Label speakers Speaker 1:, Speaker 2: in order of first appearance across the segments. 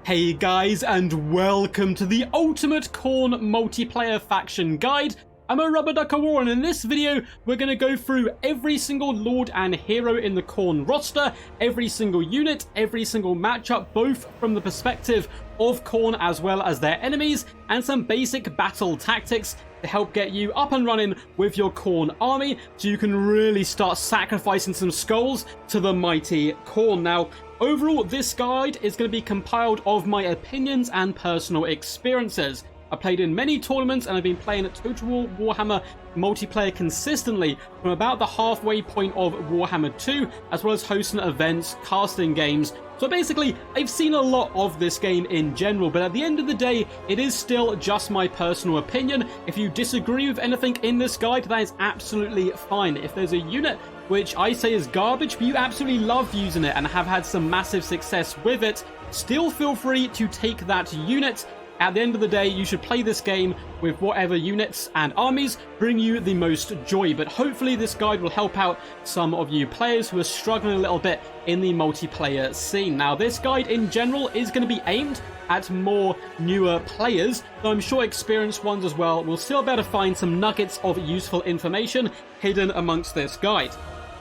Speaker 1: Hey guys, and welcome to the ultimate Khorne multiplayer faction guide. I'm a Rubber Duck War, and in this video we're going to go through every single lord and hero in the Khorne roster, every single unit, every single matchup, both from the perspective of Khorne as well as their enemies, and some basic battle tactics to help get you up and running with your Khorne army so you can really start sacrificing some skulls to the mighty Khorne. Now, overall, this guide is going to be compiled of my opinions and personal experiences. I played in many tournaments and I've been playing Total War Warhammer multiplayer consistently from about the halfway point of Warhammer 2, as well as hosting events, casting games. So basically, I've seen a lot of this game in general, but at the end of the day, it is still just my personal opinion. If you disagree with anything in this guide, that is absolutely fine. If there's a unit which I say is garbage, but you absolutely love using it and have had some massive success with it, still feel free to take that unit. At the end of the day, you should play this game with whatever units and armies bring you the most joy, but hopefully this guide will help out some of you players who are struggling a little bit in the multiplayer scene. Now, this guide in general is going to be aimed at more newer players, though I'm sure experienced ones as well will still be able to find some nuggets of useful information hidden amongst this guide.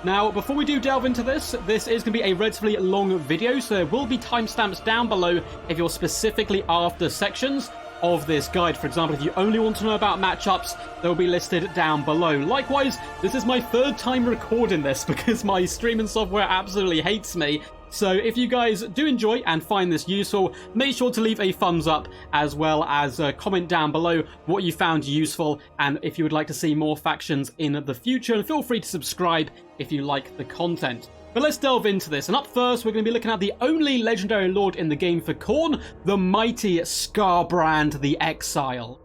Speaker 1: Now, before we do delve into this is going to be a relatively long video, so there will be timestamps down below if you're specifically after sections of this guide. For example, if you only want to know about matchups, they'll be listed down below. Likewise, this is my third time recording this because my streaming software absolutely hates me. So if you guys do enjoy and find this useful, make sure to leave a thumbs up as well as comment down below what you found useful and if you would like to see more factions in the future, and feel free to subscribe if you like the content. But let's delve into this, and up first we're going to be looking at the only legendary lord in the game for Khorne, the mighty Skarbrand the Exile.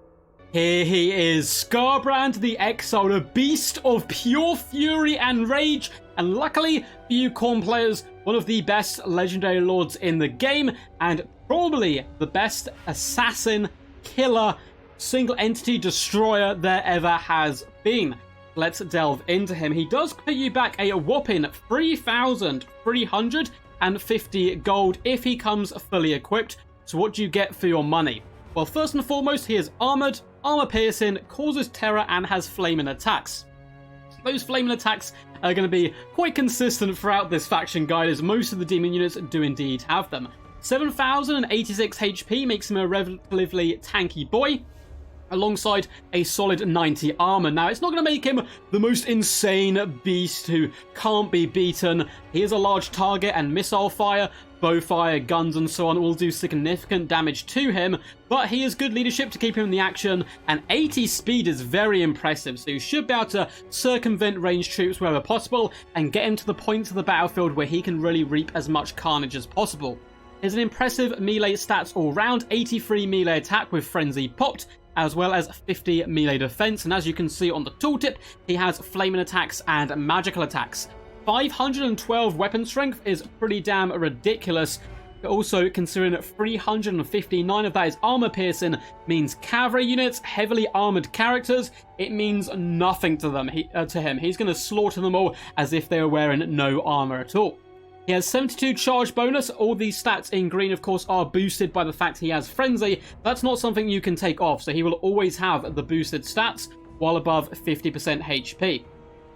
Speaker 1: Here he is, Skarbrand the Exile, a beast of pure fury and rage, and luckily for you Khorne players, one of the best legendary lords in the game, and probably the best assassin, killer, single entity destroyer there ever has been. Let's delve into him. He does pay you back a whopping 3,350 gold if he comes fully equipped. So what do you get for your money? Well, first and foremost, he is armored, armor piercing, causes terror, and has flaming attacks. Those flaming attacks are going to be quite consistent throughout this faction guide, as most of the demon units do indeed have them. 7,086 HP makes him a relatively tanky boy, alongside a solid 90 armor. Now, it's not going to make him the most insane beast who can't be beaten. He is a large target, and missile fire, bow fire, guns and so on will do significant damage to him, but he has good leadership to keep him in the action, and 80 speed is very impressive, so you should be able to circumvent ranged troops wherever possible and get him to the point of the battlefield where he can really reap as much carnage as possible. He has an impressive melee stats all round, 83 melee attack with frenzy popped, as well as 50 melee defense, and as you can see on the tooltip, he has flaming attacks and magical attacks. 512 weapon strength is pretty damn ridiculous. Also, considering 359 of that is armor piercing, means cavalry units, heavily armored characters, it means nothing to them. To him, he's going to slaughter them all as if they were wearing no armor at all. He has 72 charge bonus. All these stats in green, of course, are boosted by the fact he has frenzy. That's not something you can take off, so he will always have the boosted stats while above 50% HP.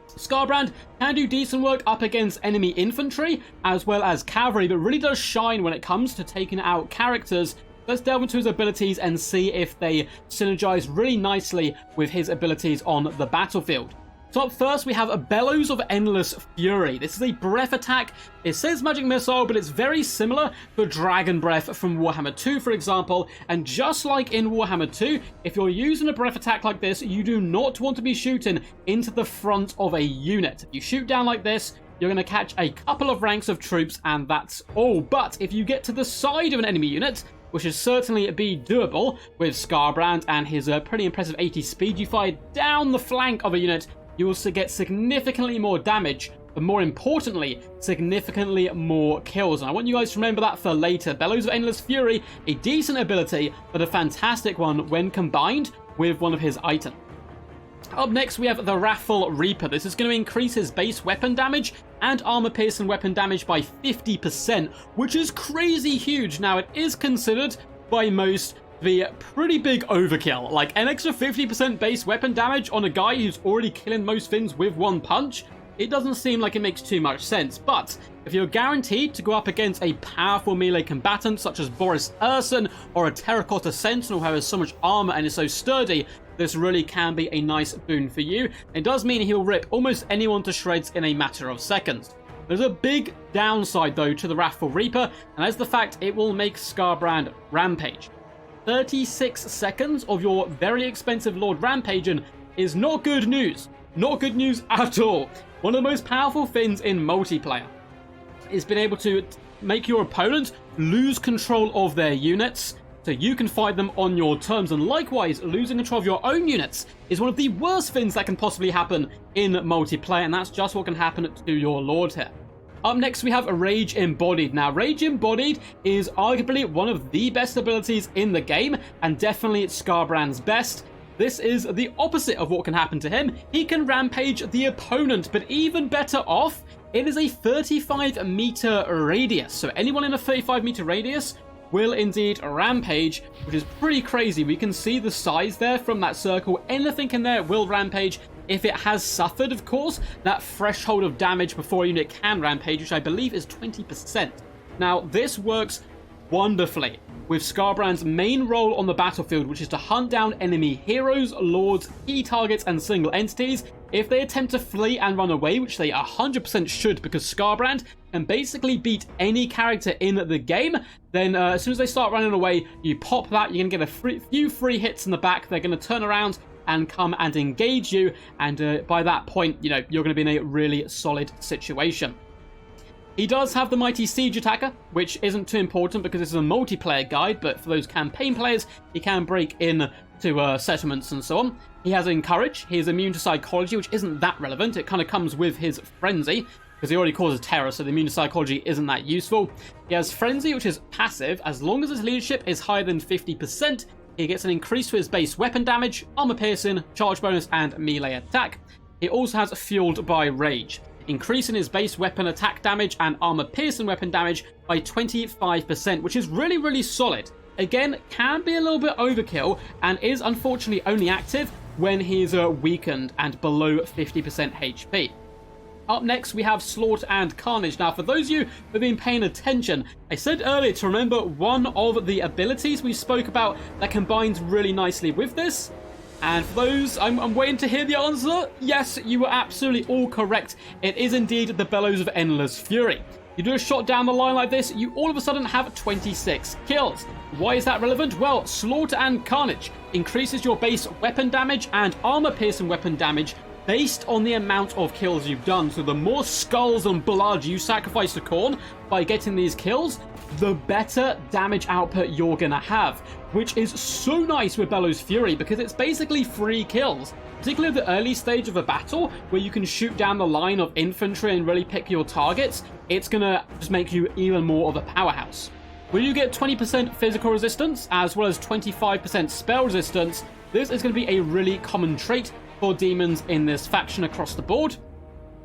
Speaker 1: Skarbrand can do decent work up against enemy infantry as well as cavalry, but really does shine when it comes to taking out characters. Let's delve into his abilities and see if they synergize really nicely with his abilities on the battlefield. So up first, we have a Bellows of Endless Fury. This is a breath attack. It says magic missile, but it's very similar to Dragon Breath from Warhammer 2, for example. And just like in Warhammer 2, if you're using a breath attack like this, you do not want to be shooting into the front of a unit. If you shoot down like this, you're going to catch a couple of ranks of troops, and that's all. But if you get to the side of an enemy unit, which should certainly be doable with Skarbrand and his pretty impressive 80 speed, you fire down the flank of a unit, you will get significantly more damage, but more importantly, significantly more kills. And I want you guys to remember that for later. Bellows of Endless Fury, a decent ability, but a fantastic one when combined with one of his items. Up next, we have the Wrathful Reaper. This is going to increase his base weapon damage and armor-piercing weapon damage by 50%, which is crazy huge. Now, it is considered by most the pretty big overkill. Like, an extra 50% base weapon damage on a guy who's already killing most things with one punch, it doesn't seem like it makes too much sense. But if you're guaranteed to go up against a powerful melee combatant such as Boris Urson or a Terracotta Sentinel who has so much armor and is so sturdy, this really can be a nice boon for you. It does mean he'll rip almost anyone to shreds in a matter of seconds. There's a big downside though to the Wrathful Reaper, and that's the fact it will make Skarbrand rampage. 36 seconds of your very expensive Lord rampaging is not good news. Not good news at all. One of the most powerful things in multiplayer is being able to make your opponent lose control of their units so you can fight them on your terms. And likewise, losing control of your own units is one of the worst things that can possibly happen in multiplayer, and that's just what can happen to your Lord here. Up next, we have Rage Embodied. Now, Rage Embodied is arguably one of the best abilities in the game, and definitely it's Skarbrand's best. This is the opposite of what can happen to him. He can rampage the opponent, but even better off, it is a 35-meter radius. So anyone in a 35-meter radius will indeed rampage, which is pretty crazy. We can see the size there from that circle. Anything in there will rampage if it has suffered, of course, that threshold of damage before a unit can rampage, which I believe is 20%. Now, this works wonderfully with Skarbrand's main role on the battlefield, which is to hunt down enemy heroes, lords, key targets, and single entities. If they attempt to flee and run away, which they 100% should, because Skarbrand can basically beat any character in the game, then as soon as they start running away, you pop that, you're going to get a few free hits in the back, they're going to turn around and come and engage you, and by that point, you know, you're going to be in a really solid situation. He does have the Mighty Siege Attacker, which isn't too important because this is a multiplayer guide, but for those campaign players, he can break in to settlements and so on. He has Encourage. He is immune to Psychology, which isn't that relevant. It kind of comes with his Frenzy, because he already causes terror, so the immune to Psychology isn't that useful. He has Frenzy, which is passive. As long as his leadership is higher than 50%, he gets an increase to his base weapon damage, armor piercing, charge bonus, and melee attack. He also has Fueled by Rage, increasing his base weapon attack damage and armor piercing weapon damage by 25%, which is really, really solid. Again, can be a little bit overkill and is unfortunately only active when he's weakened and below 50% HP. Up next, we have Slaughter and Carnage. Now, for those of you who have been paying attention, I said earlier to remember one of the abilities we spoke about that combines really nicely with this. And for those, I'm waiting to hear the answer. Yes, you were absolutely all correct. It is indeed the Bellows of Endless Fury. You do a shot down the line like this, you all of a sudden have 26 kills. Why is that relevant? Well, Slaughter and Carnage increases your base weapon damage and armor-piercing weapon damage based on the amount of kills you've done. So the more skulls and blood you sacrifice to Khorne by getting these kills, the better damage output you're gonna have, which is so nice with Bellows Fury because it's basically free kills, particularly at the early stage of a battle where you can shoot down the line of infantry and really pick your targets. It's gonna just make you even more of a powerhouse. Will you get 20% physical resistance as well as 25% spell resistance? This is going to be a really common trait for demons in this faction across the board.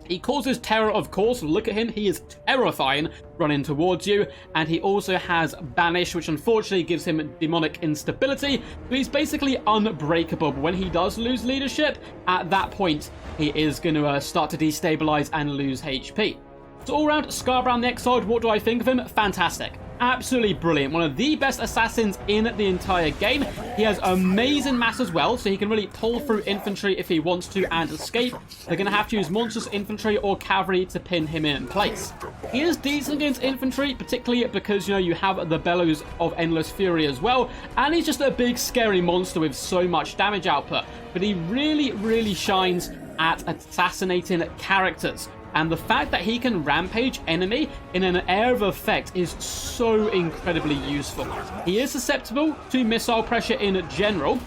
Speaker 1: He causes terror, of course. Look at him. He is terrifying running towards you. And he also has Banish, which unfortunately gives him demonic instability. So he's basically unbreakable. But when he does lose leadership, at that point, he is going to start to destabilize and lose HP. So all around, Skarbrand the Exiled, what do I think of him? Fantastic. Absolutely brilliant. One of the best assassins in the entire game. He has amazing mass as well, so he can really pull through infantry if he wants to and escape. They're going to have to use monstrous infantry or cavalry to pin him in place. He is decent against infantry, particularly because, you know, you have the Bellows of Endless Fury as well, and he's just a big scary monster with so much damage output. But he really, really shines at assassinating characters. And the fact that he can rampage enemy in an air of effect is so incredibly useful. He is susceptible to missile pressure in general,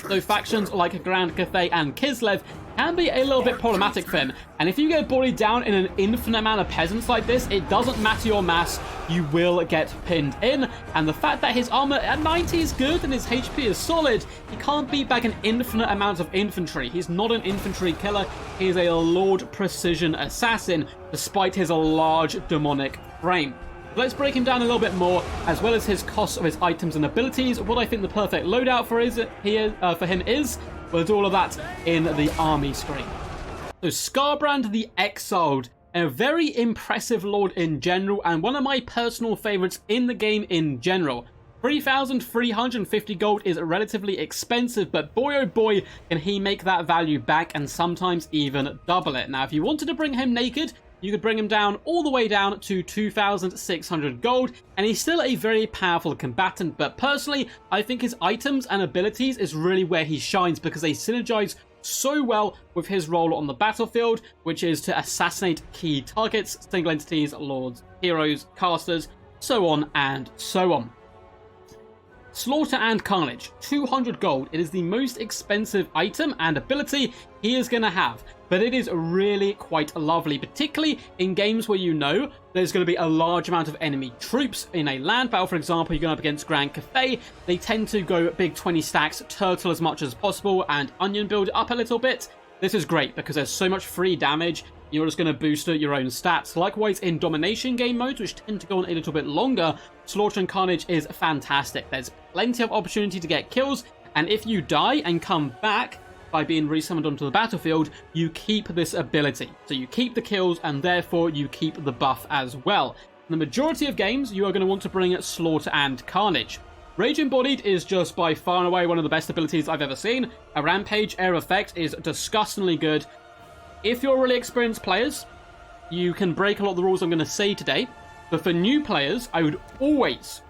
Speaker 1: so factions like Grand Cathay and Kislev can be a little bit problematic for him. And if you get bodied down in an infinite amount of peasants like this, it doesn't matter your mass, you will get pinned in. And the fact that his armor at 90 is good and his HP is solid, he can't beat back an infinite amount of infantry. He's not an infantry killer, he is a Lord Precision Assassin, despite his large demonic frame. Let's break him down a little bit more, as well as his costs of his items and abilities. What I think the perfect loadout for him is, we'll do all of that in the army screen. So Skarbrand the Exiled, a very impressive lord in general, and one of my personal favorites in the game in general. 3,350 gold is relatively expensive, but boy oh boy can he make that value back and sometimes even double it. Now if you wanted to bring him naked, you could bring him down all the way down to 2,600 gold, and he's still a very powerful combatant, but personally, I think his items and abilities is really where he shines because they synergize so well with his role on the battlefield, which is to assassinate key targets, single entities, lords, heroes, casters, so on and so on. Slaughter and Carnage, 200 gold. It is the most expensive item and ability he is going to have, but it is really quite lovely, particularly in games where you know there's going to be a large amount of enemy troops. In a land battle, for example, you're going up against Grand Cathay, they tend to go big 20 stacks, turtle as much as possible, and onion build it up a little bit. This is great because there's so much free damage, you're just going to boost your own stats. Likewise, in domination game modes, which tend to go on a little bit longer, Slaughter and Carnage is fantastic. There's plenty of opportunity to get kills, and if you die and come back by being resummoned onto the battlefield, you keep this ability. So you keep the kills, and therefore you keep the buff as well. In the majority of games, you are going to want to bring Slaughter and Carnage. Rage Embodied is just by far and away one of the best abilities I've ever seen. A Rampage Air Effect is disgustingly good. If you're really experienced players, you can break a lot of the rules I'm going to say today. But for new players, I would always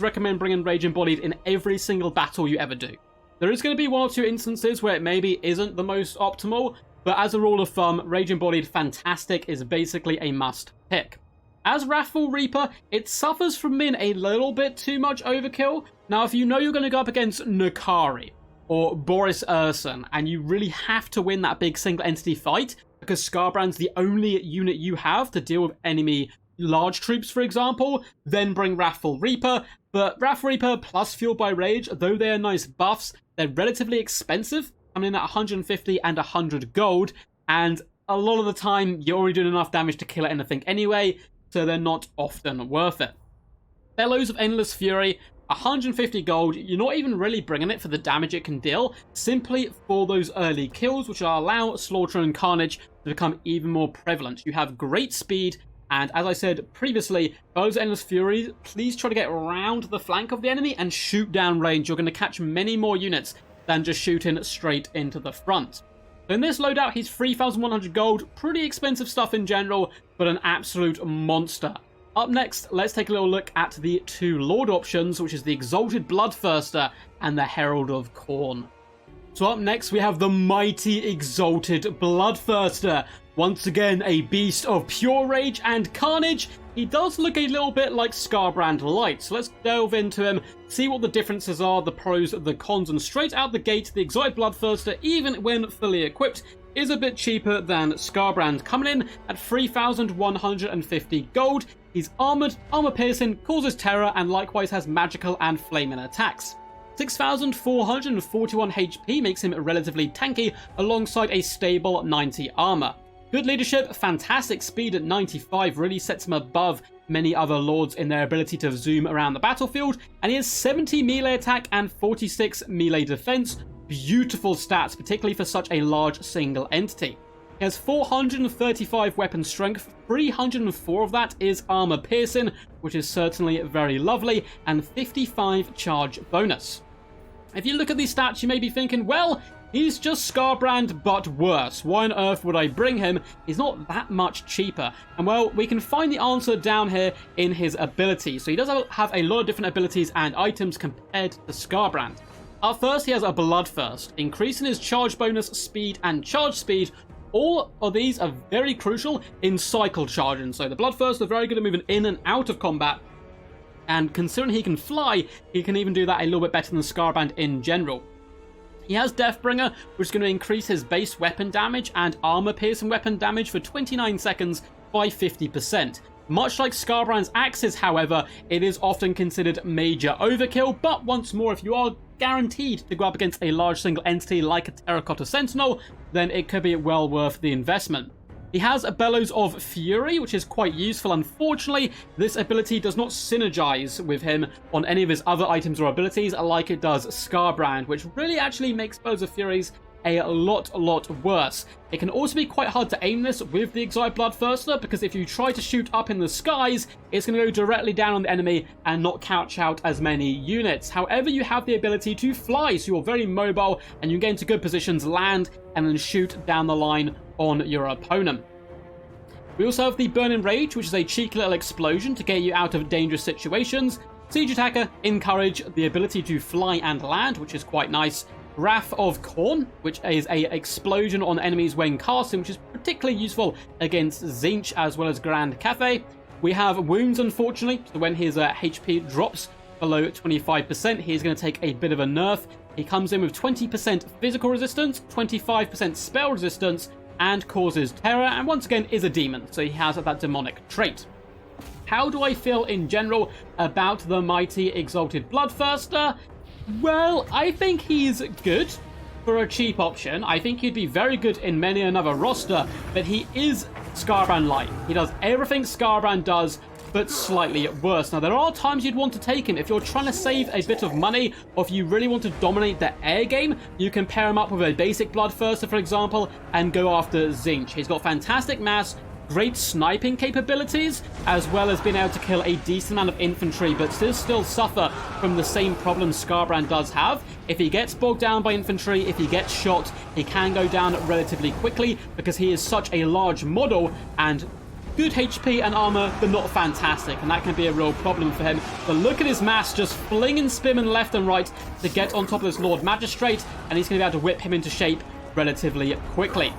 Speaker 1: recommend bringing Rage Embodied in every single battle you ever do. There is going to be one or two instances where it maybe isn't the most optimal, but as a rule of thumb, Rage Embodied Fantastic is basically a must pick. As Wrathful Reaper, it suffers from being a little bit too much overkill. Now, if you know you're going to go up against Nukari or Boris Urson, and you really have to win that big single entity fight, because Skarbrand's the only unit you have to deal with enemy large troops, for example, then bring Wrathful Reaper. But Wrathful Reaper plus Fueled by Rage, though they are nice buffs, they're relatively expensive, coming in at 150 and 100 gold, and a lot of the time you're already doing enough damage to kill anything anyway, so they're not often worth it. Bellows of Endless Fury, 150 gold, you're not even really bringing it for the damage it can deal, simply for those early kills, which will allow Slaughter and Carnage to become even more prevalent. You have great speed, and as I said previously, Bellows of Endless Fury, please try to get around the flank of the enemy and shoot down range. You're going to catch many more units than just shooting straight into the front. So in this loadout, he's 3,100 gold, pretty expensive stuff in general, but an absolute monster. Up next, let's take a little look at the two Lord options, which is the Exalted Bloodthirster and the Herald of Khorne. So up next, we have the mighty Exalted Bloodthirster. Once again, a beast of pure rage and carnage. He does look a little bit like Skarbrand Light, so let's delve into him, see what the differences are, the pros, the cons, and straight out the gate, the Exalted Bloodthirster, even when fully equipped, is a bit cheaper than Skarbrand, coming in at 3,150 gold. He's armored, armor piercing, causes terror, and likewise has magical and flaming attacks. 6,441 HP makes him relatively tanky, alongside a stable 90 armor. Good leadership, fantastic speed at 95 really sets him above many other lords in their ability to zoom around the battlefield, and he has 70 melee attack and 46 melee defense. Beautiful stats, particularly for such a large single entity. He has 435 weapon strength, 304 of that is armor piercing, which is certainly very lovely, and 55 charge bonus. If you look at these stats, you may be thinking, well, he's just Skarbrand, but worse. Why on earth would I bring him? He's not that much cheaper. And well, we can find the answer down here in his abilities. So he does have a lot of different abilities and items compared to Skarbrand. Up first, he has a Bloodthirst, increasing his charge bonus, speed, and charge speed. All of these are very crucial in cycle charging. So the Bloodthirst are very good at moving in and out of combat. And considering he can fly, he can even do that a little bit better than Skarbrand in general. He has Deathbringer, which is going to increase his base weapon damage and armor piercing weapon damage for 29 seconds by 50%. Much like Skarbrand's axes, however, it is often considered major overkill, but once more, if you are guaranteed to go up against a large single entity like a Terracotta Sentinel, then it could be well worth the investment. He has a Bellows of Fury, which is quite useful. Unfortunately, this ability does not synergize with him on any of his other items or abilities like it does Skarbrand, which really actually makes Bellows of Furies a lot worse. It can also be quite hard to aim this with the Exiled Bloodthirster, because if you try to shoot up in the skies, it's going to go directly down on the enemy and not couch out as many units. However, you have the ability to fly, so you're very mobile and you get into good positions, land, and then shoot down the line on your opponent. We also have the Burning Rage, which is a cheeky little explosion to get you out of dangerous situations. Siege Attacker, Encourage, the ability to fly and land, which is quite nice. Wrath of Khorne, which is a explosion on enemies when casting, which is particularly useful against Tzeentch as well as Grand Cathay. We have Wounds, unfortunately, so when his HP drops below 25%, he's going to take a bit of a nerf. He comes in with 20% physical resistance, 25% spell resistance, and causes terror, and once again is a demon, so he has that demonic trait. How do I feel in general about the mighty Exalted Bloodthirster? Well, I think he's good for a cheap option. I think he'd be very good in many another roster, but he is Skarbrand light. He does everything Skarbrand does, but slightly worse. Now, there are times you'd want to take him. If you're trying to save a bit of money, or if you really want to dominate the air game, you can pair him up with a basic Bloodthirster, for example, and go after Tzeentch. He's got fantastic mass, great sniping capabilities, as well as being able to kill a decent amount of infantry, but still suffer from the same problems Skarbrand does have. If he gets bogged down by infantry, if he gets shot, he can go down relatively quickly because he is such a large model and good HP and armor, but not fantastic, and that can be a real problem for him. But look at his mass, just flinging Spearmen left and right to get on top of this Lord Magistrate, and he's going to be able to whip him into shape relatively quickly.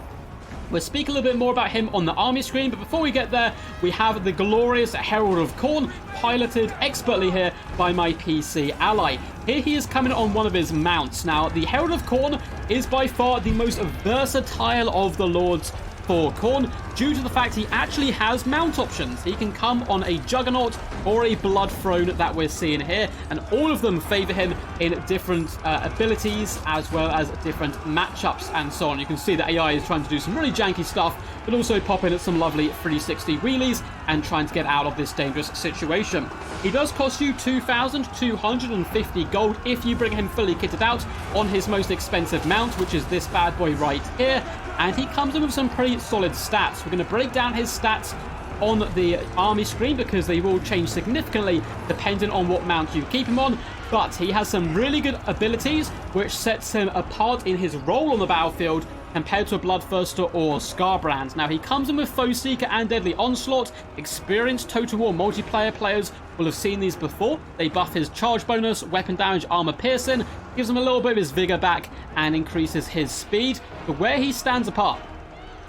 Speaker 1: We'll speak a little bit more about him on the army screen, but before we get there, we have the glorious Herald of Khorne, piloted expertly here by my PC ally. Here he is coming on one of his mounts. Now, the Herald of Khorne is by far the most versatile of the lords for Khorne, due to the fact he actually has mount options. He can come on a Juggernaut or a Blood Throne that we're seeing here, and all of them favor him in different abilities as well as different matchups and so on. You can see that AI is trying to do some really janky stuff, but also pop in at some lovely 360 wheelies and trying to get out of this dangerous situation. He does cost you 2,250 gold if you bring him fully kitted out on his most expensive mount, which is this bad boy right here. And he comes in with some pretty solid stats. We're going to break down his stats on the army screen because they will change significantly depending on what mount you keep him on. But he has some really good abilities which sets him apart in his role on the battlefield compared to a Bloodthirster or Skarbrand. Now, he comes in with Foe Seeker and Deadly Onslaught. Experienced Total War multiplayer players will have seen these before. They buff his charge bonus, weapon damage, armor piercing, gives him a little bit of his vigor back, and increases his speed. But where he stands apart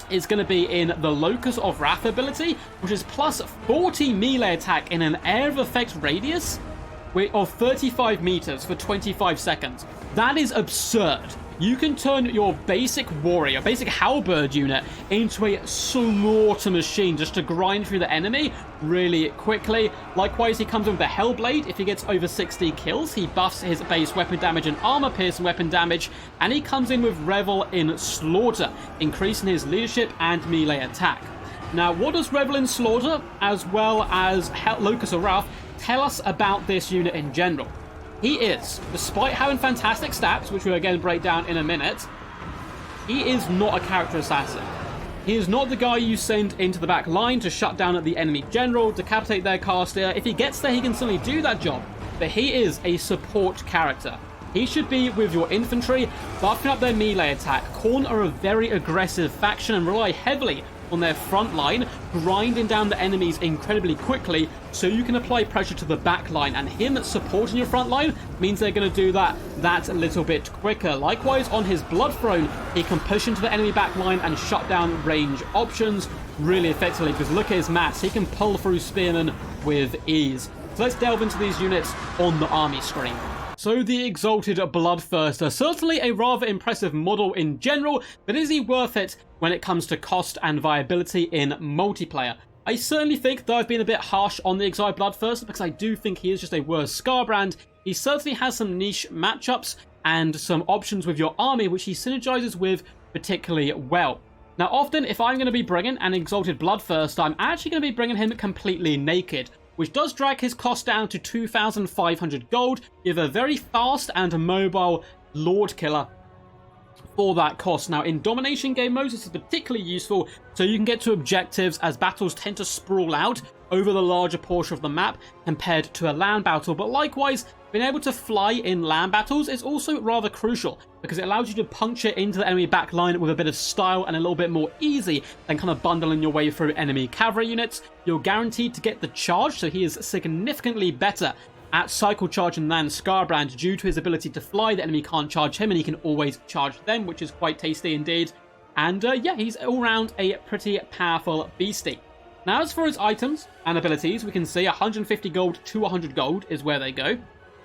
Speaker 1: is going to be in the Locus of Wrath ability, which is plus 40 melee attack in an area of effect radius of 35 meters for 25 seconds. That is absurd. You can turn your basic warrior, basic halberd unit into a slaughter machine just to grind through the enemy really quickly. Likewise, he comes in with the Hellblade. If he gets over 60 kills, he buffs his base weapon damage and armor piercing weapon damage, and he comes in with Revel in Slaughter, increasing his leadership and melee attack. Now, what does Revel in Slaughter, as well as Locus of Wrath, tell us about this unit in general? He is, despite having fantastic stats, which we'll again break down in a minute, he is not a character assassin. He is not the guy you send into the back line to shut down at the enemy general, decapitate their caster. If he gets there, he can certainly do that job, but he is a support character. He should be with your infantry, buffing up their melee attack. Khorne are a very aggressive faction and rely heavily on their front line, grinding down the enemies incredibly quickly so you can apply pressure to the back line, and him supporting your front line means they're going to do that a little bit quicker. Likewise, on his Blood Throne, he can push into the enemy back line and shut down range options really effectively, because look at his mass. He can pull through spearmen with ease. So let's delve into these units on the army screen. So the Exalted Bloodthirster, certainly a rather impressive model in general, but is he worth it when it comes to cost and viability in multiplayer? I certainly think that I've been a bit harsh on the Exalted Bloodthirster because I do think he is just a worse Scarbrand. He certainly has some niche matchups and some options with your army which he synergizes with particularly well. Now often if I'm going to be bringing an Exalted Bloodthirster, I'm actually going to be bringing him completely naked, which does drag his cost down to 2,500 gold. You have a very fast and mobile Lord Killer for that cost. Now in domination game modes this is particularly useful so you can get to objectives as battles tend to sprawl out over the larger portion of the map compared to a land battle, but likewise being able to fly in land battles is also rather crucial because it allows you to puncture into the enemy back line with a bit of style and a little bit more easy than kind of bundling your way through enemy cavalry units. You're guaranteed to get the charge, so he is significantly better at cycle charging than Scarbrand due to his ability to fly. The enemy can't charge him and he can always charge them, which is quite tasty indeed. And yeah, he's all around a pretty powerful beastie. Now as for his items and abilities, we can see 150 gold to 100 gold is where they go.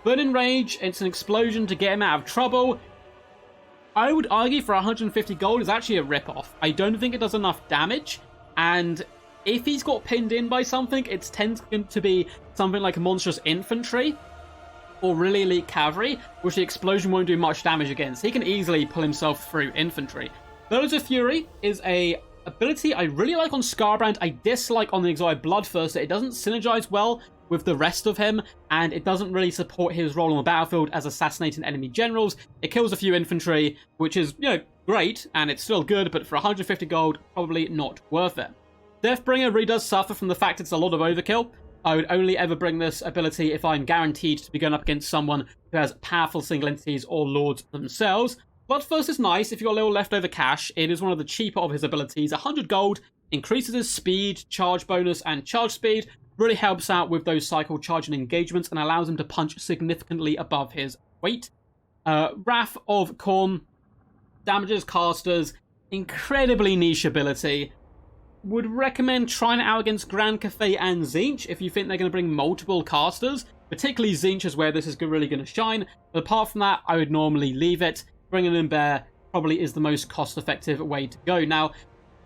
Speaker 1: Burning Rage, it's an explosion to get him out of trouble. I would argue for 150 gold is actually a rip-off. I don't think it does enough damage, and if he's got pinned in by something, it tends to be something like a monstrous infantry or really elite cavalry, which the explosion won't do much damage against. He can easily pull himself through infantry. Birds of Fury is a ability I really like on Scarbrand. I dislike on the Exalted Bloodthirster. It doesn't synergize well with the rest of him, and it doesn't really support his role on the battlefield as assassinating enemy generals. It kills a few infantry, which is, you know, great, and it's still good, but for 150 gold, probably not worth it. Deathbringer really does suffer from the fact it's a lot of overkill. I would only ever bring this ability if I'm guaranteed to be going up against someone who has powerful single entities or lords themselves. Bloodthirst is nice if you've got a little leftover cash. It is one of the cheaper of his abilities. 100 gold increases his speed, charge bonus, and charge speed. Really helps out with those cycle charging engagements and allows him to punch significantly above his weight. Wrath of Khorne damages casters, incredibly niche ability. Would recommend trying it out against Grand Cathay and Tzeentch if you think they're going to bring multiple casters. Particularly Tzeentch is where this is really going to shine. But apart from that, I would normally leave it. Bringing in Bear probably is the most cost-effective way to go. Now,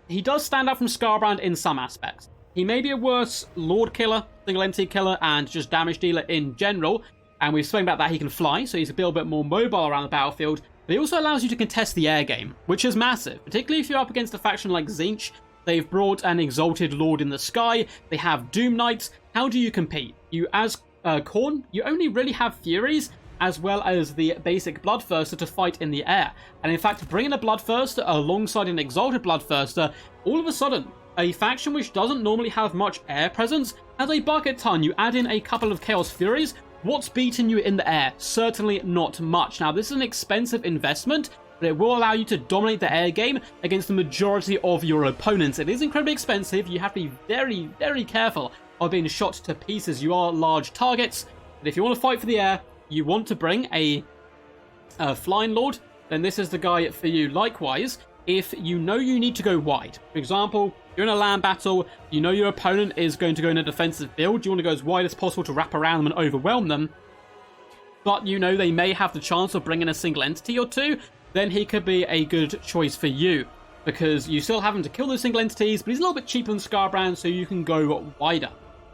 Speaker 1: he does stand out from Scarbrand in some aspects. He may be a worse Lord Killer, single entity killer, and just damage dealer in general. And we've spoken about that he can fly, so he's a little bit more mobile around the battlefield. But he also allows you to contest the air game, which is massive. Particularly if you're up against a faction like Tzeentch. They've brought an Exalted Lord in the sky. They have Doom Knights. How do you compete? You, as Khorne, you only really have Furies, as well as the basic Bloodthirster to fight in the air. And in fact, bringing a Bloodthirster alongside an Exalted Bloodthirster, all of a sudden, a faction which doesn't normally have much air presence has a bucket ton. You add in a couple of Chaos Furies, what's beating you in the air? Certainly not much. Now, this is an expensive investment, but it will allow you to dominate the air game against the majority of your opponents. It is incredibly expensive. You have to be very, very careful of being shot to pieces. You are large targets, but if you want to fight for the air, you want to bring a Flying Lord, then this is the guy for you. Likewise, if you know you need to go wide, for example, you're in a land battle, you know your opponent is going to go in a defensive build, you want to go as wide as possible to wrap around them and overwhelm them, but you know they may have the chance of bringing a single entity or two, then he could be a good choice for you, because you still have him to kill those single entities, but he's a little bit cheaper than Scarbrand, so you can go wider.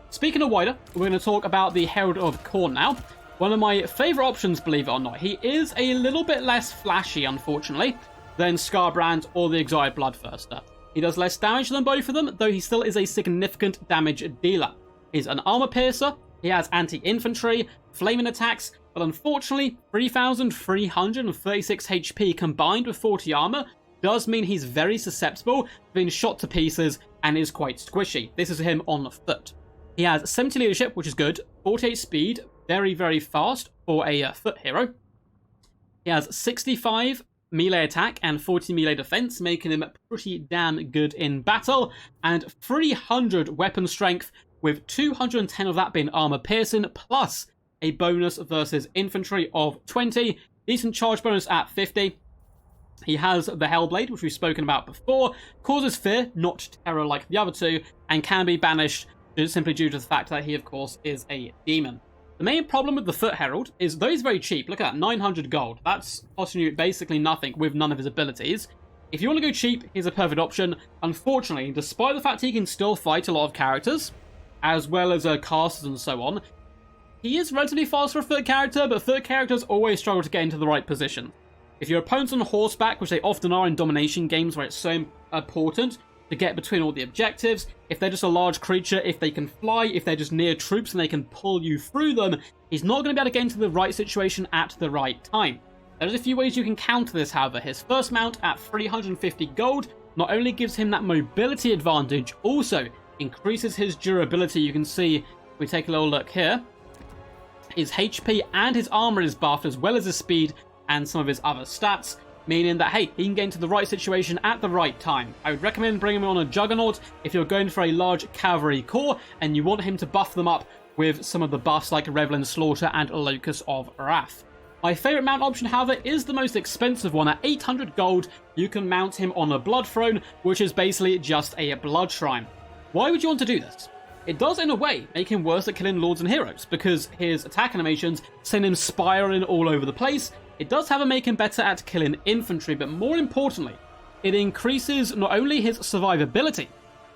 Speaker 1: Speaking of wider, we're going to talk about the Herald of Khorne now. One of my favourite options, believe it or not. He is a little bit less flashy, unfortunately, than Scarbrand or the Exalted Bloodthirster. He does less damage than both of them, though he still is a significant damage dealer. He's an armor piercer, he has anti-infantry, flaming attacks, but unfortunately, 3,336 HP combined with 40 armor does mean he's very susceptible to being shot to pieces and is quite squishy. This is him on foot. He has 70 leadership, which is good, 48 speed, very, very fast for a foot hero. He has 65 melee attack and 40 melee defense, making him pretty damn good in battle, and 300 weapon strength, with 210 of that being armor piercing, plus a bonus versus infantry of 20, decent charge bonus at 50. He has the Hellblade, which we've spoken about before, causes fear, not terror like the other two, and can be banished simply due to the fact that he, of course, is a demon. The main problem with the Foot Herald is, though he's very cheap, look at that, 900 gold. That's costing you basically nothing with none of his abilities. If you want to go cheap, he's a perfect option. Unfortunately, despite the fact he can still fight a lot of characters, as well as casters and so on, he is relatively fast for a foot character, but foot characters always struggle to get into the right position. If your opponent's on horseback, which they often are in domination games where it's so important to get between all the objectives, if they're just a large creature, if they can fly, if they're just near troops and they can pull you through them, he's not going to be able to get into the right situation at the right time. There's a few ways you can counter this, however. His first mount at 350 gold not only gives him that mobility advantage, also increases his durability. You can see, if we take a little look here, his HP and his armor is buffed, as well as his speed and some of his other stats, meaning that, hey, he can get into the right situation at the right time. I would recommend bringing him on a Juggernaut if you're going for a large cavalry corps and you want him to buff them up with some of the buffs like Revelin Slaughter and Locus of Wrath. My favourite mount option, however, is the most expensive one. At 800 gold, you can mount him on a Blood Throne, which is basically just a Blood Shrine. Why would you want to do this? It does, in a way, make him worse at killing lords and heroes, because his attack animations send him spiraling all over the place. It does, however, make him better at killing infantry, but more importantly, it increases not only his survivability,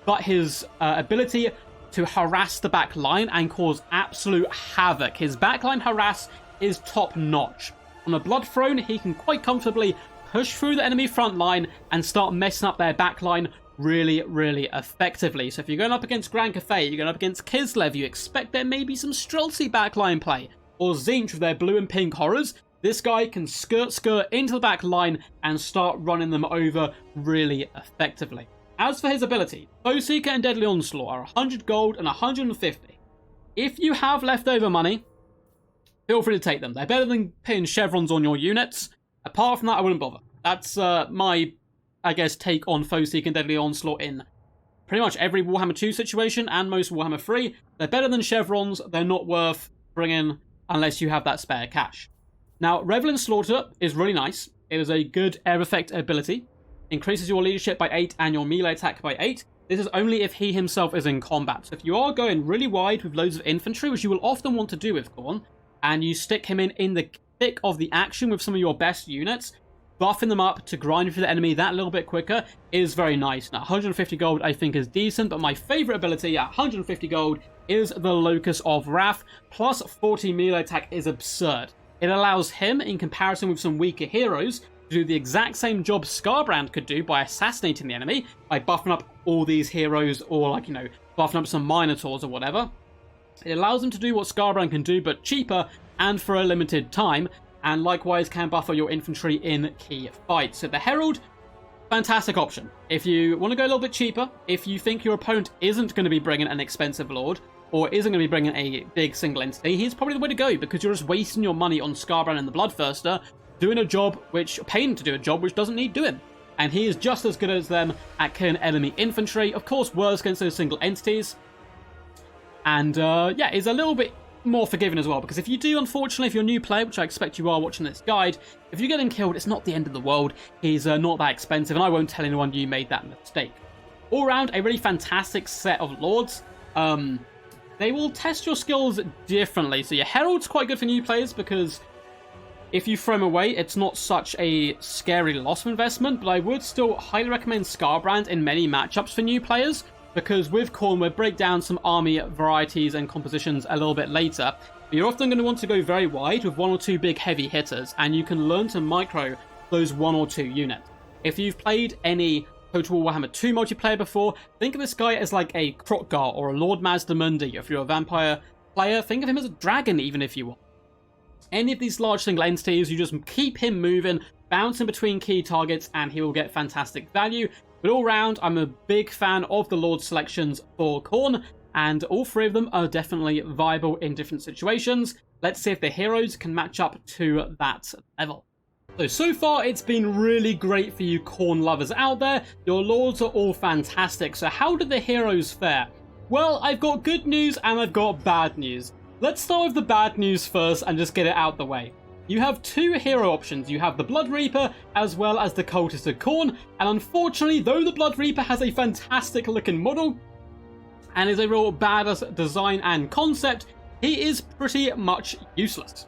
Speaker 1: but his ability to harass the back line and cause absolute havoc. His backline harass is top-notch. On a Blood Throne, he can quite comfortably push through the enemy front line and start messing up their backline really, really effectively. So if you're going up against Grand Cathay, you're going up against Kislev, you expect there may be some Streltsy backline play, or Tzeentch with their blue and pink horrors. This guy can skirt into the back line and start running them over really effectively. As for his ability, Bowseeker and Deadly Onslaught are 100 gold and 150. If you have leftover money, feel free to take them. They're better than putting chevrons on your units. Apart from that, I wouldn't bother. That's my, I guess, take on Bowseeker and Deadly Onslaught in pretty much every Warhammer 2 situation and most Warhammer 3. They're better than chevrons. They're not worth bringing unless you have that spare cash. Now, Revelin Slaughter is really nice. It is a good air effect ability. Increases your leadership by 8 and your melee attack by 8. This is only if he himself is in combat. So if you are going really wide with loads of infantry, which you will often want to do with Khorne, and you stick him in the thick of the action with some of your best units, buffing them up to grind through the enemy that little bit quicker is very nice. Now, 150 gold I think is decent, but my favourite ability at 150 gold is the Locus of Wrath. Plus 40 melee attack is absurd. It allows him, in comparison with some weaker heroes, to do the exact same job Scarbrand could do by assassinating the enemy, by buffing up all these heroes, or like, you know, buffing up some Minotaurs or whatever. It allows him to do what Scarbrand can do, but cheaper and for a limited time, and likewise can buffer your infantry in key fights. So the Herald, fantastic option. If you want to go a little bit cheaper, if you think your opponent isn't going to be bringing an expensive lord, or isn't going to be bringing a big single entity, he's probably the way to go, because you're just wasting your money on Scarbrand and the Bloodthirster, doing a job paying to do a job which doesn't need doing. And he is just as good as them at killing enemy infantry. Of course, worse against those single entities. And yeah, is a little bit more forgiving as well, because if you do, unfortunately, if you're a new player, which I expect you are watching this guide, if you get him killed, it's not the end of the world. He's not that expensive, and I won't tell anyone you made that mistake. All around, a really fantastic set of lords. They will test your skills differently. So your Herald's quite good for new players, because if you throw him away, it's not such a scary loss of investment, but I would still highly recommend Scarbrand in many matchups for new players, because with Khorne, we'll break down some army varieties and compositions a little bit later. But you're often going to want to go very wide with one or two big heavy hitters, and you can learn to micro those one or two units. If you've played any Total War Warhammer 2 multiplayer before, think of this guy as like a Krokgar or a Lord Mazdamundi. If you're a vampire player, think of him as a dragon, even if you want. Any of these large single entities, you just keep him moving, bouncing between key targets, and he will get fantastic value. But all round, I'm a big fan of the Lord selections for Khorne, and all three of them are definitely viable in different situations. Let's see if the heroes can match up to that level. So far, it's been really great for you Khorne lovers out there. Your lords are all fantastic. So how did the heroes fare? Well, I've got good news and I've got bad news. Let's start with the bad news first and just get it out the way. You have two hero options. You have the Blood Reaper as well as the Cultist of Khorne. And unfortunately, though the Blood Reaper has a fantastic looking model and is a real badass design and concept, he is pretty much useless.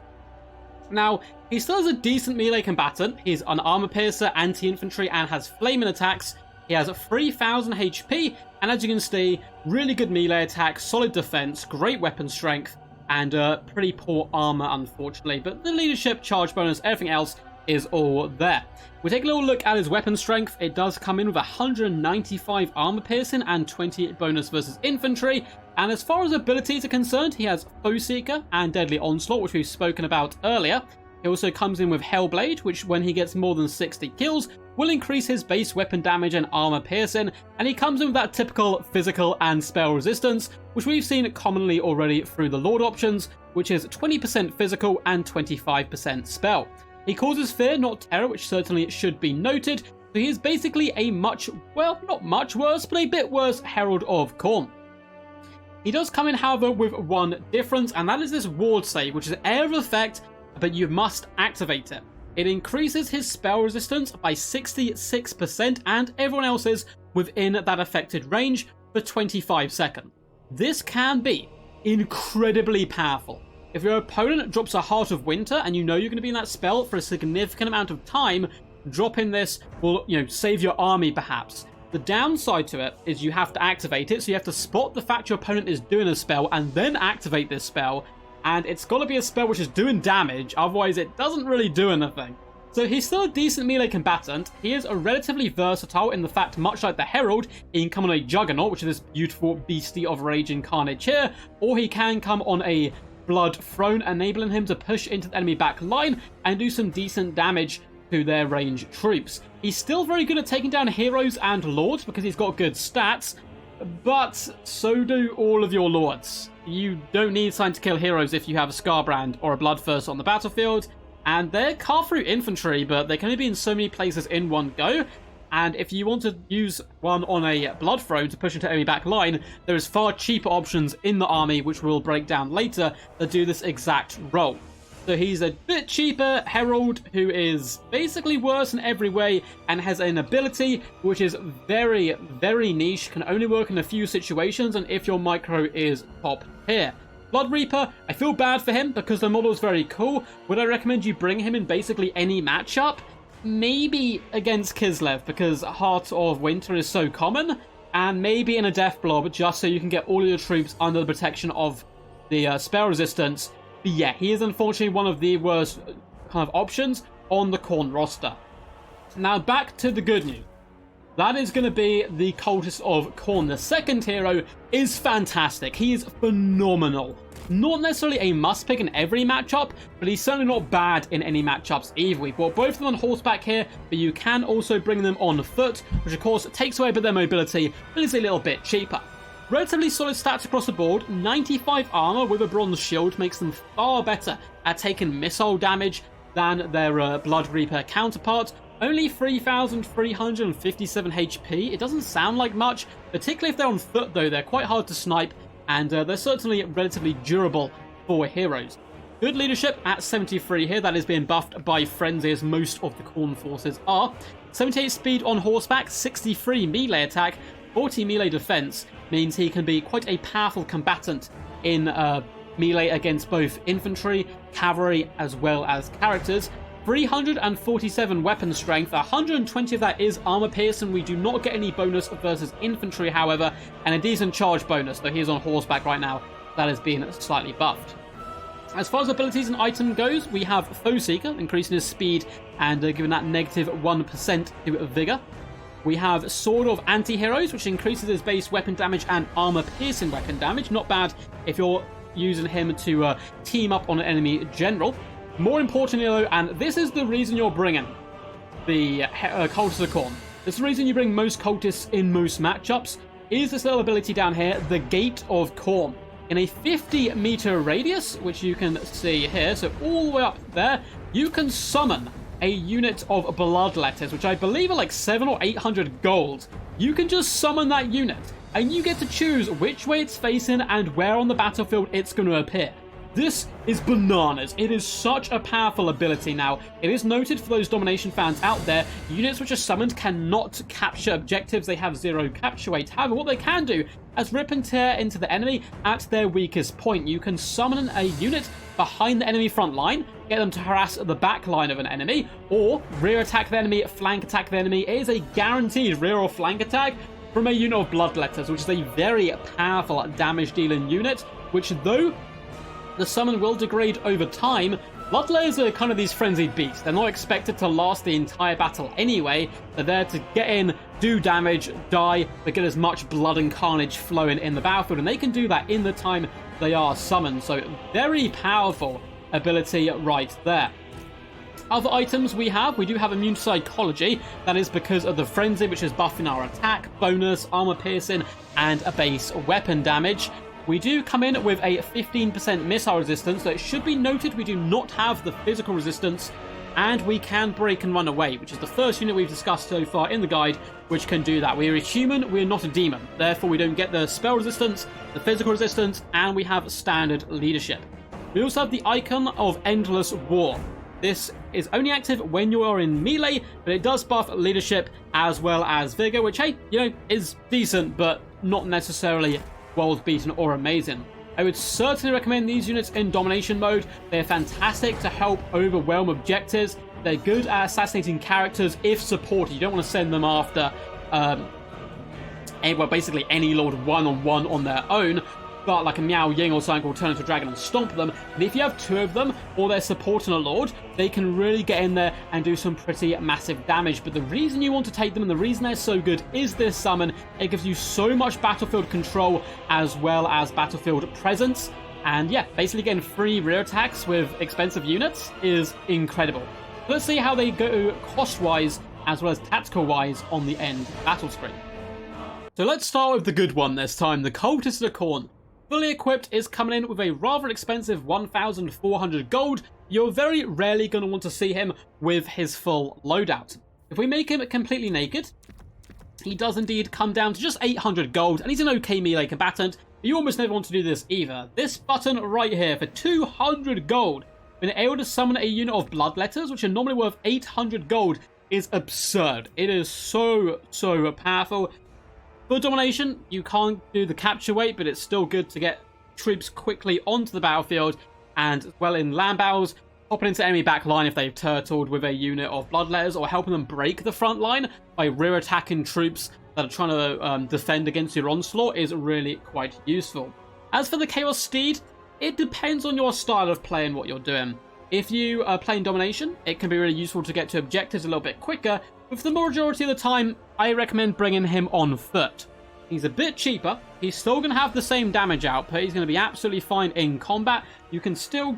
Speaker 1: Now, he still has a decent melee combatant. He's an armor piercer, anti-infantry, and has flaming attacks. He has 3000 HP, and as you can see, really good melee attack, solid defense, great weapon strength, and pretty poor armor, unfortunately. But the leadership, charge bonus, everything else is all there. We take a little look at his weapon strength. It does come in with 195 armor piercing and 20 bonus versus infantry. And as far as abilities are concerned, he has Foe Seeker and Deadly Onslaught, which we've spoken about earlier. He also comes in with Hellblade, which when he gets more than 60 kills, will increase his base weapon damage and armor piercing. And he comes in with that typical physical and spell resistance, which we've seen commonly already through the Lord options, which is 20% physical and 25% spell. He causes fear, not terror, which certainly should be noted. So he is basically a much, well, not much worse, but a bit worse Herald of Khorne. He does come in, however, with one difference, and that is this ward save, which is air of effect, but you must activate it. It increases his spell resistance by 66% and everyone else's within that affected range for 25 seconds. This can be incredibly powerful. If your opponent drops a Heart of Winter and you know you're going to be in that spell for a significant amount of time, dropping this will, save your army perhaps. The downside to it is you have to activate it, so you have to spot the fact your opponent is doing a spell and then activate this spell, and it's got to be a spell which is doing damage, otherwise it doesn't really do anything. So he's still a decent melee combatant. He is a relatively versatile in the fact, much like the Herald, he can come on a Juggernaut, which is this beautiful beastie of rage and carnage here, or he can come on a Blood Throne, enabling him to push into the enemy back line and do some decent damage to their ranged troops. He's still very good at taking down heroes and lords because he's got good stats, but so do all of your lords. You don't need time to kill heroes if you have a Scarbrand or a Bloodthirst on the battlefield, and they're carved through infantry, but they can only be in so many places in one go. And if you want to use one on a Blood Throne to push into enemy back line, there is far cheaper options in the army, which we'll break down later, that do this exact role. So he's a bit cheaper Herald, who is basically worse in every way, and has an ability which is very, very niche, can only work in a few situations, and if your micro is top tier. Blood Reaper, I feel bad for him because the model is very cool. Would I recommend you bring him in basically any matchup? Maybe against Kislev, because Heart of Winter is so common, and maybe in a Death Blob, just so you can get all of your troops under the protection of the spell resistance. But yeah, he is unfortunately one of the worst kind of options on the Khorne roster. Now back to the good news. That is going to be the Cultist of Khorne. The second hero is fantastic. He is phenomenal. Not necessarily a must-pick in every matchup, but he's certainly not bad in any matchups either. We brought both of them on horseback here, but you can also bring them on foot, which of course takes away a bit of their mobility, but is a little bit cheaper. Relatively solid stats across the board. 95 armor with a bronze shield makes them far better at taking missile damage than their Blood Reaper counterpart. Only 3,357 HP. It doesn't sound like much, particularly if they're on foot though. They're quite hard to snipe, and they're certainly relatively durable for heroes. Good leadership at 73 here. That is being buffed by frenzy, as most of the Khorne forces are. 78 speed on horseback, 63 melee attack, 40 melee defense means he can be quite a powerful combatant in melee against both infantry, cavalry, as well as characters. 347 weapon strength, 120 of that is armor piercing. We do not get any bonus versus infantry, however, and a decent charge bonus, though he is on horseback right now. That has been slightly buffed. As far as abilities and item goes, we have Foe Seeker, increasing his speed and giving that negative 1% to vigor. We have Sword of Anti-Heroes, which increases his base weapon damage and armor piercing weapon damage. Not bad if you're using him to team up on an enemy general. More importantly though, and this is the reason you're bringing the Cultists of Khorne. This is the reason you bring most Cultists in most matchups, is this little ability down here, the Gate of Khorne. In a 50-meter radius, which you can see here, so all the way up there, you can summon a unit of Bloodletters, which I believe are like 700 or 800 gold. You can just summon that unit, and you get to choose which way it's facing and where on the battlefield it's going to appear. This is bananas. It is such a powerful ability now. It is noted for those domination fans out there, units which are summoned cannot capture objectives. They have 0 capture weight. However, what they can do is rip and tear into the enemy at their weakest point. You can summon a unit behind the enemy front line, get them to harass the back line of an enemy, or rear attack the enemy, flank attack the enemy. It is a guaranteed rear or flank attack from a unit of Bloodletters, which is a very powerful damage dealing unit, which though the summon will degrade over time, Bloodletters are kind of these frenzied beasts. They're not expected to last the entire battle anyway. They're there to get in, do damage, die, but get as much blood and carnage flowing in the battlefield, and they can do that in the time they are summoned. So very powerful ability right there. Other items we do have immune to psychology. That is because of the frenzy, which is buffing our attack, bonus, armor piercing, and a base weapon damage. We do come in with a 15% missile resistance, so it should be noted we do not have the physical resistance, and we can break and run away, which is the first unit we've discussed so far in the guide which can do that. We are a human, we are not a demon. Therefore, we don't get the spell resistance, the physical resistance, and we have standard leadership. We also have the icon of Endless War. This is only active when you are in melee, but it does buff leadership as well as vigor, which, hey, is decent, but not necessarily world beaten or amazing. I would certainly recommend these units in domination mode. They're fantastic to help overwhelm objectives. They're good at assassinating characters if supported. You don't want to send them after basically any lord one-on-one on their own, but like a Miao Ying or something will turn into a dragon and stomp them. And if you have 2 of them, or they're supporting a lord, they can really get in there and do some pretty massive damage. But the reason you want to take them, and the reason they're so good, is this summon. It gives you so much battlefield control as well as battlefield presence. And yeah, basically getting free rear attacks with expensive units is incredible. Let's see how they go cost-wise as well as tactical-wise on the end battle screen. So let's start with the good one this time, the Cultist of the Khorne. Fully equipped is coming in with a rather expensive 1,400 gold. You're very rarely going to want to see him with his full loadout. If we make him completely naked, he does indeed come down to just 800 gold, and he's an okay melee combatant, but you almost never want to do this either. This button right here for 200 gold, when able to summon a unit of Bloodletters, which are normally worth 800 gold, is absurd. It is so powerful. For domination, you can't do the capture weight, but it's still good to get troops quickly onto the battlefield, and well in land battles, hopping into enemy back line if they've turtled with a unit of Bloodletters, or helping them break the front line by rear attacking troops that are trying to defend against your onslaught is really quite useful. As for the Chaos Steed, it depends on your style of play and what you're doing. If you are playing domination, it can be really useful to get to objectives a little bit quicker, but for the majority of the time, I recommend bringing him on foot. He's a bit cheaper, he's still going to have the same damage output, he's going to be absolutely fine in combat. You can still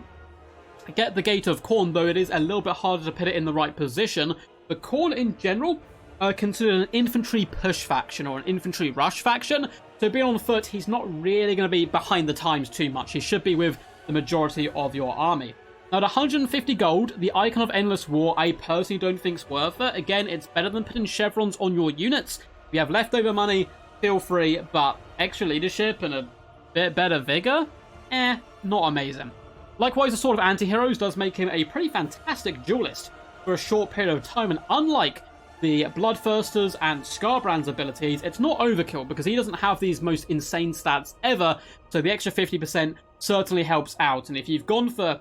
Speaker 1: get the Gate of Khorne, though it is a little bit harder to put it in the right position. But Khorne in general are considered an infantry push faction or an infantry rush faction, so being on foot, he's not really going to be behind the times too much. He should be with the majority of your army. Now, at 150 gold, the Icon of Endless War, I personally don't think's worth it. Again, it's better than putting chevrons on your units. If you have leftover money, feel free, but extra leadership and a bit better vigor? Not amazing. Likewise, the Sword of Anti-Heroes does make him a pretty fantastic duelist for a short period of time, and unlike the Bloodthirsters and Scarbrand's abilities, it's not overkill because he doesn't have these most insane stats ever, so the extra 50% certainly helps out. And if you've gone for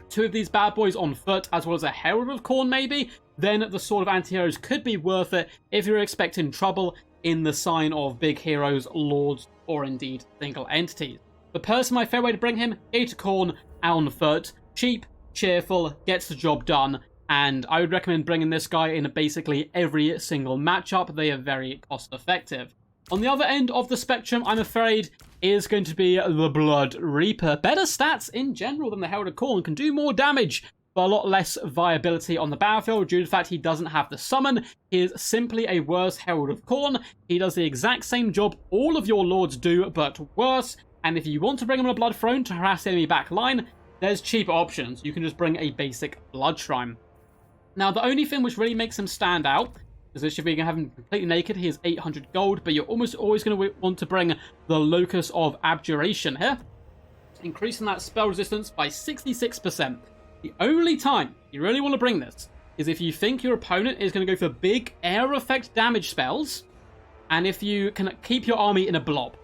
Speaker 1: 2 of these bad boys on foot, as well as a Herald of Khorne maybe, then the Sword of Anti-Heroes could be worth it if you're expecting trouble in the sign of big heroes, lords, or indeed single entities. But personally, my favorite way to bring him, Gate of Khorne on foot, cheap, cheerful, gets the job done, and I would recommend bringing this guy in basically every single matchup. They are very cost effective. On the other end of the spectrum, I'm afraid, is going to be the Blood Reaper. Better stats in general than the Herald of Khorne, can do more damage, but a lot less viability on the battlefield due to the fact he doesn't have the summon. He is simply a worse Herald of Khorne. He does the exact same job all of your lords do, but worse. And if you want to bring him on a Blood Throne to harass the enemy back line, there's cheaper options. You can just bring a basic Blood Shrine. Now, the only thing which really makes him stand out is that if we can have him completely naked, he is 800 gold, but you're almost always going to want to bring the Locus of Abjuration here. increasing that spell resistance by 66%. The only time you really want to bring this is if you think your opponent is going to go for big air effect damage spells, and if you can keep your army in a blob.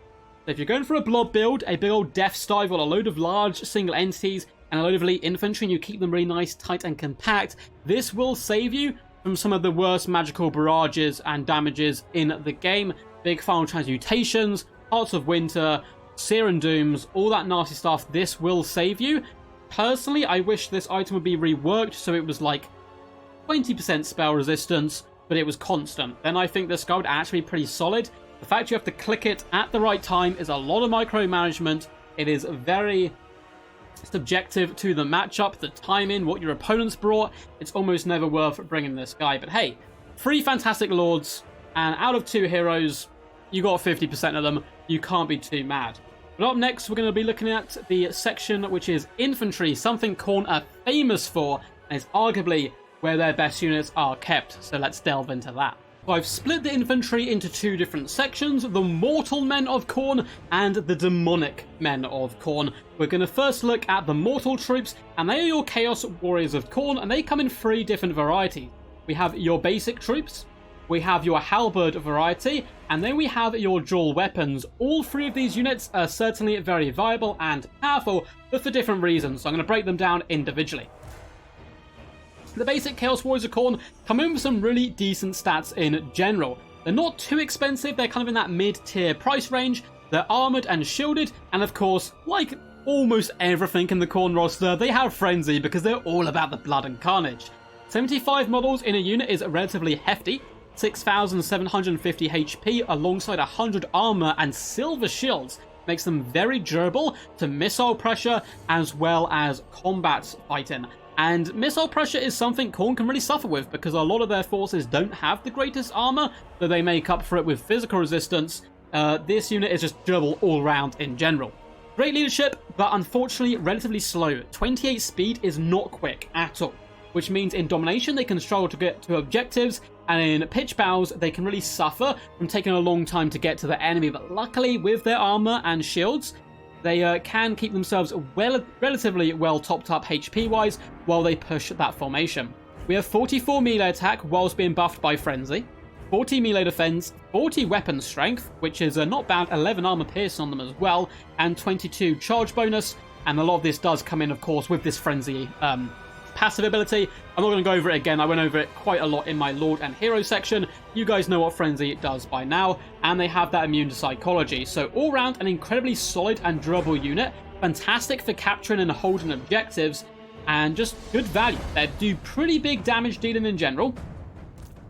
Speaker 1: So if you're going for a blob build, a big old Death Star with a load of large single entities and a load of elite infantry, and you keep them really nice, tight, and compact, this will save you from some of the worst magical barrages and damages in the game. Big final transmutations, Hearts of Winter, Seer and Dooms, all that nasty stuff. This will save you. Personally, I wish this item would be reworked so it was like 20% spell resistance, but it was constant. Then I think this guy would actually be pretty solid. The fact you have to click it at the right time is a lot of micromanagement. It is very subjective to the matchup, the timing, what your opponent's brought. It's almost never worth bringing this guy. But hey, 3 fantastic lords, and out of 2 heroes, you got 50% of them. You can't be too mad. But up next, we're going to be looking at the section which is infantry, something Khorne are famous for, and is arguably where their best units are kept. So let's delve into that. So I've split the infantry into 2 different sections, the mortal men of Khorne and the demonic men of Khorne. We're going to first look at the mortal troops, and they are your chaos warriors of Khorne, and they come in 3 different varieties. We have your basic troops, we have your halberd variety, and then we have your dual weapons. All 3 of these units are certainly very viable and powerful, but for different reasons, so I'm going to break them down individually. The basic Chaos Warriors of Khorne come in with some really decent stats in general. They're not too expensive, they're kind of in that mid-tier price range. They're armoured and shielded, and of course, like almost everything in the Khorne roster, they have Frenzy because they're all about the blood and carnage. 75 models in a unit is relatively hefty, 6,750 HP alongside 100 armour and silver shields makes them very durable to missile pressure as well as combat fighting. And missile pressure is something Khorne can really suffer with because a lot of their forces don't have the greatest armor, though they make up for it with physical resistance. This unit is just durable all around in general. Great leadership, but unfortunately relatively slow. 28 speed is not quick at all, which means in domination they can struggle to get to objectives, and in pitch battles they can really suffer from taking a long time to get to the enemy. But luckily with their armor and shields, they can keep themselves relatively well topped up HP-wise while they push that formation. We have 44 melee attack whilst being buffed by Frenzy, 40 melee defense, 40 weapon strength, which is not bad, 11 armor piercing on them as well, and 22 charge bonus. And a lot of this does come in, of course, with this Frenzy passive ability. I'm not going to go over it again. I went over it quite a lot in my Lord and Hero section. You guys know what Frenzy does by now, and they have that immune to psychology. So all round, an incredibly solid and durable unit. Fantastic for capturing and holding objectives, and just good value. They do pretty big damage dealing in general.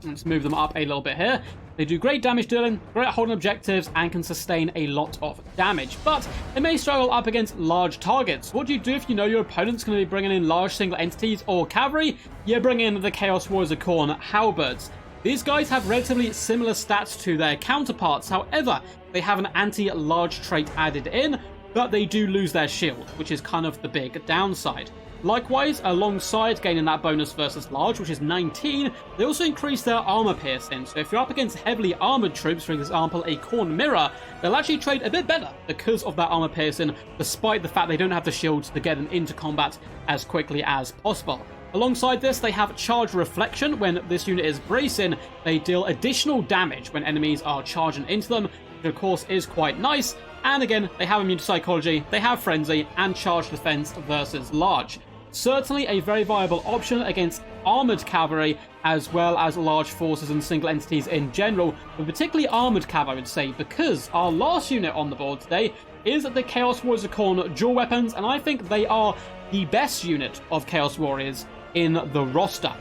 Speaker 1: Let's move them up a little bit here. They do great damage dealing, great at holding objectives, and can sustain a lot of damage. But they may struggle up against large targets. What do you do if you know your opponent's going to be bringing in large single entities or cavalry? You bring in the Chaos Warriors of Khorne halberds. These guys have relatively similar stats to their counterparts. However, they have an anti-large trait added in, but they do lose their shield, which is kind of the big downside. Likewise, alongside gaining that bonus versus large, which is 19, they also increase their armor piercing. So if you're up against heavily armored troops, for example a Khorne Mirror, they'll actually trade a bit better because of that armor piercing, despite the fact they don't have the shields to get them into combat as quickly as possible. Alongside this, they have Charge Reflection. When this unit is bracing, they deal additional damage when enemies are charging into them, which of course is quite nice. And again, they have Immune to Psychology, they have Frenzy, and Charge Defense versus Large. Certainly a very viable option against armored cavalry, as well as large forces and single entities in general, but particularly armored cav, I would say, because our last unit on the board today is the Chaos Warriors of Khorne dual weapons, and I think they are the best unit of Chaos Warriors in the roster.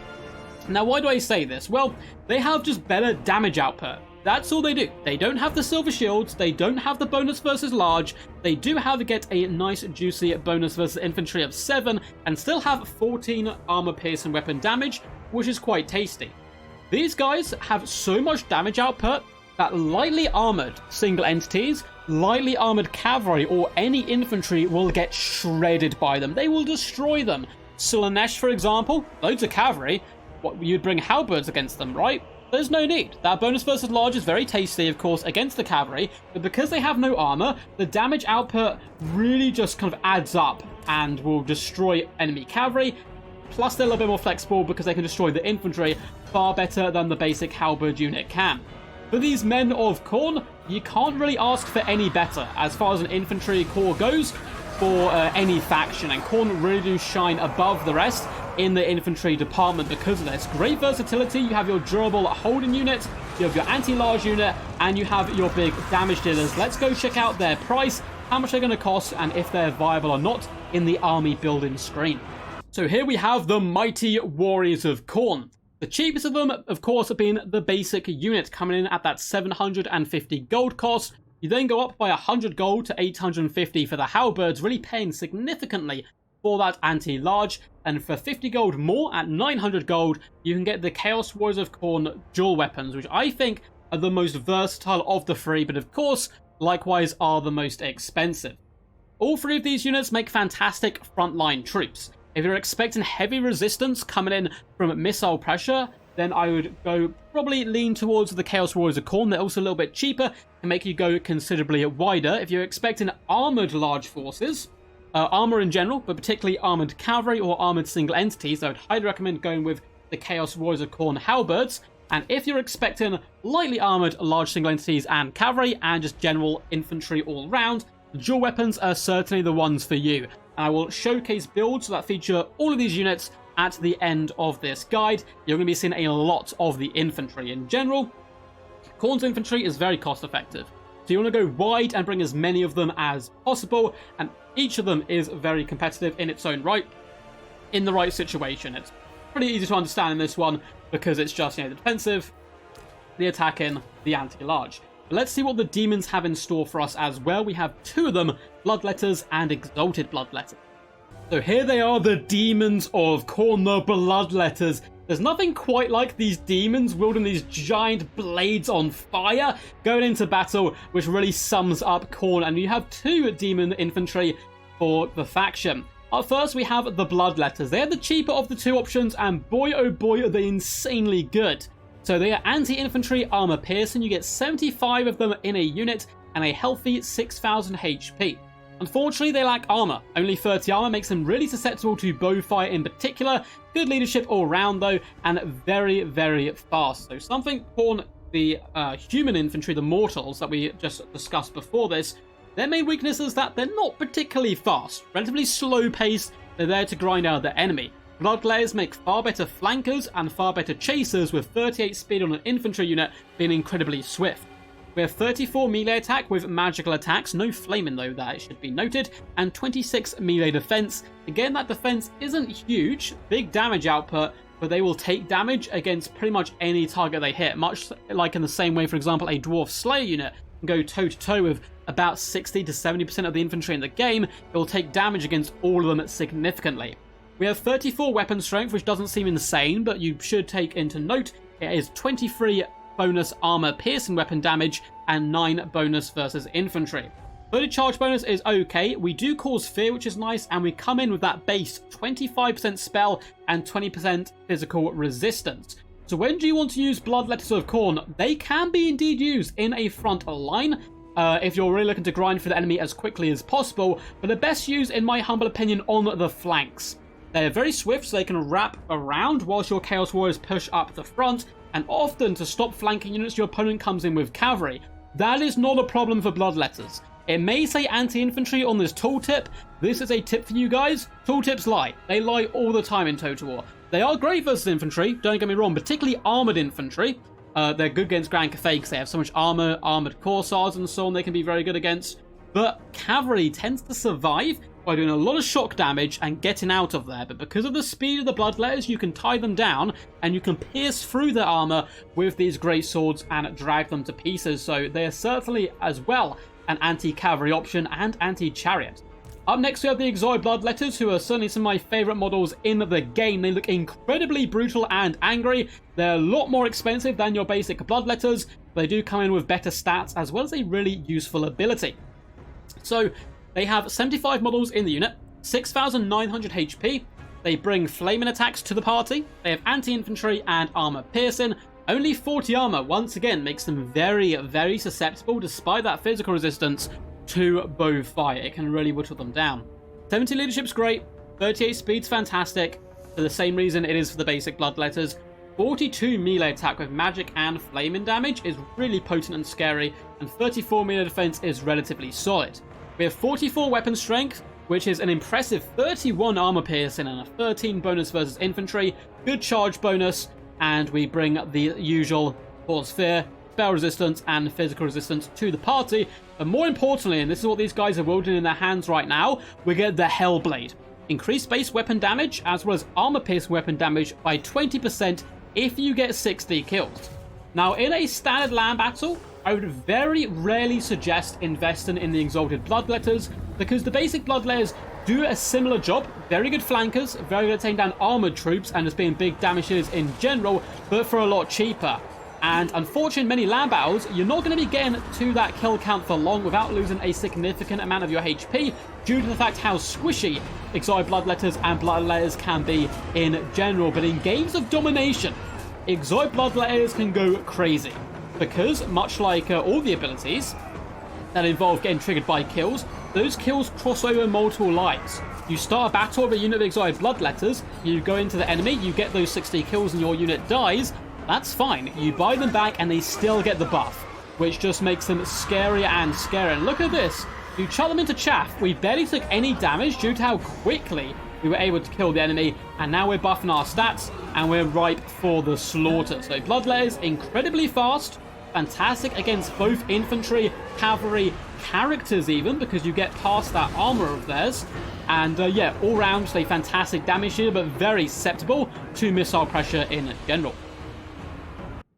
Speaker 1: Now, why do I say this? Well, they have just better damage output. That's all they do. They don't have the silver shields, they don't have the bonus versus large, they do have to get a nice juicy bonus versus infantry of 7, and still have 14 armor piercing weapon damage, which is quite tasty. These guys have so much damage output that lightly armored single entities, lightly armored cavalry, or any infantry will get shredded by them. They will destroy them. Slaanesh, for example, loads of cavalry, you'd bring halberds against them, right? There's no need. That bonus versus large is very tasty, of course, against the cavalry, but because they have no armor, the damage output really just kind of adds up and will destroy enemy cavalry. Plus, they're a little bit more flexible because they can destroy the infantry far better than the basic halberd unit can. For these men of Khorne, you can't really ask for any better as far as an infantry corps goes for any faction, and Khorne really do shine above the rest in the infantry department because of this. Great versatility. You have your durable holding unit, you have your anti-large unit, and you have your big damage dealers. Let's go check out their price, how much they're going to cost, and if they're viable or not in the army building screen. So here we have the mighty warriors of Khorne. The cheapest of them, of course, have been the basic unit, coming in at that 750 gold cost. You then go up by 100 gold to 850 for the halberds, really paying significantly for that anti-large. And for 50 gold more, at 900 gold, you can get the Chaos Warriors of Khorne dual weapons, which I think are the most versatile of the three, but of course, likewise are the most expensive. All three of these units make fantastic frontline troops. If you're expecting heavy resistance coming in from missile pressure, then I would go probably lean towards the Chaos Warriors of Khorne. They're also a little bit cheaper, can make you go considerably wider. If you're expecting armored large forces, armor in general, but particularly armored cavalry or armored single entities, I would highly recommend going with the Chaos Warriors of Khorne halberds. And if you're expecting lightly armored large single entities and cavalry and just general infantry all round, the dual weapons are certainly the ones for you. And I will showcase builds that feature all of these units at the end of this guide. You're going to be seeing a lot of the infantry in general. Khorne's infantry is very cost effective, so you want to go wide and bring as many of them as possible, and each of them is very competitive in its own right, in the right situation. It's pretty easy to understand in this one because it's just, the defensive, the attacking, the anti-large. But let's see what the demons have in store for us as well. We have two of them, Bloodletters and Exalted Bloodletters. So here they are, the demons of Khorne, the Bloodletters. There's nothing quite like these demons wielding these giant blades on fire going into battle, which really sums up Khorne. And you have two demon infantry for the faction. Up first, we have the Bloodletters. They're the cheaper of the two options, and boy oh boy are they insanely good. So they are anti-infantry armor piercing. You get 75 of them in a unit and a healthy 6,000 HP. Unfortunately, they lack armor. Only 30 armor makes them really susceptible to bow fire in particular. Good leadership all round though, and very, very fast. So something Khorne, the human infantry, the mortals that we just discussed before this, their main weakness is that they're not particularly fast. Relatively slow paced, they're there to grind out the enemy. Bloodletters make far better flankers and far better chasers, with 38 speed on an infantry unit being incredibly swift. We have 34 melee attack with magical attacks, no flaming though, that should be noted, and 26 melee defense. Again, that defense isn't huge, big damage output, but they will take damage against pretty much any target they hit, much like in the same way, for example, a Dwarf Slayer unit can go toe-to-toe with about 60 to 70% of the infantry in the game. It will take damage against all of them significantly. We have 34 weapon strength, which doesn't seem insane, but you should take into note it is 23 bonus armor piercing weapon damage and 9 bonus versus infantry. Loaded charge bonus is okay. We do cause fear, which is nice, and we come in with that base 25% spell and 20% physical resistance. So when do you want to use Bloodletters of Khorne? They can be indeed used in a front line if you're really looking to grind for the enemy as quickly as possible, but they're best used, in my humble opinion, on the flanks. They're very swift, so they can wrap around whilst your Chaos Warriors push up the front, and often to stop flanking units, your opponent comes in with cavalry. That is not a problem for Bloodletters. It may say anti-infantry on this tooltip. This is a tip for you guys. Tooltips lie. They lie all the time in Total War. They are great versus infantry, don't get me wrong, particularly armored infantry. They're good against Grand Cathay because they have so much armor, armored corsairs and so on they can be very good against. But cavalry tends to survive by doing a lot of shock damage and getting out of there. But because of the speed of the Bloodletters, you can tie them down and you can pierce through their armor with these great swords and drag them to pieces. So they are certainly as well an anti-cavalry option and anti-chariot. Up next we have the Exotic Bloodletters, who are certainly some of my favourite models in the game. They look incredibly brutal and angry. They're a lot more expensive than your basic Bloodletters. They do come in with better stats as well as a really useful ability. So they have 75 models in the unit, 6,900 HP. They bring flaming attacks to the party. They have anti-infantry and armor piercing. Only 40 armor, once again, makes them very, very susceptible, despite that physical resistance, to bow fire. It can really whittle them down. 70 leadership's great, 38 speed's fantastic, for the same reason it is for the basic bloodletters. 42 melee attack with magic and flaming damage is really potent and scary, and 34 melee defense is relatively solid. We have 44 weapon strength, which is an impressive 31 armor piercing and a 13 bonus versus infantry, good charge bonus, and we bring the usual cause fear, spell resistance, and physical resistance to the party. But more importantly, and this is what these guys are wielding in their hands right now, we get the Hellblade. Increased base weapon damage, as well as armor piercing weapon damage by 20% if you get 60 kills. Now, in a standard land battle, I would very rarely suggest investing in the Exalted Bloodletters, because the basic Bloodletters do a similar job. Very good flankers, very good at taking down armored troops, and just being big damages in general, but for a lot cheaper. And unfortunately, in many land battles, you're not going to be getting to that kill count for long without losing a significant amount of your HP, due to the fact how squishy Exalted Bloodletters and Bloodletters can be in general. But in games of domination, Exalted Bloodletters can go crazy, because much like all the abilities that involve getting triggered by kills, those kills cross over multiple lives. You start a battle with a unit of Exalted Bloodletters, you go into the enemy, you get those 60 kills and your unit dies. That's fine. You buy them back and they still get the buff, which just makes them scarier and scarier. And look at this. You chuck them into chaff. We barely took any damage due to how quickly we were able to kill the enemy, and now we're buffing our stats and we're ripe for the slaughter. So Bloodletters, incredibly fast, fantastic against both infantry, cavalry, characters even, because you get past that armor of theirs. And yeah, all round a fantastic damage here, but very susceptible to missile pressure in general.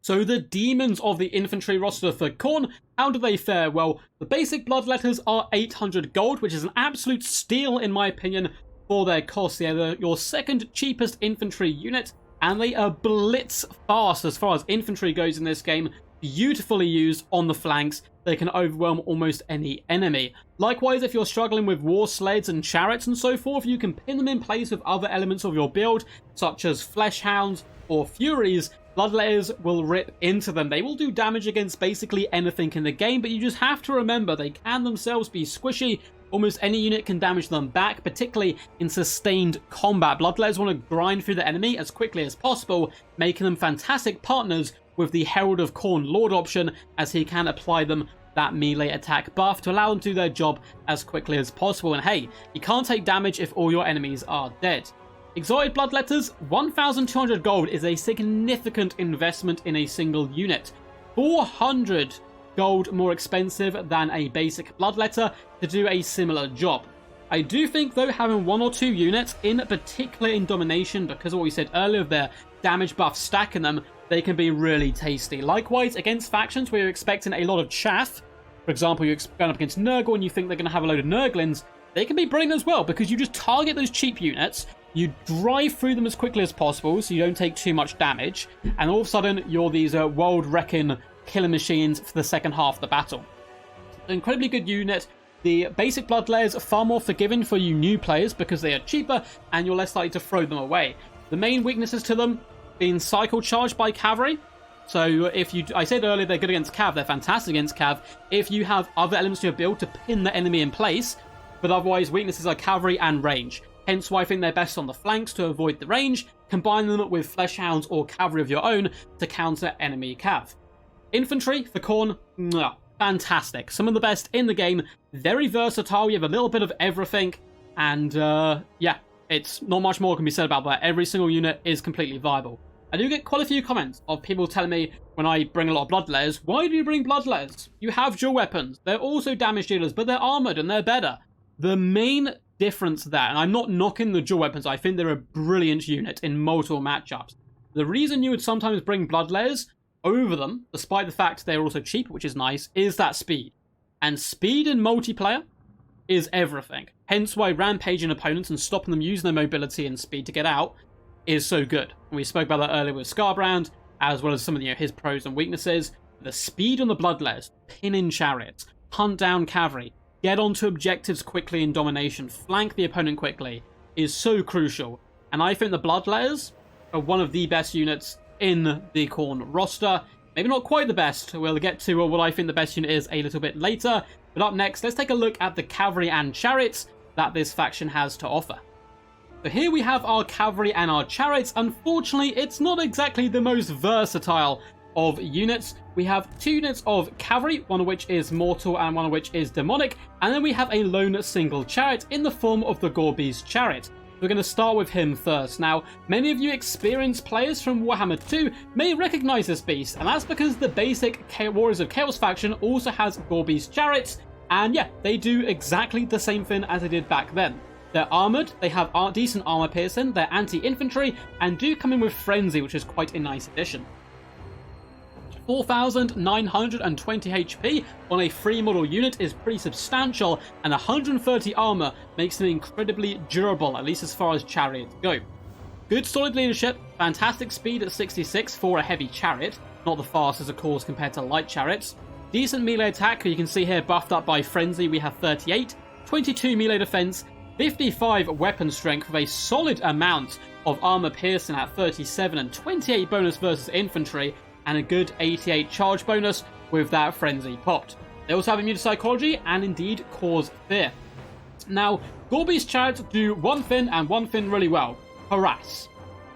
Speaker 1: So the demons of the infantry roster for Khorne, how do they fare? Well, the basic bloodletters are 800 gold, which is an absolute steal in my opinion for their cost. They're your second cheapest infantry unit, and they are blitz fast as far as infantry goes in this game. Beautifully used on the flanks, they can overwhelm almost any enemy. Likewise, if you're struggling with war sleds and chariots and so forth, you can pin them in place with other elements of your build, such as flesh hounds or furies. Bloodletters will rip into them. They will do damage against basically anything in the game, but you just have to remember they can themselves be squishy. Almost any unit can damage them back, particularly in sustained combat. Bloodletters want to grind through the enemy as quickly as possible, making them fantastic partners with the Herald of Khorne Lord option, as he can apply them that melee attack buff to allow them to do their job as quickly as possible. And hey, you can't take damage if all your enemies are dead. Exalted Bloodletters, 1,200 gold is a significant investment in a single unit. 400 gold more expensive than a basic Bloodletter to do a similar job. I do think though having one or two units, in particular in domination, because of what we said earlier of their damage buff stacking them, they can be really tasty. Likewise, against factions where you're expecting a lot of chaff, for example, you're going up against Nurgle and you think they're going to have a load of Nurglings, they can be brilliant as well, because you just target those cheap units, you drive through them as quickly as possible so you don't take too much damage, and all of a sudden you're these world-wrecking killing machines for the second half of the battle. An incredibly good unit. The basic Bloodletters are far more forgiving for you new players because they are cheaper and you're less likely to throw them away. The main weaknesses to them being cycle charged by cavalry. So if you, I said earlier they're good against cav, they're fantastic against cav if you have other elements to your build to pin the enemy in place, but otherwise weaknesses are cavalry and range. Hence why I think they're best on the flanks to avoid the range, combine them with flesh hounds or cavalry of your own to counter enemy cav. Infantry for Khorne, fantastic. Some of the best in the game, very versatile, you have a little bit of everything, and yeah, it's not much more can be said about that. Every single unit is completely viable. I do get quite a few comments of people telling me when I bring a lot of Bloodletters, why do you bring Bloodletters? You have dual weapons, they're also damage dealers, but they're armored and they're better. The main difference there, and I'm not knocking the dual weapons, I think they're a brilliant unit in multiple matchups. The reason you would sometimes bring Bloodletters over them, despite the fact they're also cheap, which is nice, is that speed. And speed in multiplayer is everything. Hence why rampaging opponents and stopping them using their mobility and speed to get out is so good. And we spoke about that earlier with Scarbrand, as well as some of his pros and weaknesses. The speed on the Bloodletters, pin in chariots, hunt down cavalry, get onto objectives quickly in domination, flank the opponent quickly, is so crucial. And I think the Bloodletters are one of the best units in the Khorne roster. Maybe not quite the best. We'll get to what I think the best unit is a little bit later. But up next, let's take a look at the Cavalry and Chariots that this faction has to offer. So here we have our Cavalry and our Chariots. Unfortunately, it's not exactly the most versatile of units. We have 2 units of Cavalry, one of which is mortal and one of which is demonic. And then we have a lone single chariot in the form of the Khorne's Chariot. We're going to start with him first. Now, many of you experienced players from Warhammer 2 may recognize this beast, and that's because the basic Warriors of Chaos faction also has Khorne's Chariots, and yeah, they do exactly the same thing as they did back then. They're armoured, they have decent armour piercing, they're anti-infantry, and do come in with Frenzy, which is quite a nice addition. 4,920 HP on a free model unit is pretty substantial, and 130 armor makes them incredibly durable, at least as far as chariots go. Good solid leadership, fantastic speed at 66 for a heavy chariot, not the fastest of course compared to light chariots. Decent melee attack, you can see here buffed up by Frenzy, we have 38, 22 melee defense, 55 weapon strength with a solid amount of armor piercing at 37 and 28 bonus versus infantry, and a good 88 charge bonus with that Frenzy popped. They also have immune to psychology and indeed cause fear. Now, Khorne's Chariots do one thing and one thing really well: harass.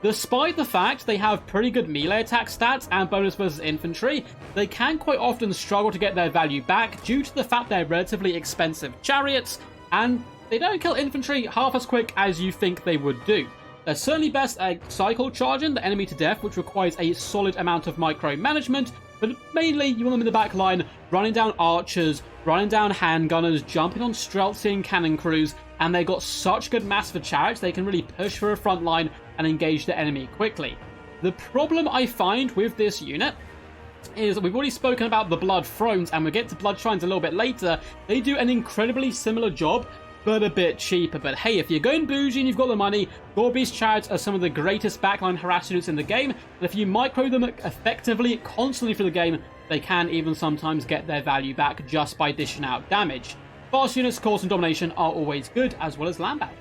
Speaker 1: Despite the fact they have pretty good melee attack stats and bonus versus infantry, they can quite often struggle to get their value back due to the fact they're relatively expensive chariots, and they don't kill infantry half as quick as you think they would do. They're certainly best at cycle charging the enemy to death, which requires a solid amount of micromanagement, but mainly you want them in the back line, running down archers, running down handgunners, jumping on Streltsian cannon crews, and they've got such good mass for chariots, they can really push for a front line and engage the enemy quickly. The problem I find with this unit is we've already spoken about the Blood Thrones, and we'll get to Blood Shrines a little bit later. They do an incredibly similar job, but a bit cheaper. But hey, if you're going bougie and you've got the money, Khorne's Chariots are some of the greatest backline harass units in the game, and if you micro them effectively, constantly through the game, they can even sometimes get their value back just by dishing out damage. Fast units, of course, and domination are always good, as well as landbound.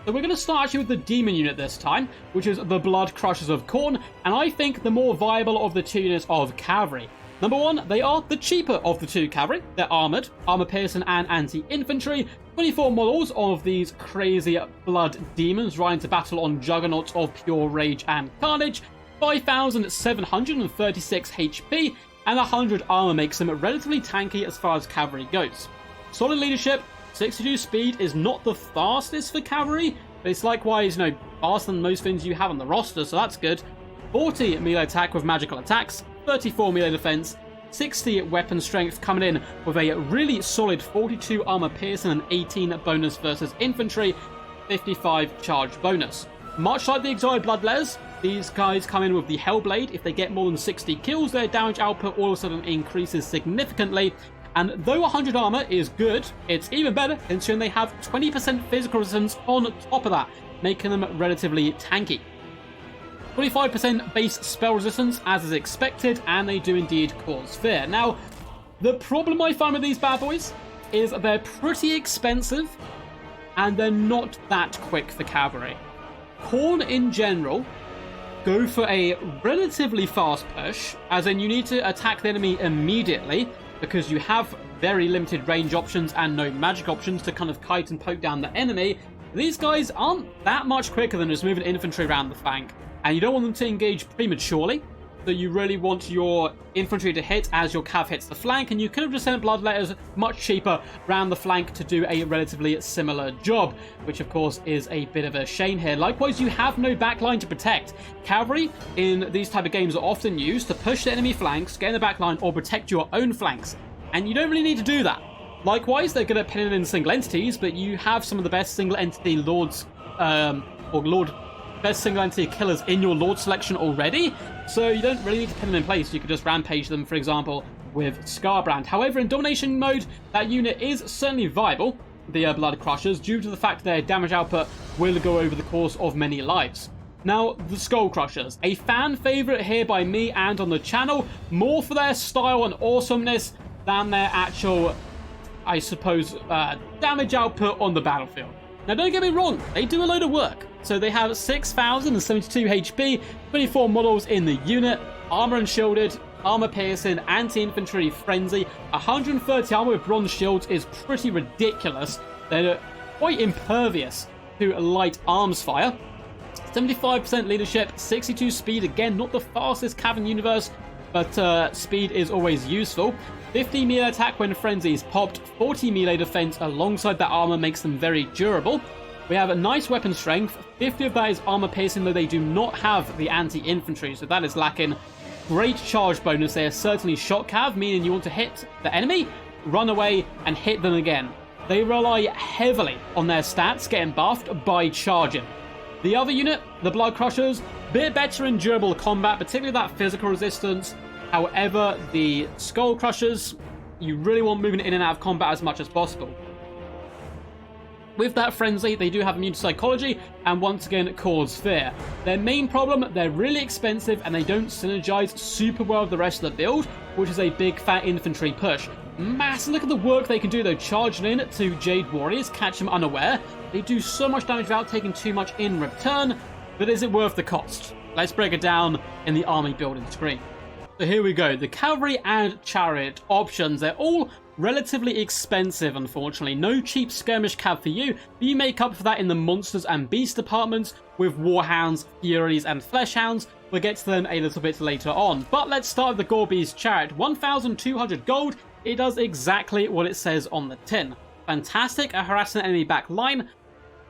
Speaker 1: So we're going to start actually with the demon unit this time, which is the Blood Crushers of Khorne, and I think the more viable of the 2 units of cavalry. Number 1, they are the cheaper of the 2 cavalry. They're armoured, armour piercing and anti-infantry. 24 models of these crazy blood demons riding to battle on juggernauts of pure rage and carnage. 5,736 HP and 100 armour makes them relatively tanky as far as cavalry goes. Solid leadership, 62 speed is not the fastest for cavalry, but it's likewise, faster than most things you have on the roster, so that's good. 40 melee attack with magical attacks, 34 melee defense, 60 weapon strength coming in with a really solid 42 armor piercing and 18 bonus versus infantry, 55 charge bonus. Much like the Exiled Bloodletters, these guys come in with the Hellblade. If they get more than 60 kills, their damage output all of a sudden increases significantly. And though 100 armor is good, it's even better considering they have 20% physical resistance on top of that, making them relatively tanky. 25% base spell resistance, as is expected, and they do indeed cause fear. Now, the problem I find with these bad boys is they're pretty expensive, and they're not that quick for cavalry. Khorne, in general, go for a relatively fast push, as in you need to attack the enemy immediately, because you have very limited range options and no magic options to kind of kite and poke down the enemy. These guys aren't that much quicker than just moving infantry around the flank. And you don't want them to engage prematurely, so you really want your infantry to hit as your cav hits the flank, and you could have just sent Bloodletters much cheaper around the flank to do a relatively similar job, which of course is a bit of a shame here. Likewise, you have no backline to protect. Cavalry in these type of games are often used to push the enemy flanks, get in the backline, or protect your own flanks, and you don't really need to do that. Likewise, they're good at pinning in single entities, but you have some of the best single entity lords, best single entity killers in your lord selection already, so you don't really need to pin them in place. You could just rampage them, for example, with Scarbrand. However, in domination mode, that unit is certainly viable, the Blood Crushers, due to the fact their damage output will go over the course of many lives. Now, the Skull Crushers, a fan favorite here by me and on the channel, more for their style and awesomeness than their actual, I suppose, damage output on the battlefield. Now, don't get me wrong, they do a load of work. So they have 6,072 HP, 24 models in the unit, armor and shielded, armor piercing, anti-infantry, frenzy. 130 armor with bronze shields is pretty ridiculous. They're quite impervious to light arms fire. 75% leadership, 62 speed, again not the fastest cav in the universe, but speed is always useful. 50 melee attack when frenzy is popped, 40 melee defense alongside that armor makes them very durable. We have a nice weapon strength, 50 of that is armor piercing, though they do not have the anti-infantry, so that is lacking. Great charge bonus, they are certainly shot cav, meaning you want to hit the enemy, run away, and hit them again. They rely heavily on their stats getting buffed by charging. The other unit, the Blood Crushers, bit better in durable combat, particularly that physical resistance. However, the Skull Crushers, you really want moving in and out of combat as much as possible. With that frenzy, they do have immune to psychology, and once again, cause fear. Their main problem, they're really expensive, and they don't synergize super well with the rest of the build, which is a big fat infantry push. Massive, look at the work they can do though, charging in to Jade Warriors, catch them unaware. They do so much damage without taking too much in return, but is it worth the cost? Let's break it down in the army building screen. So here we go, the cavalry and chariot options, they're all relatively expensive, unfortunately. No cheap skirmish cav for you, but you make up for that in the monsters and beast departments with warhounds, furies, and fleshhounds. We'll get to them a little bit later on. But let's start with the Gorbeast chariot. 1,200 gold. It does exactly what it says on the tin. Fantastic at harassing enemy back line.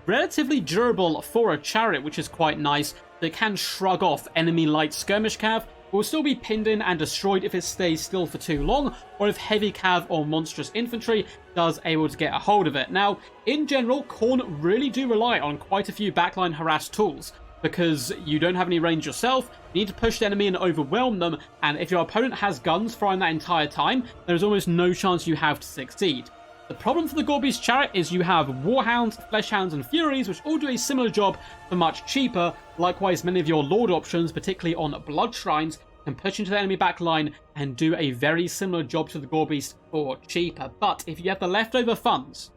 Speaker 1: Relatively durable for a chariot, which is quite nice. It can shrug off enemy light skirmish cav. Will still be pinned in and destroyed if it stays still for too long, or if heavy cav or monstrous infantry does able to get a hold of it. Now, in general, Khorne really do rely on quite a few backline harass tools, because you don't have any range yourself, you need to push the enemy and overwhelm them, and if your opponent has guns firing that entire time, there's almost no chance you have to succeed. The problem for the Gorbeast chariot is you have warhounds, fleshhounds, and furies, which all do a similar job for much cheaper. Likewise, many of your lord options, particularly on blood shrines, can push into the enemy back line and do a very similar job to the Gorbeast for cheaper. But if you have the leftover funds,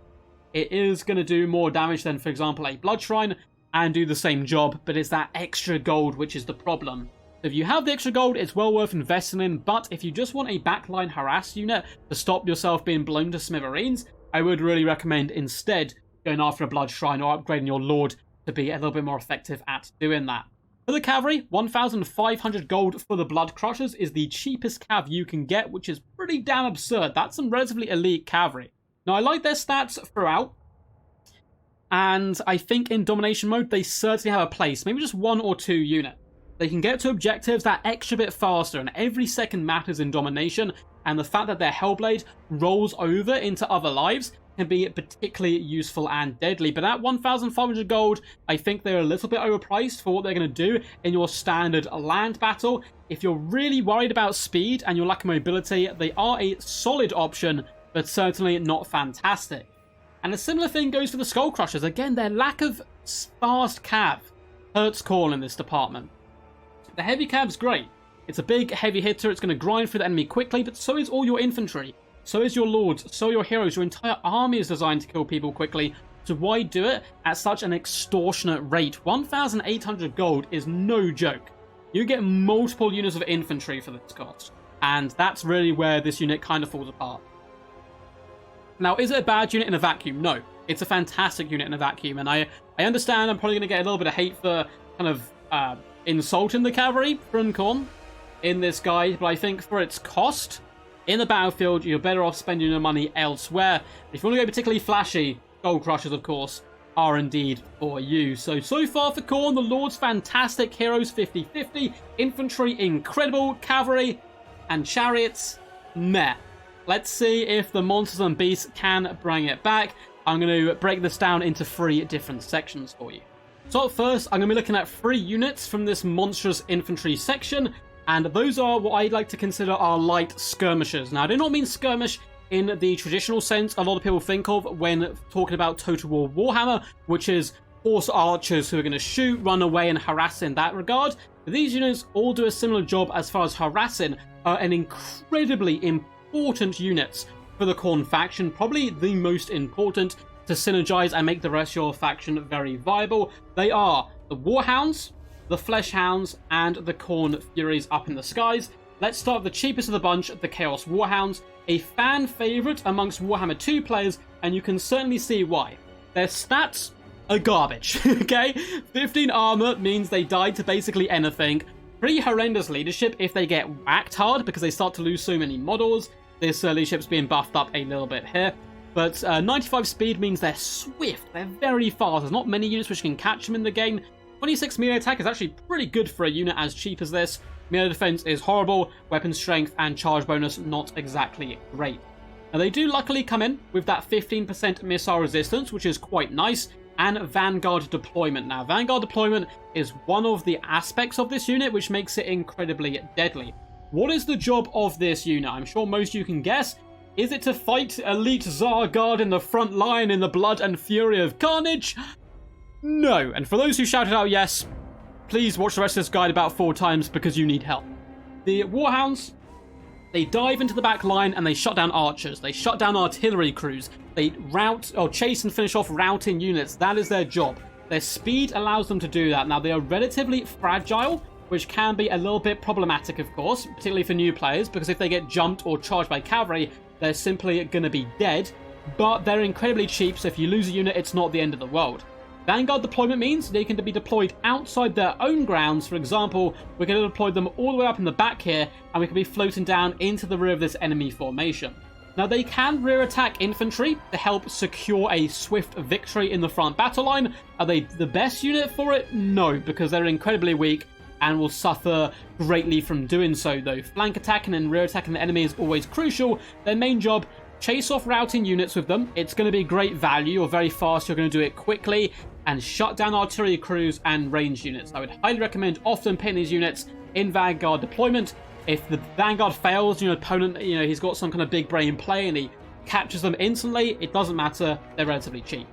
Speaker 1: it is going to do more damage than, for example, a blood shrine and do the same job, but it's that extra gold which is the problem. If you have the extra gold, it's well worth investing in, but if you just want a backline harass unit to stop yourself being blown to smithereens, I would really recommend instead going after a blood shrine or upgrading your lord to be a little bit more effective at doing that. For the cavalry, 1,500 gold for the Blood Crushers is the cheapest cav you can get, which is pretty damn absurd. That's some relatively elite cavalry. Now, I like their stats throughout, and I think in domination mode, they certainly have a place, maybe just 1 or 2 units. They can get to objectives that extra bit faster, and every second matters in domination, and the fact that their Hellblade rolls over into other lives can be particularly useful and deadly. But at 1,500 gold, I think they're a little bit overpriced for what they're going to do in your standard land battle. If you're really worried about speed and your lack of mobility, they are a solid option, but certainly not fantastic. And a similar thing goes for the Skull Crushers. Again, their lack of fast cav hurts Khorne in this department. The heavy cav's great. It's a big heavy hitter, it's going to grind through the enemy quickly, but so is all your infantry. So is your lords, so are your heroes. Your entire army is designed to kill people quickly. So why do it at such an extortionate rate? 1,800 gold is no joke. You get multiple units of infantry for this cost. And that's really where this unit kind of falls apart. Now, is it a bad unit in a vacuum? No. It's a fantastic unit in a vacuum. And I understand I'm probably going to get a little bit of hate for kind of insulting the cavalry from Khorne in this guide. But I think for its cost in the battlefield, you're better off spending your money elsewhere. If you want to go particularly flashy, Gold Crushers, of course, are indeed for you. So far for Khorne, the Lords, fantastic. Heroes, 50-50. Infantry, incredible. Cavalry and Chariots, meh. Let's see if the Monsters and Beasts can bring it back. I'm going to break this down into 3 different sections for you. So first, I'm going to be looking at 3 units from this monstrous infantry section, and those are what I'd like to consider our light skirmishers. Now, I do not mean skirmish in the traditional sense a lot of people think of when talking about Total War Warhammer, which is horse archers who are going to shoot, run away, and harass in that regard. But these units all do a similar job as far as harassing, and incredibly important units for the Khorne faction, probably the most important, to synergize and make the rest of your faction very viable. They are the Warhounds, the Fleshhounds, and the Khorne Furies up in the skies. Let's start with the cheapest of the bunch, the Chaos Warhounds, a fan favorite amongst Warhammer 2 players, and you can certainly see why. Their stats are garbage, okay? 15 armor means they die to basically anything. Pretty horrendous leadership if they get whacked hard because they start to lose so many models. This leadership's being buffed up a little bit here. But 95 speed means they're swift, they're very fast. There's not many units which can catch them in the game. 26 melee attack is actually pretty good for a unit as cheap as this. Melee defense is horrible, weapon strength and charge bonus not exactly great. Now they do luckily come in with that 15% missile resistance, which is quite nice, and Vanguard deployment. Now Vanguard deployment is one of the aspects of this unit which makes it incredibly deadly. What is the job of this unit? I'm sure most of you can guess. Is it to fight elite Tsar Guard in the front line in the blood and fury of carnage? No. And for those who shouted out yes, please watch the rest of this guide about 4 times because you need help. The Warhounds, they dive into the back line and they shut down archers. They shut down artillery crews. They rout or chase and finish off routing units. That is their job. Their speed allows them to do that. Now, they are relatively fragile, which can be a little bit problematic, of course, particularly for new players, because if they get jumped or charged by cavalry, they're simply going to be dead. But they're incredibly cheap, so if you lose a unit, it's not the end of the world. Vanguard deployment means they can be deployed outside their own grounds. For example, we're going to deploy them all the way up in the back here, and we can be floating down into the rear of this enemy formation. Now, they can rear attack infantry to help secure a swift victory in the front battle line. Are they the best unit for it? No, because they're incredibly weak and will suffer greatly from doing so, though. Flank attacking and rear attacking the enemy is always crucial. Their main job, chase off routing units with them. It's going to be great value. You're very fast. You're going to do it quickly. And shut down artillery crews and range units. I would highly recommend often putting these units in Vanguard deployment. If the Vanguard fails, your opponent, he's got some kind of big brain play and he captures them instantly, it doesn't matter. They're relatively cheap.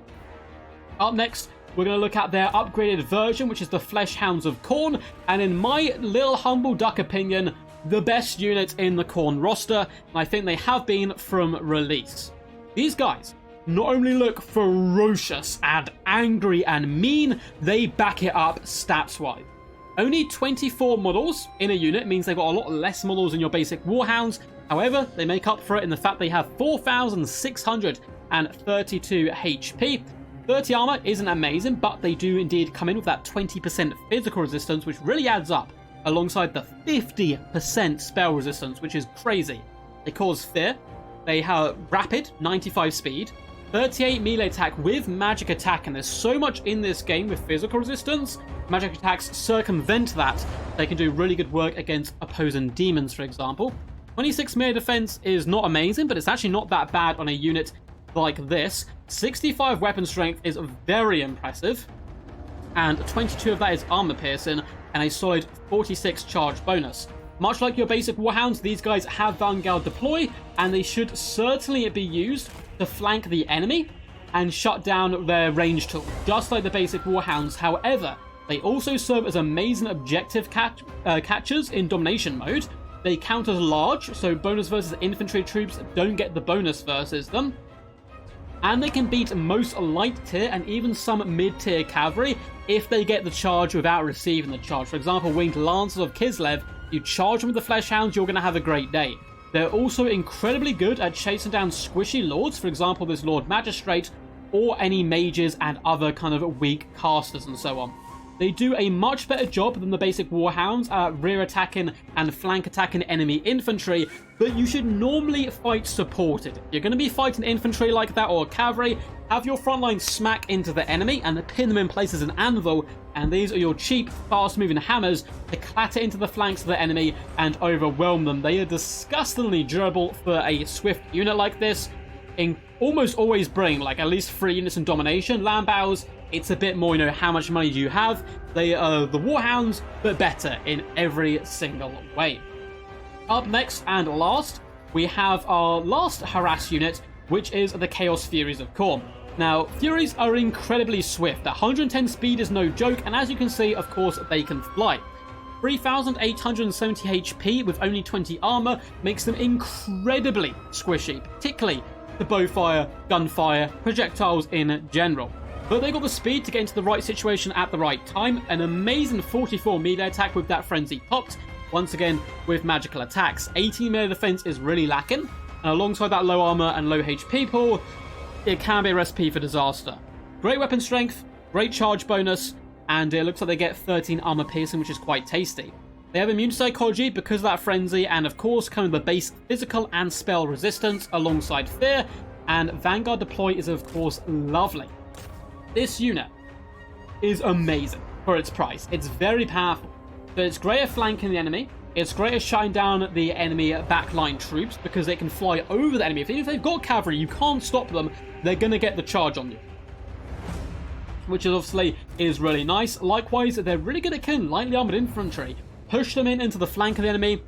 Speaker 1: Up next, we're going to look at their upgraded version, which is the Fleshhounds of Khorne. And in my little humble duck opinion, the best unit in the Khorne roster. And I think they have been from release. These guys not only look ferocious and angry and mean, they back it up stats-wise. Only 24 models in a unit means they've got a lot less models than your basic Warhounds. However, they make up for it in the fact they have 4,632 HP. 30 armor isn't amazing, but they do indeed come in with that 20% physical resistance, which really adds up, alongside the 50% spell resistance, which is crazy. They cause fear. They have rapid, 95 speed, 38 melee attack with magic attack, and there's so much in this game with physical resistance. Magic attacks circumvent that. They can do really good work against opposing demons, for example. 26 melee defense is not amazing, but it's actually not that bad on a unit like this. 65 weapon strength is very impressive, and 22 of that is armor piercing, and a solid 46 charge bonus. Much like your basic Warhounds, these guys have Vanguard deploy, and they should certainly be used to flank the enemy and shut down their range tool, just like the basic Warhounds. However, they also serve as amazing objective catchers in domination mode. They count as large, so bonus versus infantry troops don't get the bonus versus them. And they can beat most light tier and even some mid-tier cavalry if they get the charge without receiving the charge. For example, Winged Lancers of Kislev, you charge them with the Fleshhounds, you're going to have a great day. They're also incredibly good at chasing down squishy lords, for example, this Lord Magistrate, or any mages and other kind of weak casters and so on. They do a much better job than the basic Warhounds at rear attacking and flank attacking enemy infantry, but you should normally fight supported. If you're going to be fighting infantry like that or cavalry, have your front line smack into the enemy and pin them in place as an anvil, and these are your cheap, fast-moving hammers to clatter into the flanks of the enemy and overwhelm them. They are disgustingly durable for a swift unit like this. Almost always bring like at least 3 units in domination. Landbows, it's a bit more, how much money do you have? They are the Warhounds, but better in every single way. Up next and last, we have our last harass unit, which is the Chaos Furies of Khorne. Now, Furies are incredibly swift. 110 speed is no joke, and as you can see, of course, they can fly. 3,870 HP with only 20 armor makes them incredibly squishy, particularly to bowfire, gunfire, projectiles in general. But they got the speed to get into the right situation at the right time. An amazing 44 melee attack with that frenzy popped. Once again, with magical attacks. 18 melee defense is really lacking. And alongside that low armor and low HP pool, it can be a recipe for disaster. Great weapon strength, great charge bonus, and it looks like they get 13 armor piercing, which is quite tasty. They have immune psychology because of that frenzy, and of course come with the base physical and spell resistance alongside fear, and Vanguard deploy is of course lovely. This unit is amazing for its price. It's very powerful, but it's great at flanking the enemy. It's great at shutting down the enemy backline troops because they can fly over the enemy. If they've got cavalry, you can't stop them. They're going to get the charge on you, which obviously is really nice. Likewise, they're really good at killing lightly armored infantry. Push them into the flank of the enemy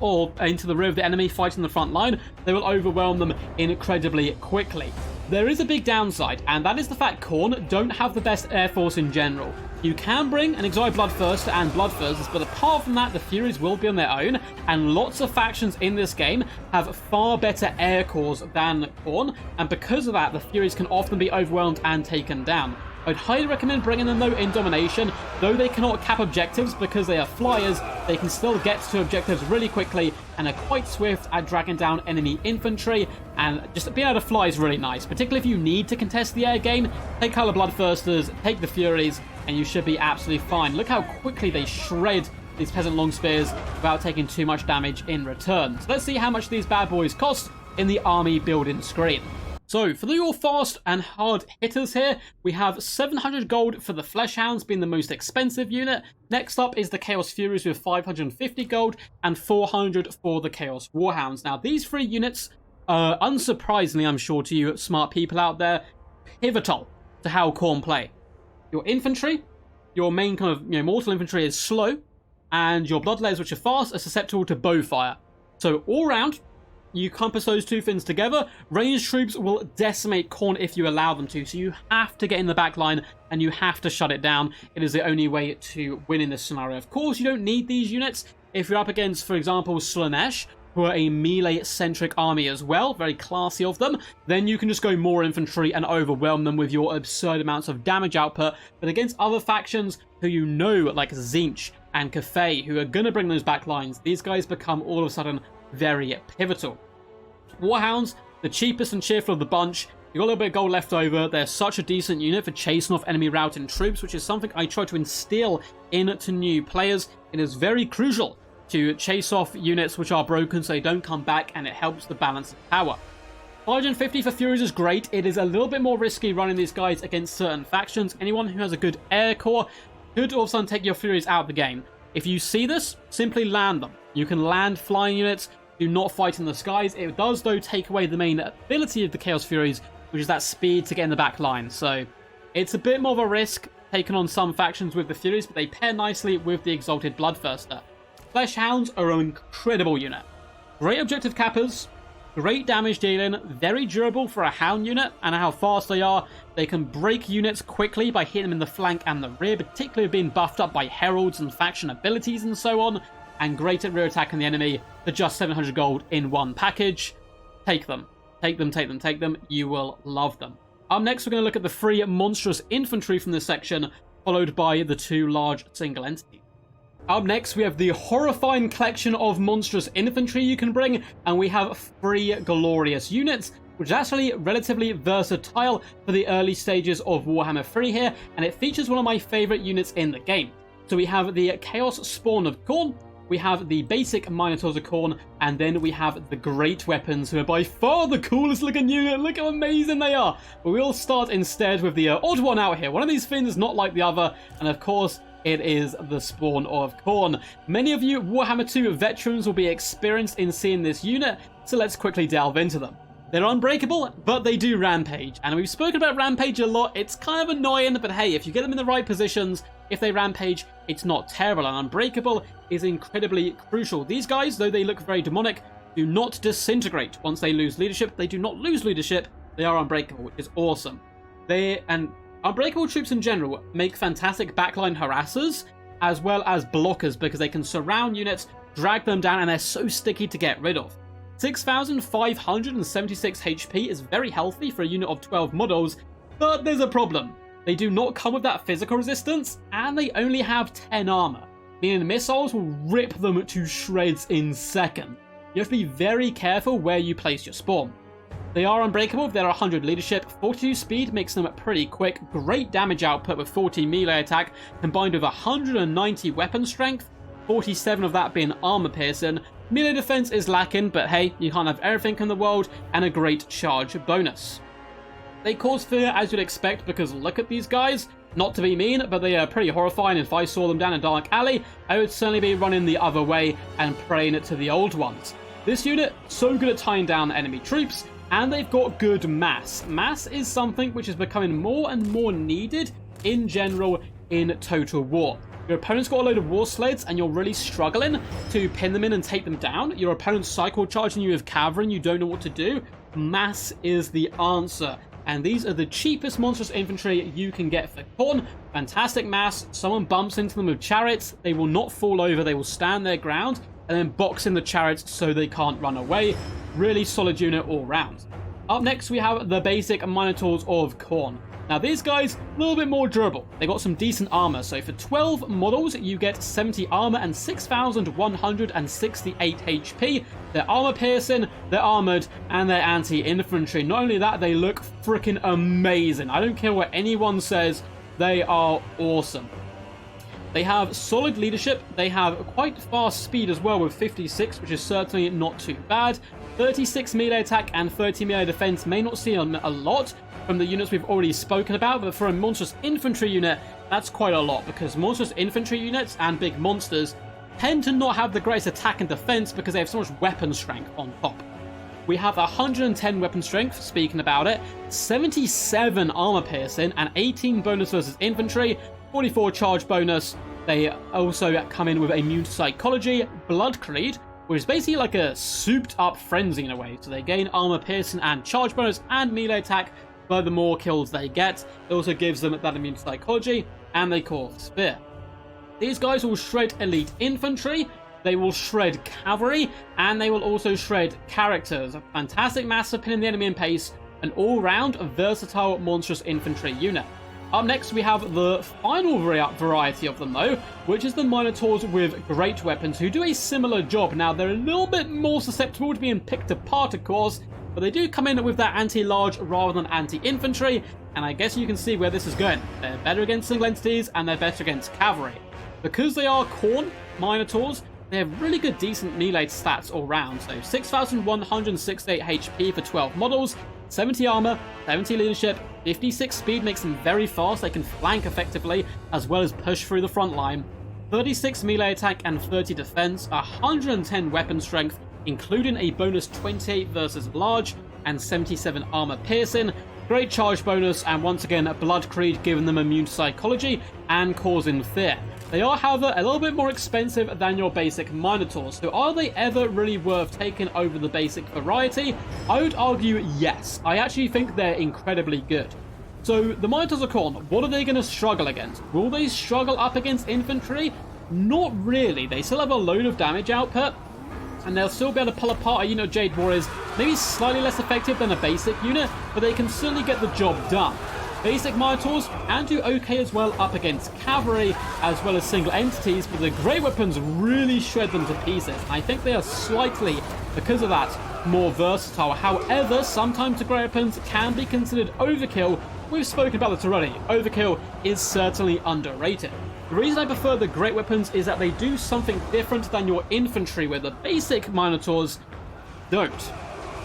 Speaker 1: or into the rear of the enemy fighting the front line. They will overwhelm them incredibly quickly. There is a big downside, and that is the fact Khorne don't have the best air force in general. You can bring an Exotic Bloodthirster and Bloodthirsters, but apart from that, the Furies will be on their own, and lots of factions in this game have far better air corps than Khorne, and because of that, the Furies can often be overwhelmed and taken down. I'd highly recommend bringing them though in domination. Though they cannot cap objectives because they are flyers, they can still get to objectives really quickly and are quite swift at dragging down enemy infantry, and just being able to fly is really nice, particularly if you need to contest the air game. Take Colour Bloodthirsters, take the Furies, and you should be absolutely fine. Look how quickly they shred these Peasant Long Spears without taking too much damage in return. So let's see how much these bad boys cost in the army building screen. So, for your fast and hard hitters here, we have 700 gold for the Fleshhounds being the most expensive unit. Next up is the Chaos Furies with 550 gold and 400 for the Chaos Warhounds. Now, these three units, unsurprisingly, I'm sure to you smart people out there, pivotal to how Khorne play. Your infantry, your main kind of mortal infantry is slow, and your bloodlayers, which are fast, are susceptible to bow fire. So, all round, you compass those two things together, ranged troops will decimate Khorne if you allow them to, so you have to get in the back line and you have to shut it down. It is the only way to win in this scenario. Of course, you don't need these units if you're up against, for example, Slaanesh, who are a melee-centric army as well, very classy of them. Then you can just go more infantry and overwhelm them with your absurd amounts of damage output. But against other factions who you know, like Tzeentch and Cathay, who are going to bring those back lines, these guys become all of a sudden very pivotal. Warhounds, the cheapest and cheerful of the bunch. You've got a little bit of gold left over. They're such a decent unit for chasing off enemy routing troops, which is something I try to instill into new players. It is very crucial to chase off units which are broken so they don't come back, and it helps the balance of power. 550 for Furies is great. It is a little bit more risky running these guys against certain factions. Anyone who has a good air corps could all of a sudden take your Furies out of the game. If you see this, simply land them. You can land flying units. Do not fight in the skies. It does, though, take away the main ability of the Chaos Furies, which is that speed to get in the back line. So it's a bit more of a risk taking on some factions with the Furies, but they pair nicely with the Exalted Bloodthirster. Fleshhounds are an incredible unit. Great objective cappers, great damage dealing, very durable for a hound unit, and how fast they are. They can break units quickly by hitting them in the flank and the rear, particularly being buffed up by heralds and faction abilities and so on. And great at rear attacking the enemy for just 700 gold in one package. Take them. Take them, take them, take them. You will love them. Up next, we're going to look at the three monstrous infantry from this section, followed by the two large single entities. Up next, we have the horrifying collection of monstrous infantry you can bring, and we have three glorious units, which is actually relatively versatile for the early stages of Warhammer 3 here, and it features one of my favorite units in the game. So we have the Chaos Spawn of Khorne, we have the basic Minotaurs of Khorne, and then we have the Great Weapons, who are by far the coolest looking unit. Look how amazing they are. But we'll start instead with the odd one out here. One of these things is not like the other, and of course, it is the Spawn of Khorne. Many of you Warhammer 2 veterans will be experienced in seeing this unit, so let's quickly delve into them. They're unbreakable, but they do rampage, and we've spoken about rampage a lot. It's kind of annoying, but hey, if you get them in the right positions, if they rampage, it's not terrible, and unbreakable is incredibly crucial. These guys, though they look very demonic, do not disintegrate once they lose leadership. They do not lose leadership. They are unbreakable, which is awesome. And unbreakable troops in general make fantastic backline harassers as well as blockers because they can surround units, drag them down, and they're so sticky to get rid of. 6,576 HP is very healthy for a unit of 12 models, but there's a problem. They do not come with that physical resistance, and they only have 10 armor, meaning the missiles will rip them to shreds in seconds. You have to be very careful where you place your spawn. They are unbreakable with their 100 leadership, 42 speed makes them pretty quick, great damage output with 40 melee attack, combined with 190 weapon strength, 47 of that being armor piercing. Melee defense is lacking, but hey, you can't have everything in the world, and a great charge bonus. They cause fear as you'd expect, because look at these guys. Not to be mean, but they are pretty horrifying. If I saw them down a dark alley, I would certainly be running the other way and praying to the old ones. This unit, so good at tying down enemy troops, and they've got good mass. Mass is something which is becoming more and more needed in general in Total War. Your opponent's got a load of war sleds and you're really struggling to pin them in and take them down. Your opponent's cycle charging you with cavalry and you don't know what to do. Mass is the answer. And these are the cheapest monstrous infantry you can get for Khorne. Fantastic mass. Someone bumps into them with chariots. They will not fall over. They will stand their ground and then box in the chariots so they can't run away. Really solid unit all round. Up next we have the basic Minotaurs of Khorne. Now these guys, a little bit more durable. They got some decent armor. So for 12 models, you get 70 armor and 6,168 HP. They're armor piercing, they're armored, and they're anti-infantry. Not only that, they look freaking amazing. I don't care what anyone says, they are awesome. They have solid leadership, they have quite fast speed as well with 56, which is certainly not too bad. 36 melee attack and 30 melee defense may not seem a lot from the units we've already spoken about, but for a monstrous infantry unit, that's quite a lot, because monstrous infantry units and big monsters tend to not have the greatest attack and defense because they have so much weapon strength on top. We have 110 weapon strength, speaking about it, 77 armor piercing, and 18 bonus versus infantry, 44 charge bonus. They also come in with immune to psychology, blood creed, which is basically like a souped up frenzy in a way. So they gain armor piercing and charge bonus and melee attack for the more kills they get. It also gives them that immune to psychology, and they cause fear. These guys will shred elite infantry, they will shred cavalry, and they will also shred characters. A fantastic mass of pinning the enemy in pace, an all-round versatile monstrous infantry unit. Up next we have the final variety of them though, which is the Minotaurs with great weapons who do a similar job. Now they're a little bit more susceptible to being picked apart of course, but they do come in with that anti-large rather than anti-infantry, and I guess you can see where this is going. They're better against single entities and they're better against cavalry. Because they are Khorne Minotaurs, they have really good decent melee stats all round. So 6,168 HP for 12 models, 70 armor, 70 leadership, 56 speed makes them very fast. They can flank effectively as well as push through the front line. 36 melee attack and 30 defense, 110 weapon strength, including a bonus 28 versus large, and 77 armor piercing. Great charge bonus, and once again, blood creed giving them immune to psychology and causing fear. They are, however, a little bit more expensive than your basic Minotaurs, so are they ever really worth taking over the basic variety? I would argue yes. I actually think they're incredibly good. So the Minotaurs of Khorne, what are they going to struggle against? Will they struggle up against infantry? Not really. They still have a load of damage output, and they'll still be able to pull apart a unit of Jade Warriors, maybe slightly less effective than a basic unit, but they can certainly get the job done. Basic Minotaurs can do okay as well up against cavalry as well as single entities, but the great weapons really shred them to pieces. I think they are slightly, because of that, more versatile. However, sometimes the great weapons can be considered overkill. We've spoken about this already. Overkill is certainly underrated. The reason I prefer the great weapons is that they do something different than your infantry, where the basic Minotaurs don't.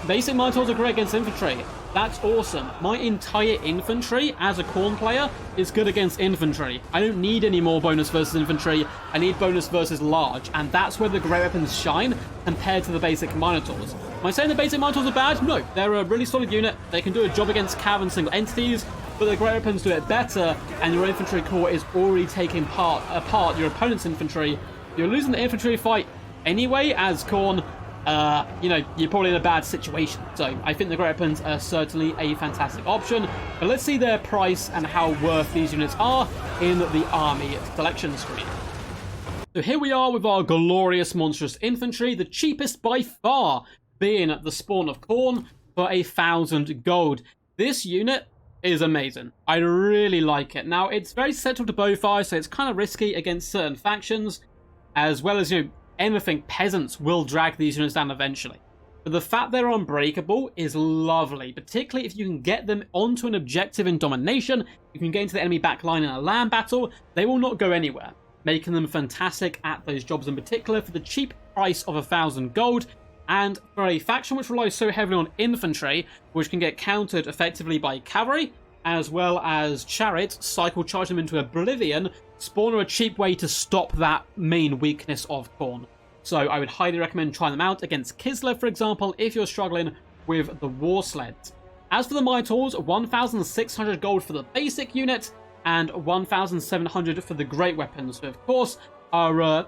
Speaker 1: Basic Minotaurs are great against infantry. That's awesome. My entire infantry as a Khorne player is good against infantry. I don't need any more bonus versus infantry. I need bonus versus large, and that's where the great weapons shine compared to the basic Minotaurs. Am I saying the basic Minotaurs are bad? No, they're a really solid unit. They can do a job against cav and single entities, but the great weapons do it better, and your infantry corps is already taking apart your opponent's infantry. You're losing the infantry fight anyway as Khorne. You're probably in a bad situation. So I think the great weapons are certainly a fantastic option. But let's see their price and how worth these units are in the army selection screen. So here we are with our glorious monstrous infantry, the cheapest by far being the spawn of Khorne for 1,000 gold. This unit is amazing. I really like it. Now, it's very susceptible to bowfire, so it's kind of risky against certain factions, as well as, anything peasants will drag these units down eventually. But the fact they're unbreakable is lovely, particularly if you can get them onto an objective in domination. You can get into the enemy backline in a land battle, they will not go anywhere, making them fantastic at those jobs, in particular for the cheap price of 1,000 gold. And for a faction which relies so heavily on infantry, which can get countered effectively by cavalry, as well as chariots, cycle charge them into oblivion, spawn are a cheap way to stop that main weakness of Khorne. So I would highly recommend trying them out against Kislev, for example, if you're struggling with the war sleds. As for the Minotaurs, 1,600 gold for the basic unit, and 1,700 for the great weapons. So of course, our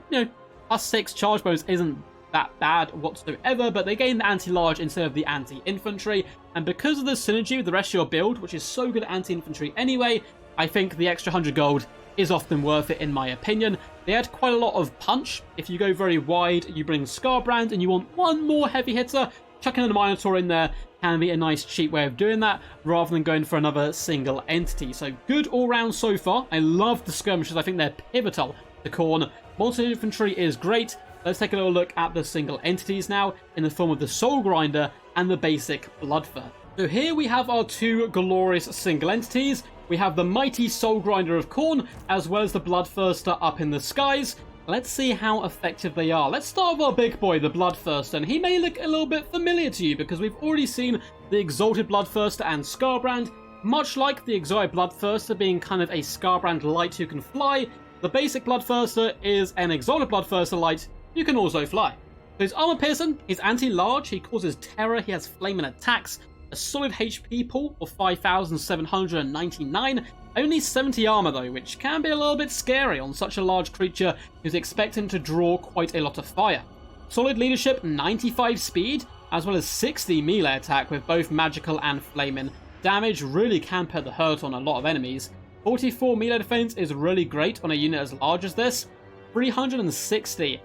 Speaker 1: +6 charge bonus isn't that bad whatsoever, but they gain the anti-large instead of the anti-infantry, and because of the synergy with the rest of your build, which is so good at anti-infantry anyway, I think the extra 100 gold is often worth it in my opinion. They add quite a lot of punch. If you go very wide, you bring Scarbrand and you want one more heavy hitter, chucking a Minotaur in there can be a nice cheap way of doing that, rather than going for another single entity. So good all round so far. I love the skirmishes, I think they're pivotal to Khorne. Multi-infantry is great. Let's take a little look at the single entities now, in the form of the Soul Grinder and the basic Bloodthirster. So here we have our two glorious single entities. We have the mighty Soul Grinder of Khorne, as well as the Bloodthirster up in the skies. Let's see how effective they are. Let's start with our big boy, the Bloodthirster, and he may look a little bit familiar to you because we've already seen the Exalted Bloodthirster and Scarbrand. Much like the Exalted Bloodthirster being kind of a Scarbrand light who can fly, the basic Bloodthirster is an Exalted Bloodthirster light who can also fly. So his armor piercing, he's anti-large, he causes terror, he has flaming attacks, a solid HP pool of 5,799, only 70 armor though, which can be a little bit scary on such a large creature who's expecting to draw quite a lot of fire. Solid leadership, 95 speed, as well as 60 melee attack with both magical and flaming damage, really can put the hurt on a lot of enemies. 44 melee defense is really great on a unit as large as this. 360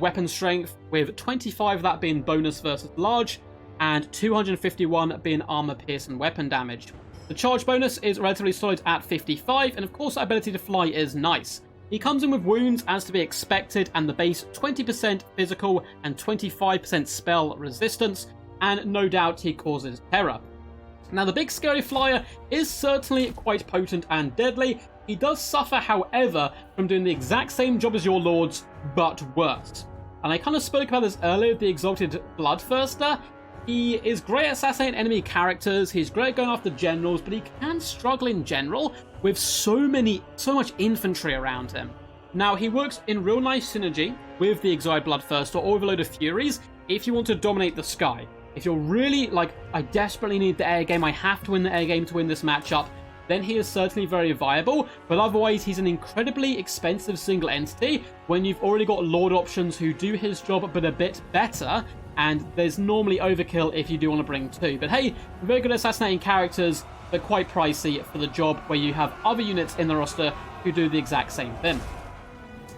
Speaker 1: weapon strength, with 25 of that being bonus versus large, and 251 being armor piercing weapon damage. The charge bonus is relatively solid at 55, and of course that ability to fly is nice. He comes in with wounds as to be expected, and the base 20% physical and 25% spell resistance, and no doubt he causes terror. Now the big scary flyer is certainly quite potent and deadly. He does suffer, however, from doing the exact same job as your lords, but worse. And I kind of spoke about this earlier with the Exalted Bloodthirster. He is great at assassinating enemy characters, he's great at going after generals, but he can struggle in general with so much infantry around him. Now, he works in real nice synergy with the Exalted Bloodthirster or Overload of Furies if you want to dominate the sky. If you're really like, I desperately need the air game, I have to win the air game to win this matchup, then he is certainly very viable, but otherwise he's an incredibly expensive single entity when you've already got Lord options who do his job but a bit better, and there's normally overkill if you do want to bring two. But hey, very good at assassinating characters, but quite pricey for the job where you have other units in the roster who do the exact same thing.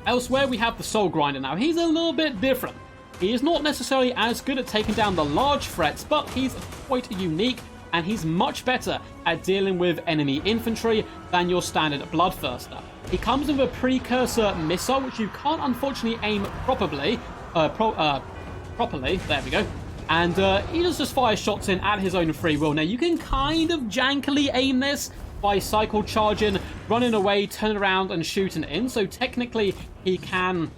Speaker 1: Elsewhere, we have the Soul Grinder. Now, he's a little bit different. He is not necessarily as good at taking down the large threats, but he's quite unique, and he's much better at dealing with enemy infantry than your standard Bloodthirster. He comes with a precursor missile, which you can't unfortunately aim properly, there we go, and he just fires shots in at his own free will. Now you can kind of jankily aim this by cycle charging, running away, turning around and shooting in, so technically he can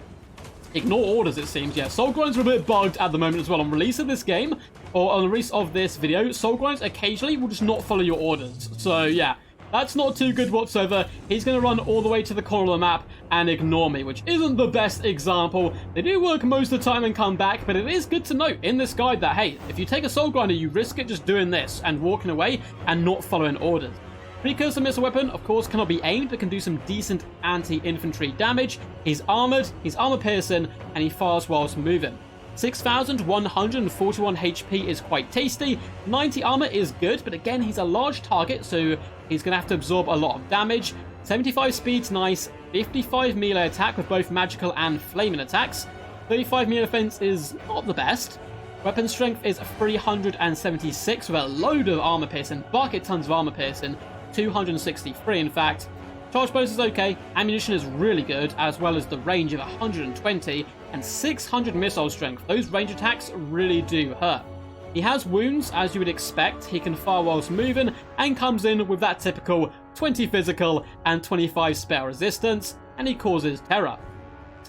Speaker 1: ignore orders, it seems. Yeah, Soul Grinders are a bit bugged at the moment as well. On release of this game, or on the release of this video, Soul Grinders occasionally will just not follow your orders, so yeah, that's not too good whatsoever. He's going to run all the way to the corner of the map and ignore me, which isn't the best example. They do work most of the time and come back, but it is good to note in this guide that, hey, if you take a Soul Grinder, you risk it just doing this and walking away and not following orders. Precursor missile weapon, of course, cannot be aimed, but can do some decent anti-infantry damage. He's armored, he's armor piercing, and he fires whilst moving. 6,141 HP is quite tasty. 90 armor is good, but again, he's a large target, so he's going to have to absorb a lot of damage. 75 speed's nice. 55 melee attack with both magical and flaming attacks. 35 melee defense is not the best. Weapon strength is 376 with a load of armor piercing, bucket tons of armor piercing, 263 in fact. Charge bonus is okay, ammunition is really good, as well as the range of 120 and 600 missile strength. Those range attacks really do hurt. He has wounds, as you would expect. He can fire whilst moving, and comes in with that typical 20 physical and 25 spell resistance, and he causes terror.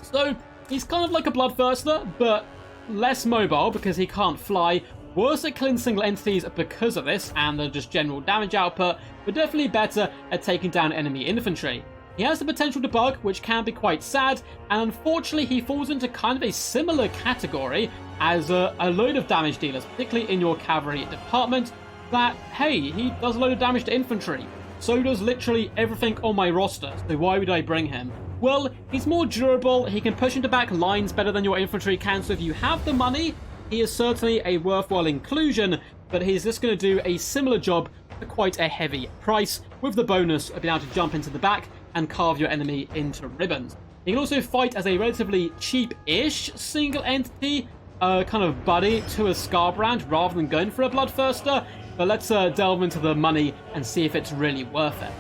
Speaker 1: So, he's kind of like a Bloodthirster, but less mobile because he can't fly, worse at killing single entities because of this, and the just general damage output, but definitely better at taking down enemy infantry. He has the potential to bug, which can be quite sad, and unfortunately he falls into kind of a similar category as a load of damage dealers, particularly in your cavalry department, that, hey, he does a load of damage to infantry. So does literally everything on my roster, so why would I bring him? Well, he's more durable, he can push into back lines better than your infantry can, so if you have the money, he is certainly a worthwhile inclusion, but he's just going to do a similar job for quite a heavy price, with the bonus of being able to jump into the back and carve your enemy into ribbons. He can also fight as a relatively cheap-ish single entity, kind of buddy to a Scarbrand rather than going for a Bloodthirster, but let's delve into the money and see if it's really worth it.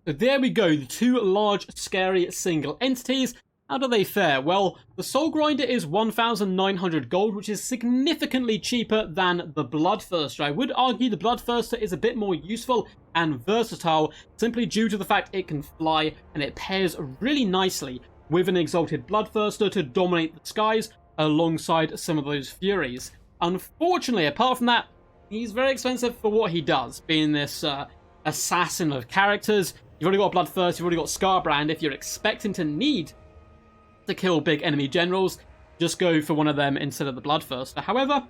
Speaker 1: So there we go, the two large, scary single entities. How do they fare? Well, the Soul Grinder is 1,900 gold, which is significantly cheaper than the Bloodthirster. I would argue the Bloodthirster is a bit more useful and versatile, simply due to the fact it can fly, and it pairs really nicely with an Exalted Bloodthirster to dominate the skies alongside some of those Furies. Unfortunately, apart from that, he's very expensive for what he does, being this assassin of characters. You've already got Bloodthirster, you've already got Scarbrand. If you're expecting to need to kill big enemy generals, just go for one of them instead of the Bloodthirster. However,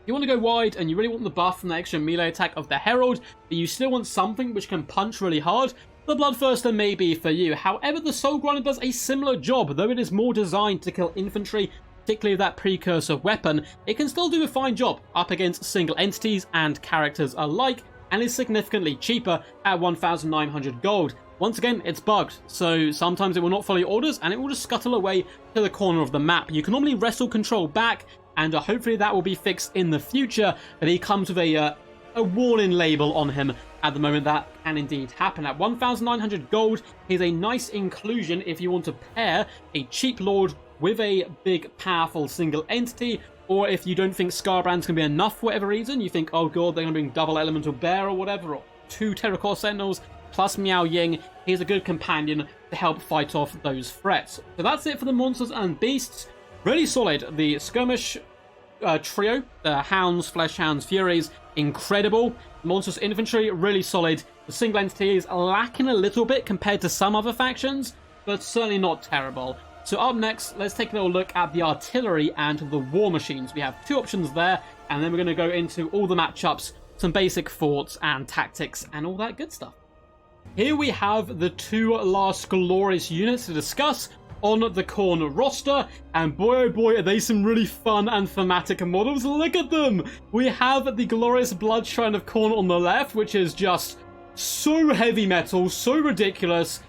Speaker 1: you want to go wide and you really want the buff from the extra melee attack of the Herald, but you still want something which can punch really hard, the Bloodthirster may be for you. However, the Soul Grinder does a similar job, though it is more designed to kill infantry, particularly that precursor weapon. It can still do a fine job up against single entities and characters alike, and is significantly cheaper at 1,900 gold. Once again, it's bugged, so sometimes it will not follow your orders, and it will just scuttle away to the corner of the map. You can normally wrestle control back, and hopefully that will be fixed in the future, but he comes with a warning label on him at the moment. That can indeed happen. At 1,900 gold, he's a nice inclusion if you want to pair a cheap lord with a big, powerful single entity, or if you don't think Scarbrand's going to be enough for whatever reason, you think, oh god, they're going to bring double elemental bear or whatever, or 2 Terracore Sentinels, plus Meow Ying. He's a good companion to help fight off those threats. So that's it for the monsters and beasts. Really solid. The skirmish trio, the Hounds, Flesh Hounds, Furies, incredible. Monsters infantry, really solid. The single entity is lacking a little bit compared to some other factions, but certainly not terrible. So up next, let's take a little look at the artillery and the war machines. We have 2 options there, and then we're going to go into all the matchups, some basic thoughts and tactics and all that good stuff. Here we have the 2 last glorious units to discuss on the Khorne roster, and boy oh boy are they some really fun and thematic models. Look at them! We have the glorious Blood Shrine of Khorne on the left, which is just so heavy metal, so ridiculous.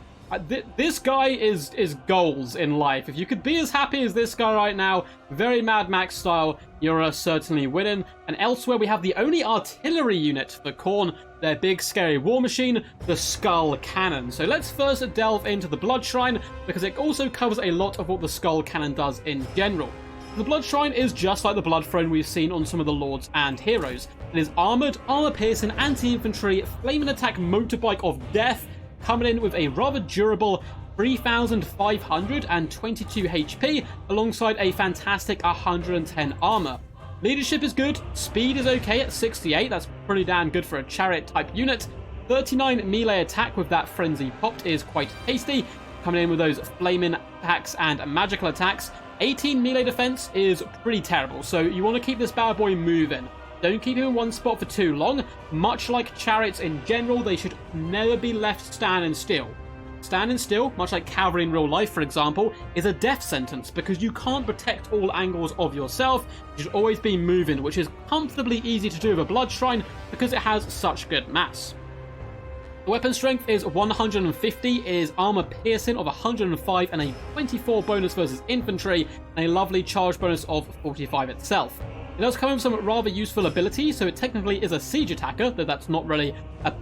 Speaker 1: This guy is goals in life. If you could be as happy as this guy right now, very Mad Max style, you're certainly winning. And elsewhere we have the only artillery unit for Khorne, their big scary war machine, the Skull Cannon. So let's first delve into the Blood Shrine, because it also covers a lot of what the Skull Cannon does in general. The Blood Shrine is just like the Blood Throne we've seen on some of the Lords and Heroes. It is armoured, armour-piercing, anti-infantry, flaming attack motorbike of death, coming in with a rather durable 3,522 HP, alongside a fantastic 110 armor. Leadership is good, speed is okay at 68, that's pretty damn good for a chariot type unit. 39 melee attack with that frenzy popped is quite tasty, coming in with those flaming attacks and magical attacks. 18 melee defense is pretty terrible, so you want to keep this bad boy moving. Don't keep him in one spot for too long. Much like chariots in general, they should never be left standing still. Standing still, much like cavalry in real life for example, is a death sentence because you can't protect all angles of yourself. You should always be moving, which is comfortably easy to do with a Blood Shrine because it has such good mass. Weapon strength is 150, is armor piercing of 105 and a 24 bonus versus infantry, and a lovely charge bonus of 45 itself. It does come with some rather useful abilities, so it technically is a siege attacker, though that's not really a...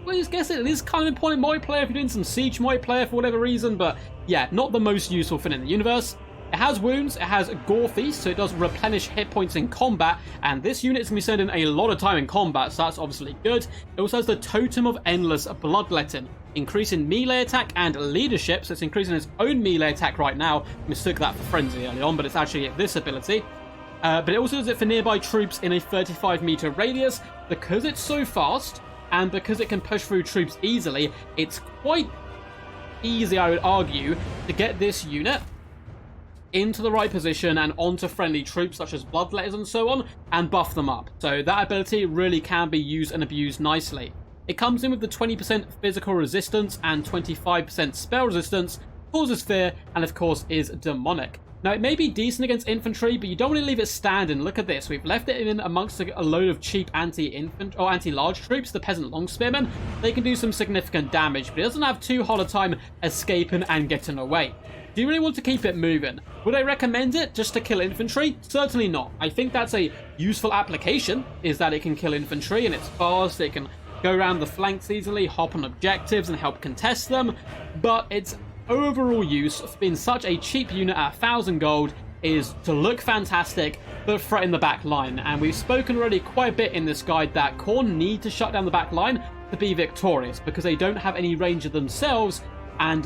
Speaker 1: well, I guess it is kind of important multiplayer if you're doing some siege multiplayer for whatever reason, but yeah, not the most useful thing in the universe. It has wounds, it has Gore Feast, so it does replenish hit points in combat, and this unit is going to be spending a lot of time in combat, so that's obviously good. It also has the Totem of Endless Bloodletting, increasing melee attack and leadership, so it's increasing its own melee attack right now. I mistook that for Frenzy early on, but it's actually this ability. But it also does it for nearby troops in a 35-meter radius. Because it's so fast, and because it can push through troops easily, it's quite easy, I would argue, to get this unit into the right position and onto friendly troops such as Bloodletters and so on, and buff them up. So that ability really can be used and abused nicely. It comes in with the 20% physical resistance and 25% spell resistance, causes fear, and of course is demonic. Now, it may be decent against infantry, but you don't want to leave it standing. Look at this. We've left it in amongst a load of cheap anti-large troops, the peasant long spearmen. They can do some significant damage, but it doesn't have too hard a time escaping and getting away. Do you really want to keep it moving? Would I recommend it just to kill infantry? Certainly not. I think that's a useful application, is that it can kill infantry and it's fast, it can go around the flanks easily, hop on objectives and help contest them, but its overall use for being such a cheap unit at 1,000 gold is to look fantastic, but threaten the back line. And we've spoken already quite a bit in this guide that Khorne need to shut down the back line to be victorious, because they don't have any range of themselves, and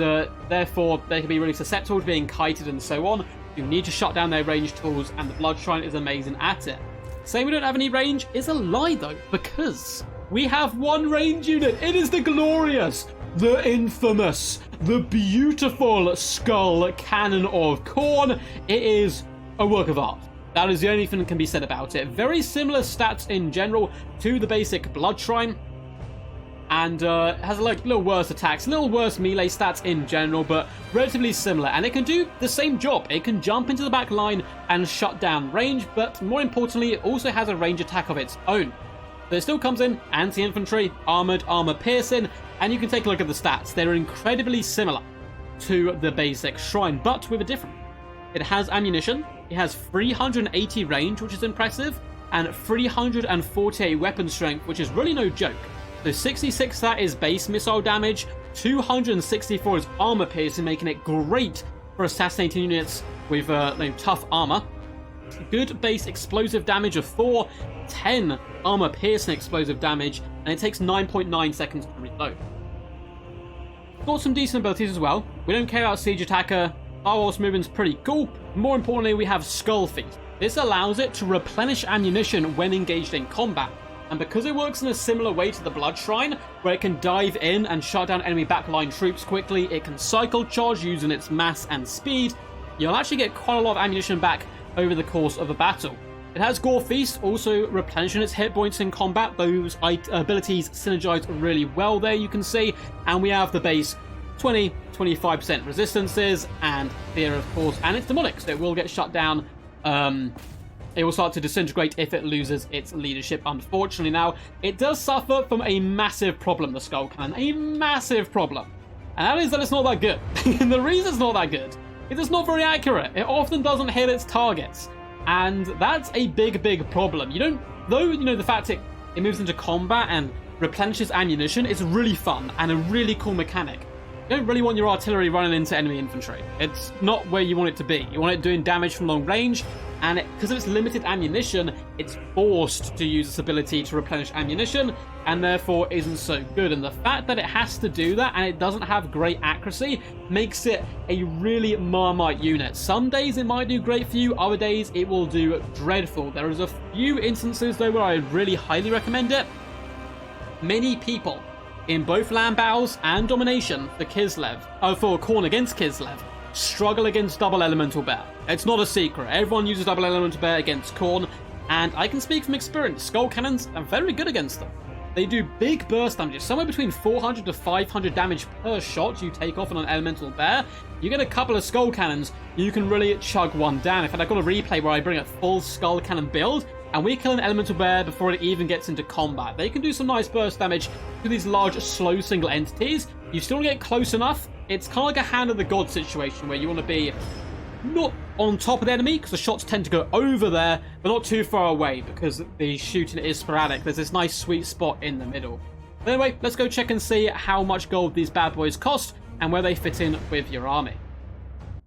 Speaker 1: therefore they can be really susceptible to being kited and so on. You need to shut down their range tools, and the Blood Shrine is amazing at it. Saying we don't have any range is a lie though, because we have one range unit. It is the glorious, the infamous, the beautiful Skull Cannon of Khorne. It is a work of art. That is the only thing that can be said about it. Very similar stats in general to the basic Blood Shrine, and has a little worse attacks, a little worse melee stats in general, but relatively similar. And it can do the same job. It can jump into the back line and shut down range, but more importantly, it also has a range attack of its own. But it still comes in anti-infantry, armored, armor piercing, and you can take a look at the stats. They're incredibly similar to the basic shrine, but with a difference. It has ammunition, it has 380 range, which is impressive, and 348 weapon strength, which is really no joke. So 66 that is base missile damage, 264 is armor piercing, making it great for assassinating units with tough armor. Good base explosive damage of 4, 10 armor piercing explosive damage, and it takes 9.9 seconds to reload. Got some decent abilities as well. We don't care about siege attacker. Firewall's movement's pretty cool. More importantly, we have Skull Feast. This allows it to replenish ammunition when engaged in combat. And because it works in a similar way to the Blood Shrine, where it can dive in and shut down enemy backline troops quickly, it can cycle charge using its mass and speed. You'll actually get quite a lot of ammunition back over the course of a battle. It has Gore Feast, also replenishing its hit points in combat. Those abilities synergize really well there, you can see. And we have the base 20-25% resistances, and fear, of course, and it's demonic, so it will get shut down. It will start to disintegrate if it loses its leadership, unfortunately. Now, it does suffer from a massive problem, the Skull Cannon, a massive problem. And that is that it's not that good. And the reason it's not that good is it's not very accurate. It often doesn't hit its targets. And that's a big, big problem. You don't, though, you know, the fact it moves into combat and replenishes ammunition is really fun and a really cool mechanic. You don't really want your artillery running into enemy infantry. It's not where you want it to be. You want it doing damage from long range, and because of its limited ammunition, it's forced to use its ability to replenish ammunition, and therefore isn't so good. And the fact that it has to do that and it doesn't have great accuracy makes it a really Marmite unit. Some days it might do great for you, other days it will do dreadful. There is a few instances though where I really highly recommend it. Many people in both land battles and domination for Kislev, for Khorne against Kislev, struggle against double elemental bear. It's not a secret. Everyone uses double elemental bear against Khorne, and I can speak from experience. Skull cannons are very good against them. They do big burst damages, somewhere between 400 to 500 damage per shot you take off on an elemental bear. You get a couple of skull cannons, you can really chug one down. In fact, I've got a replay where I bring a full skull cannon build, and we kill an elemental bear before it even gets into combat. They can do some nice burst damage to these large, slow single entities. You still want to get close enough. It's kind of like a hand of the god situation where you want to be not on top of the enemy because the shots tend to go over there, but not too far away because the shooting is sporadic. There's this nice sweet spot in the middle. But anyway, let's go check and see how much gold these bad boys cost and where they fit in with your army.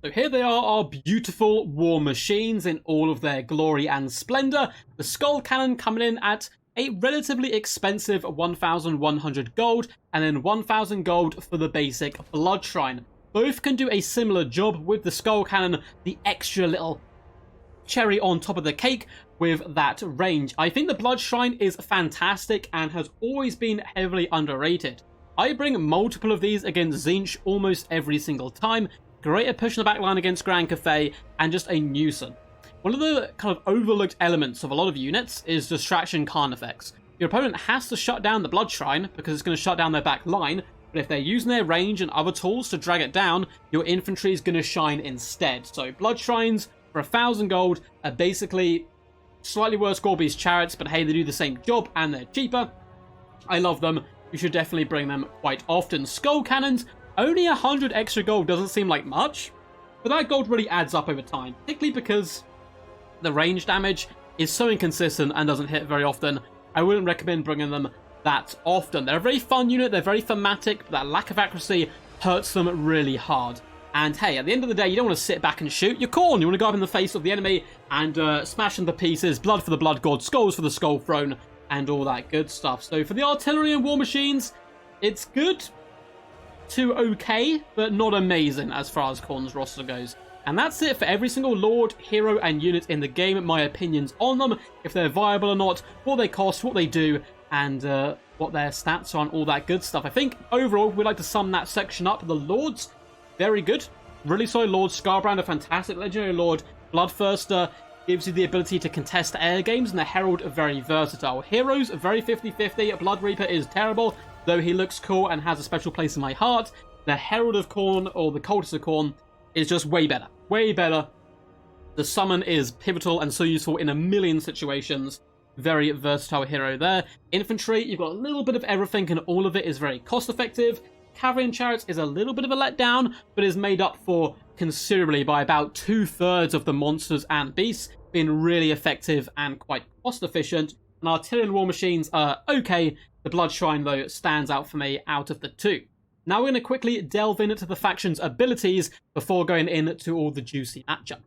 Speaker 1: So here they are, our beautiful war machines in all of their glory and splendor. The skull cannon coming in at a relatively expensive 1,100 gold, and then 1,000 gold for the basic blood shrine. Both can do a similar job, with the skull cannon the extra little cherry on top of the cake with that range. I think the blood shrine is fantastic and has always been heavily underrated. I bring multiple of these against Tzeentch almost every single time. Great at pushing the back line against Grand Cathay, and just a nuisance. One of the kind of overlooked elements of a lot of units is distraction carnifex. Your opponent has to shut down the blood shrine because it's going to shut down their back line, but if they're using their range and other tools to drag it down, your infantry is going to shine instead. So blood shrines for 1,000 gold are basically slightly worse Cavalry Chariots, but hey, they do the same job and they're cheaper. I love them. You should definitely bring them quite often. Skull cannons, only 100 extra gold doesn't seem like much, but that gold really adds up over time, particularly because the range damage is so inconsistent and doesn't hit very often. I wouldn't recommend bringing them that often. They're a very fun unit, they're very thematic, but that lack of accuracy hurts them really hard. And hey, at the end of the day, you don't want to sit back and shoot. You're Khorne. You want to go up in the face of the enemy and smash them to pieces. Blood for the blood god, skulls for the skull throne, and all that good stuff. So for the artillery and war machines, it's good to okay, but not amazing as far as Khorne's roster goes. And that's it for every single lord, hero, and unit in the game. My opinions on them, if they're viable or not, what they cost, what they do, and what their stats are, and all that good stuff. I think overall, we'd like to sum that section up. The lords, very good. Really solid lord. Scarbrand, a fantastic legendary lord. Bloodthirster gives you the ability to contest air games, and the Herald are very versatile. Heroes are very 50-50. Blood Reaper is terrible, though he looks cool and has a special place in my heart. The Herald of Khorne, or the Cultist of Khorne, is just way better. Way better. The summon is pivotal and so useful in a million situations. Very versatile hero there. Infantry, you've got a little bit of everything and all of it is very cost effective. Cavalry Chariots is a little bit of a letdown, but is made up for considerably by about 2/3 of the monsters and beasts, being really effective and quite cost efficient. And artillery and war machines are okay. The Blood Shrine, though, stands out for me out of the two. Now we're going to quickly delve into the faction's abilities before going into all the juicy matchup.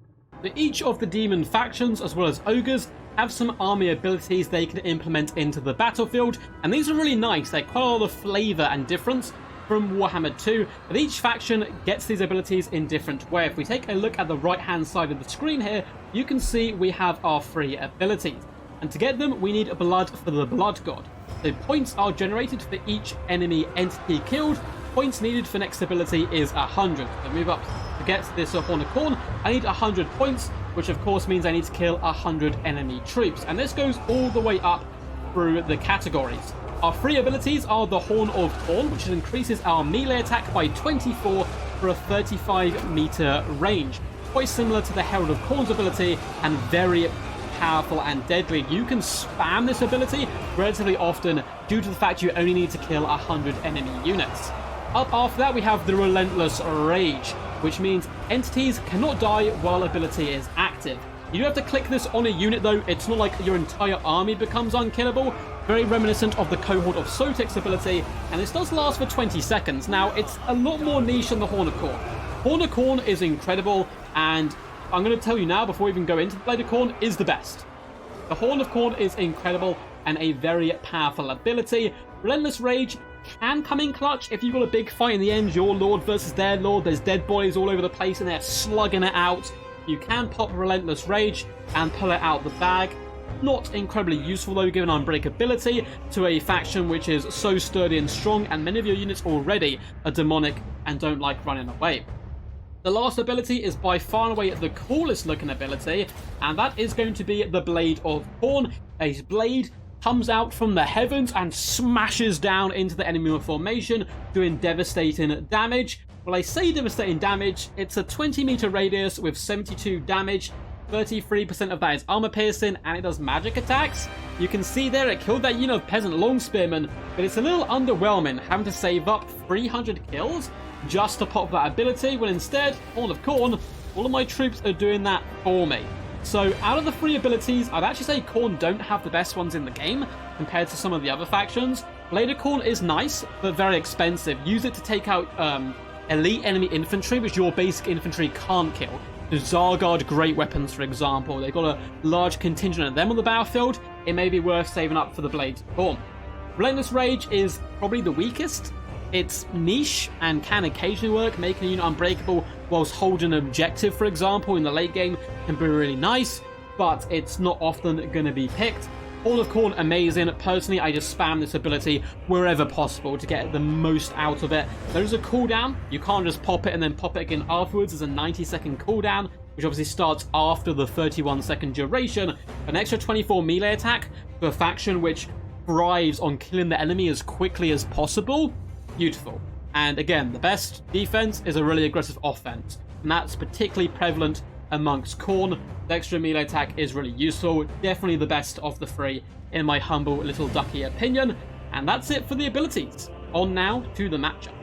Speaker 1: So each of the demon factions, as well as ogres, have some army abilities they can implement into the battlefield, and these are really nice. They're quite a lot of flavour and difference from Warhammer 2, but each faction gets these abilities in different way. If we take a look at the right-hand side of the screen here, you can see we have our 3 abilities. And to get them, we need blood for the blood god. So points are generated for each enemy entity killed. Points needed for next ability is 100. So move up to get this Khorne of Khorne. I need 100 points, which of course means I need to kill 100 enemy troops. And this goes all the way up through the categories. Our 3 abilities are the Horn of Khorne, which increases our melee attack by 24 for a 35-meter range. Quite similar to the Herald of Khorne's ability, and very powerful and deadly. You can spam this ability relatively often due to the fact you only need to kill 100 enemy units. Up after that, we have the Relentless Rage, which means entities cannot die while ability is active. You do have to click this on a unit though. It's not like your entire army becomes unkillable. Very reminiscent of the Cohort of Sotek's ability, and this does last for 20 seconds. Now, it's a lot more niche than the Horn of Khorne. Horn of Khorne is incredible, and I'm going to tell you now, before we even go into the Blade of Khorne, is the best. The Horn of Khorne is incredible and a very powerful ability. Relentless Rage can come in clutch if you've got a big fight in the end, your lord versus their lord. There's dead bodies all over the place and they're slugging it out. You can pop Relentless Rage and pull it out the bag. Not incredibly useful though, given unbreakability to a faction which is so sturdy and strong, and many of your units already are demonic and don't like running away. The last ability is by far and away the coolest looking ability, and that is going to be the Blade of Khorne. A blade comes out from the heavens and smashes down into the enemy formation, doing devastating damage. Well, I say devastating damage, it's a 20-meter radius with 72 damage. 33% of that is armor piercing, and it does magic attacks. You can see there it killed that unit of peasant long spearmen, but it's a little underwhelming having to save up 300 kills just to pop that ability, when instead, all of Khorne, all of my troops are doing that for me. So out of the 3 abilities, I'd actually say Khorne don't have the best ones in the game compared to some of the other factions. Blade of Khorne is nice, but very expensive. Use it to take out elite enemy infantry, which your basic infantry can't kill. The Zargard great weapons, for example. They've got a large contingent of them on the battlefield. It may be worth saving up for the Blades of Khorne. Relentless Rage is probably the weakest. It's niche and can occasionally work, making a unit unbreakable whilst holding an objective, for example, in the late game can be really nice, but it's not often going to be picked. All of Khorne, amazing. Personally, I just spam this ability wherever possible to get the most out of it. There is a cooldown. You can't just pop it and then pop it again afterwards. There's a 90-second cooldown, which obviously starts after the 31-second duration. An extra 24 melee attack for a faction which thrives on killing the enemy as quickly as possible. Beautiful. And again, the best defense is a really aggressive offense, and that's particularly prevalent amongst Khorne. The extra melee attack is really useful. Definitely the best of the 3 in my humble little ducky opinion. And that's it for the abilities. On now to the matchup.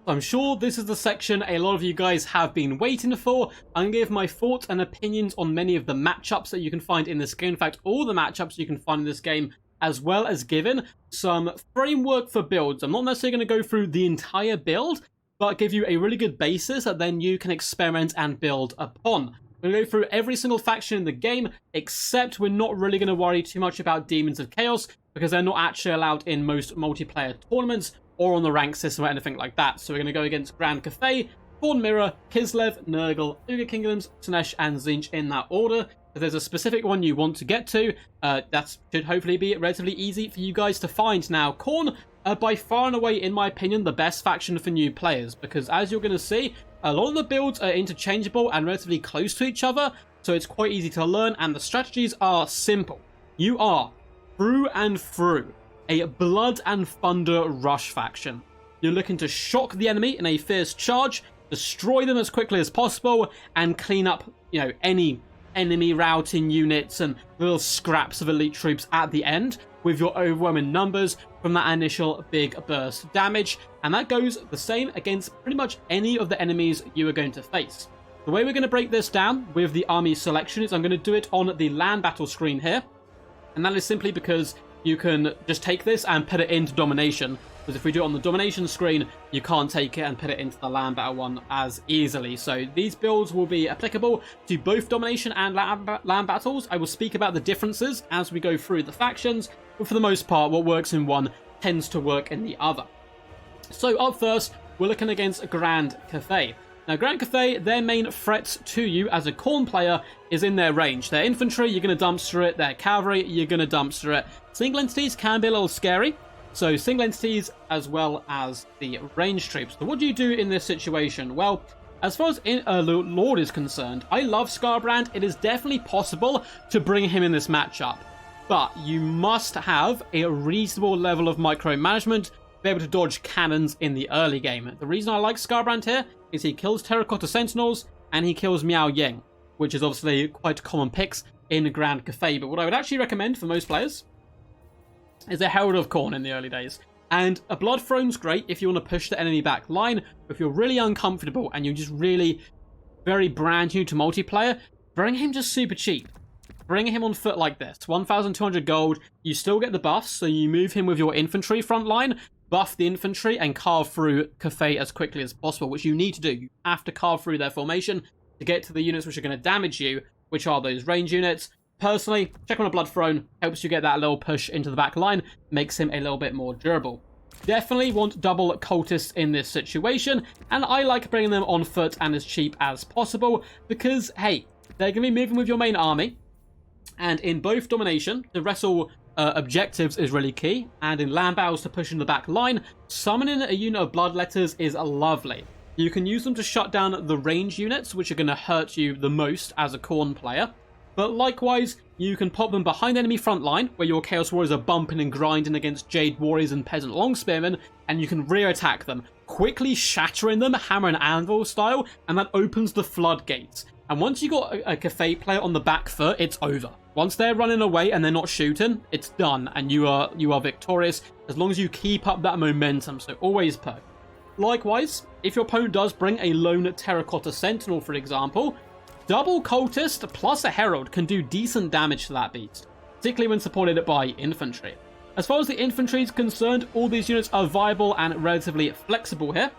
Speaker 1: I'm sure this is the section a lot of you guys have been waiting for. I'm going to give my thoughts and opinions on many of the matchups that you can find in this game. In fact, all the matchups you can find in this game, as well as given some framework for builds. I'm not necessarily going to go through the entire build, but give you a really good basis that then you can experiment and build upon. We're going to go through every single faction in the game, except we're not really going to worry too much about Demons of Chaos, because they're not actually allowed in most multiplayer tournaments or on the rank system or anything like that. So we're going to go against Grand Cathay, Khorne Mirror, Kislev, Nurgle, Ogre Kingdoms, Slaanesh, and Tzeentch in that order. If there's a specific one you want to get to, that should hopefully be relatively easy for you guys to find. Now, Khorne are by far and away, in my opinion, the best faction for new players, because as you're going to see, a lot of the builds are interchangeable and relatively close to each other, so it's quite easy to learn, and the strategies are simple. You are, through and through, a blood and thunder rush faction. You're looking to shock the enemy in a fierce charge, destroy them as quickly as possible, and clean up, any enemy routing units and little scraps of elite troops at the end with your overwhelming numbers from that initial big burst damage. And that goes the same against pretty much any of the enemies you are going to face. The way we're going to break this down with the army selection is I'm going to do it on the land battle screen here. And that is simply because you can just take this and put it into domination. Because if we do it on the domination screen, you can't take it and put it into the land battle one as easily. So these builds will be applicable to both domination and land battles. I will speak about the differences as we go through the factions, but for the most part, what works in one tends to work in the other. So up first, we're looking against Grand Cathay. Now, Grand Cathay, their main threats to you as a Khorne player is in their range. Their infantry, you're going to dumpster it. Their cavalry, you're going to dumpster it. Single entities can be a little scary. So single entities as well as the range troops. So what do you do in this situation? Well, as far as Lord is concerned, I love Skarbrand. It is definitely possible to bring him in this matchup. But you must have a reasonable level of micromanagement to be able to dodge cannons in the early game. The reason I like Skarbrand here is he kills Terracotta Sentinels and he kills Miao Ying, which is obviously quite common picks in Grand Cathay. But what I would actually recommend for most players is a Herald of Khorne in the early days. And a Blood Throne's great if you want to push the enemy back line, but if you're really uncomfortable and you're just really very brand new to multiplayer, bring him just super cheap. Bring him on foot like this, 1,200 gold, you still get the buffs, so you move him with your infantry front line, buff the infantry, and carve through Cathay as quickly as possible, which you need to do. You have to carve through their formation to get to the units which are going to damage you, which are those range units. Personally, check on a Blood Throne, helps you get that little push into the back line, makes him a little bit more durable. Definitely want double cultists in this situation, and I like bringing them on foot and as cheap as possible, because, hey, they're going to be moving with your main army, and in both domination, to wrestle objectives is really key, and in land battles to push in the back line, summoning a unit of Bloodletters is lovely. You can use them to shut down the range units, which are going to hurt you the most as a Khorne player. But likewise, you can pop them behind enemy front line, where your Chaos Warriors are bumping and grinding against Jade Warriors and Peasant Longspearmen, and you can rear attack them, quickly shattering them, hammer and anvil style, and that opens the floodgates. And once you got a Cathay player on the back foot, it's over. Once they're running away and they're not shooting, it's done, and you are victorious as long as you keep up that momentum. So always perk. Likewise, if your opponent does bring a lone Terracotta Sentinel, for example, double Cultist plus a Herald can do decent damage to that beast, particularly when supported by infantry. As far as the infantry is concerned, all these units are viable and relatively flexible here.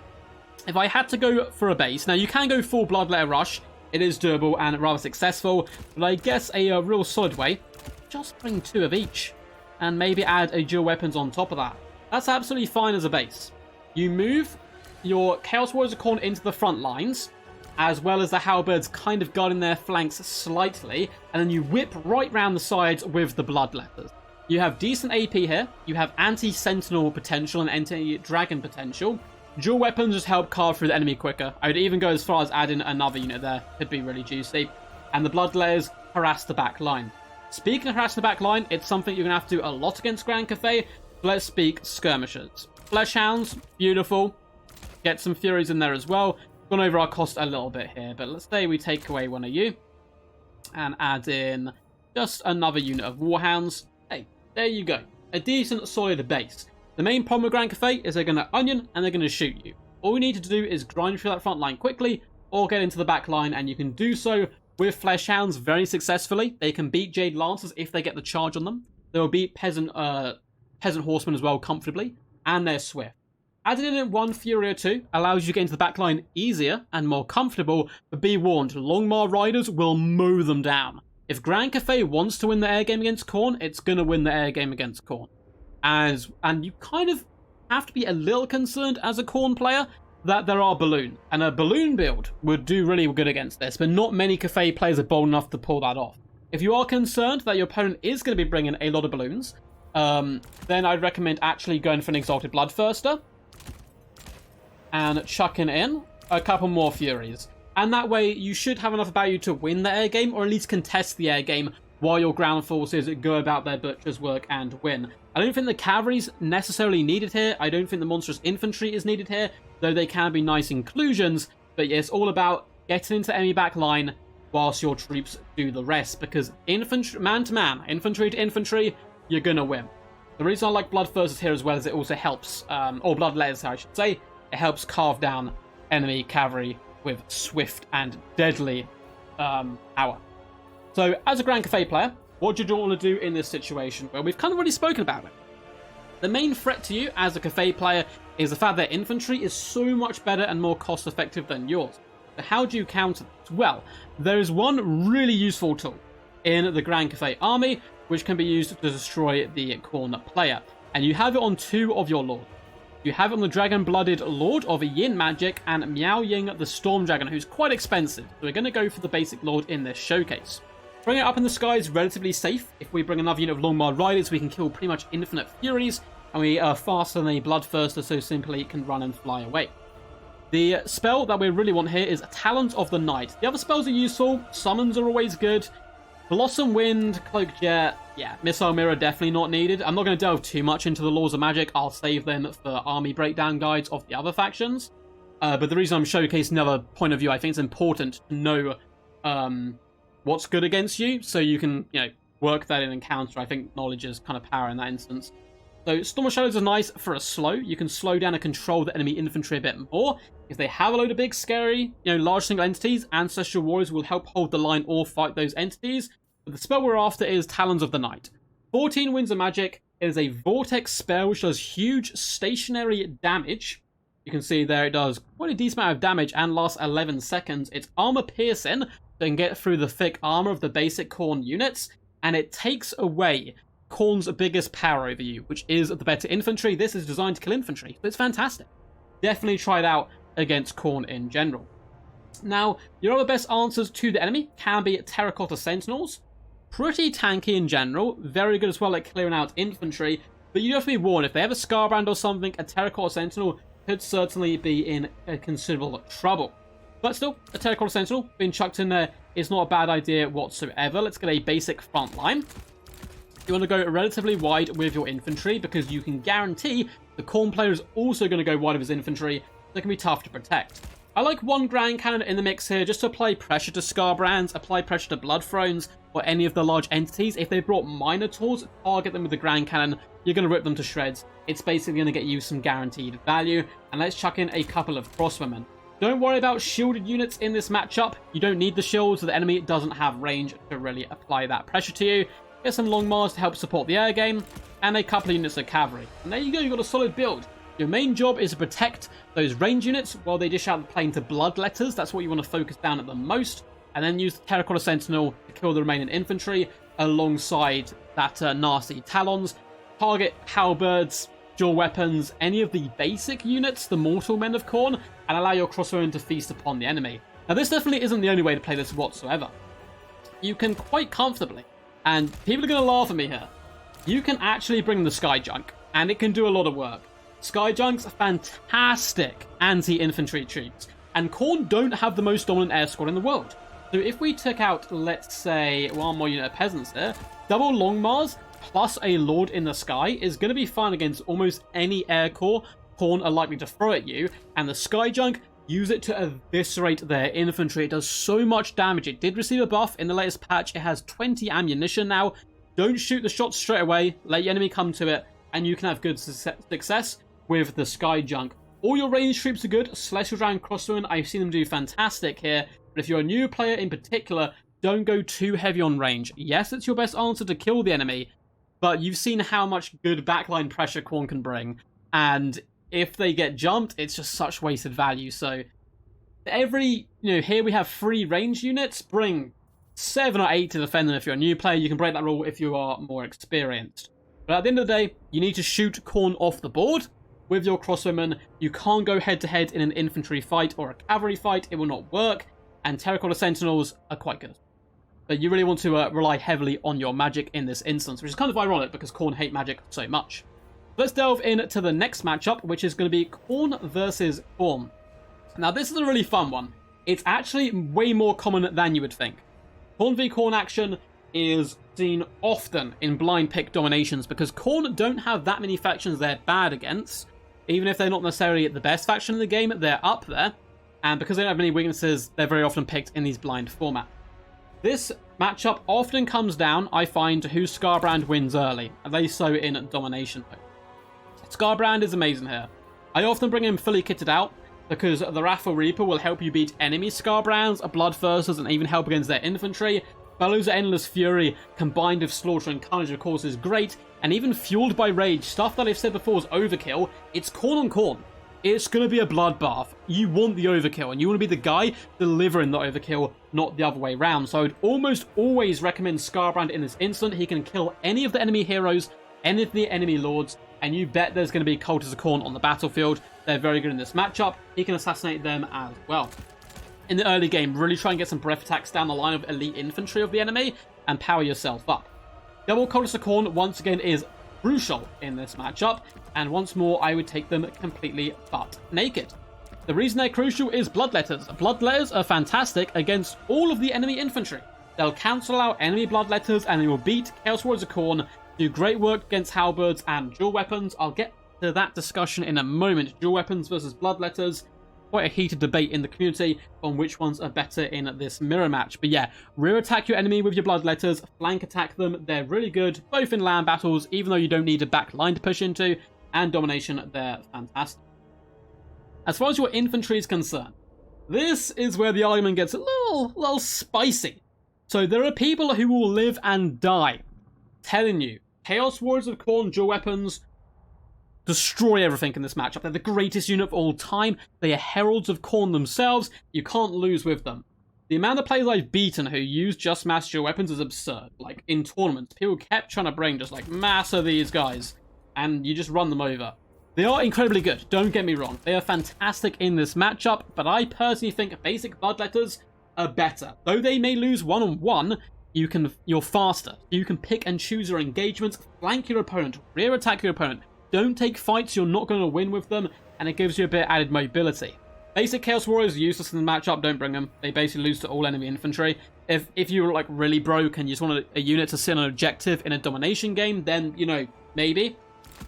Speaker 1: If I had to go for a base, now you can go full Bloodletter Rush. It is doable and rather successful, but I guess a real solid way, just bring 2 of each, and maybe add a dual weapons on top of that. That's absolutely fine as a base. You move your Chaos Warriors of Khorne into the front lines, as well as the Halberds kind of guarding their flanks slightly, and then you whip right round the sides with the Bloodletters. You have decent AP here, you have anti-Sentinel potential and anti-Dragon potential. Dual weapons just help carve through the enemy quicker. I would even go as far as adding another unit there. Could be really juicy. And the Bloodletters harass the back line. Speaking of harassing the back line, it's something you're going to have to do a lot against Grand Cathay. So let's speak skirmishers. Fleshhounds, beautiful. Get some Furies in there as well. Gone over our cost a little bit here, but let's say we take away one of you. And add in just another unit of Warhounds. Hey, there you go. A decent, solid base. The main problem with Grand Cathay is they're going to onion and they're going to shoot you. All you need to do is grind through that front line quickly or get into the back line, and you can do so with Fleshhounds very successfully. They can beat Jade Lancers if they get the charge on them. They will beat Peasant Horsemen as well comfortably, and they're swift. Adding in 1 Fury or 2 allows you to get into the back line easier and more comfortable, but be warned, Longmar Riders will mow them down. If Grand Cathay wants to win the air game against Khorne, it's going to win the air game against Khorne. And you kind of have to be a little concerned as a Khorne player that there are balloon. And a balloon build would do really good against this, but not many Cathay players are bold enough to pull that off. If you are concerned that your opponent is going to be bringing a lot of balloons, then I'd recommend actually going for an Exalted Bloodthirster and chucking in a couple more Furies. And that way you should have enough about you to win the air game, or at least contest the air game while your ground forces go about their butcher's work and win. I don't think the cavalry's necessarily needed here. I don't think the monstrous infantry is needed here, though they can be nice inclusions. But yeah, it's all about getting into the enemy back line whilst your troops do the rest, because infantry, man to man, infantry to infantry, you're gonna win. The reason I like Bloodthirsters here as well is it also helps, or Bloodletters I should say, it helps carve down enemy cavalry with swift and deadly power. So, as a Grand Cathay player, what do you want to do in this situation? Well, we've kind of already spoken about it. The main threat to you as a Cathay player is the fact that infantry is so much better and more cost-effective than yours. So how do you counter this? Well, there is one really useful tool in the Grand Cathay army, which can be used to destroy the Khorne player. And you have it on 2 of your lords. You have it on the Dragon-Blooded Lord of Yin Magic and Miao Ying the Storm Dragon, who's quite expensive. So we're going to go for the basic lord in this showcase. Bringing it up in the sky is relatively safe. If we bring another unit of Longmar Riders, we can kill pretty much infinite Furies, and we are faster than a Bloodthirster, so simply can run and fly away. The spell that we really want here is Talons of the Night. The other spells are useful. Summons are always good. Blossom Wind, Cloak Jet, yeah, Missile Mirror definitely not needed. I'm not going to delve too much into the laws of magic. I'll save them for army breakdown guides of the other factions. But the reason I'm showcasing another point of view, I think it's important to know what's good against you, so you can, work that in and counter. I think knowledge is kind of power in that instance. So Storm of Shadows are nice for a slow. You can slow down and control the enemy infantry a bit more. If they have a load of big, scary, large single entities, Ancestral Warriors will help hold the line or fight those entities. But the spell we're after is Talons of the Night. 14 Winds of Magic. It is a Vortex spell which does huge stationary damage. You can see there it does quite a decent amount of damage and lasts 11 seconds. It's armor piercing, so it can get through the thick armor of the basic Khorne units, and it takes away Khorne's biggest power over you, which is the better infantry. This is designed to kill infantry, so it's fantastic. Definitely try it out against Khorne in general. Now, your other best answers to the enemy can be Terracotta Sentinels. Pretty tanky in general, very good as well at clearing out infantry, but you have to be warned, if they have a Scarbrand or something, a Terracotta Sentinel could certainly be in considerable trouble. But still, a Terracotta Sentinel being chucked in there is not a bad idea whatsoever. Let's get a basic front line. You want to go relatively wide with your infantry, because you can guarantee the Khorne player is also going to go wide with his infantry, so it can be tough to protect. I like one Grand Cannon in the mix here just to apply pressure to Scarbrands, apply pressure to Blood Thrones, or any of the large entities. If they brought Minotaurs, target them with the Grand Cannon, you're going to rip them to shreds. It's basically going to get you some guaranteed value. And let's chuck in a couple of crossbowmen. Don't worry about shielded units in this matchup. You don't need the shields, so the enemy doesn't have range to really apply that pressure to you. Get some Long Mars to help support the air game, and a couple of units of cavalry. And there you go, you've got a solid build. Your main job is to protect those range units while they dish out the plane to bloodletters. That's what you want to focus down at the most. And then use the Terracotta Sentinel to kill the remaining infantry alongside that nasty Talons. Target halberds, dual weapons, any of the basic units, the mortal men of Khorne, and allow your crossbowmen to feast upon the enemy. Now this definitely isn't the only way to play this whatsoever. You can quite comfortably, and people are going to laugh at me here, you can actually bring the Skyjunk, and it can do a lot of work. Skyjunks are fantastic anti-infantry troops, and Khorne don't have the most dominant air squad in the world. So if we took out, let's say, one more unit of peasants here, double Long Mars plus a Lord in the Sky is going to be fine against almost any air corps Khorne are likely to throw at you, and the Skyjunk, use it to eviscerate their infantry. It does so much damage. It did receive a buff in the latest patch. It has 20 ammunition now. Don't shoot the shots straight away. Let your enemy come to it, and you can have good success with the Skyjunk. All your ranged troops are good. Celestial Dragon Crossbowmen, I've seen them do fantastic here. But if you're a new player in particular, don't go too heavy on range. Yes, it's your best answer to kill the enemy, but you've seen how much good backline pressure Khorne can bring. And if they get jumped, it's just such wasted value. So every, here we have 3 range units. Bring 7 or 8 to defend them if you're a new player. You can break that rule if you are more experienced. But at the end of the day, you need to shoot Khorne off the board with your crossbowmen. You can't go head-to-head in an infantry fight or a cavalry fight. It will not work. And Terracotta Sentinels are quite good. But you really want to rely heavily on your magic in this instance, which is kind of ironic because Khorne hate magic so much. Let's delve into the next matchup, which is going to be Khorne versus Khorne. Now, this is a really fun one. It's actually way more common than you would think. Khorne v Khorne action is seen often in blind pick dominations because Khorne don't have that many factions they're bad against. Even if they're not necessarily the best faction in the game, they're up there. And because they don't have many weaknesses, they're very often picked in these blind format. This matchup often comes down, I find, to who Scarbrand wins early, and they so in domination. Scarbrand is amazing here. I often bring him fully kitted out because the Wrathful Reaper will help you beat enemy Scarbrands, Bloodthirsters, and even help against their infantry. Bellows of Endless Fury combined with Slaughter and Carnage, of course, is great, and even fueled by Rage, stuff that I've said before is overkill. It's Khorne on Khorne. It's going to be a bloodbath. You want the overkill, and you want to be the guy delivering the overkill, not the other way around. So I would almost always recommend Scarbrand in this instant. He can kill any of the enemy heroes, any of the enemy lords, and you bet there's going to be Cultists of Khorne on the battlefield. They're very good in this matchup. He can assassinate them as well. In the early game, really try and get some breath attacks down the line of elite infantry of the enemy and power yourself up. Double Cultists of Khorne, once again, is crucial in this matchup, and once more, I would take them completely butt naked. The reason they're crucial is Bloodletters. Bloodletters are fantastic against all of the enemy infantry. They'll cancel out enemy Bloodletters, and they will beat Chaos Warriors of Khorne, do great work against halberds and dual weapons. I'll get to that discussion in a moment. Dual weapons versus Bloodletters. Quite a heated debate in the community on which ones are better in this mirror match. But yeah, rear attack your enemy with your Bloodletters, flank attack them. They're really good, both in land battles, even though you don't need a back line to push into, and domination, they're fantastic. As far as your infantry is concerned, this is where the argument gets a little spicy. So there are people who will live and die telling you, Chaos Warriors of Khorne dual weapons destroy everything in this matchup. They're the greatest unit of all time. They are heralds of Khorne themselves. You can't lose with them. The amount of players I've beaten who use just mass dual weapons is absurd. Like, in tournaments, people kept trying to bring just, like, mass of these guys, and you just run them over. They are incredibly good, don't get me wrong. They are fantastic in this matchup, but I personally think basic Bloodletters are better. Though they may lose one-on-one, you're faster. You can pick and choose your engagements, flank your opponent, rear attack your opponent. Don't take fights you're not going to win with them, and it gives you a bit of added mobility. Basic Chaos Warriors are useless in the matchup, don't bring them. They basically lose to all enemy infantry. If you're like really broke and you just want a unit to sit on an objective in a domination game, then, maybe.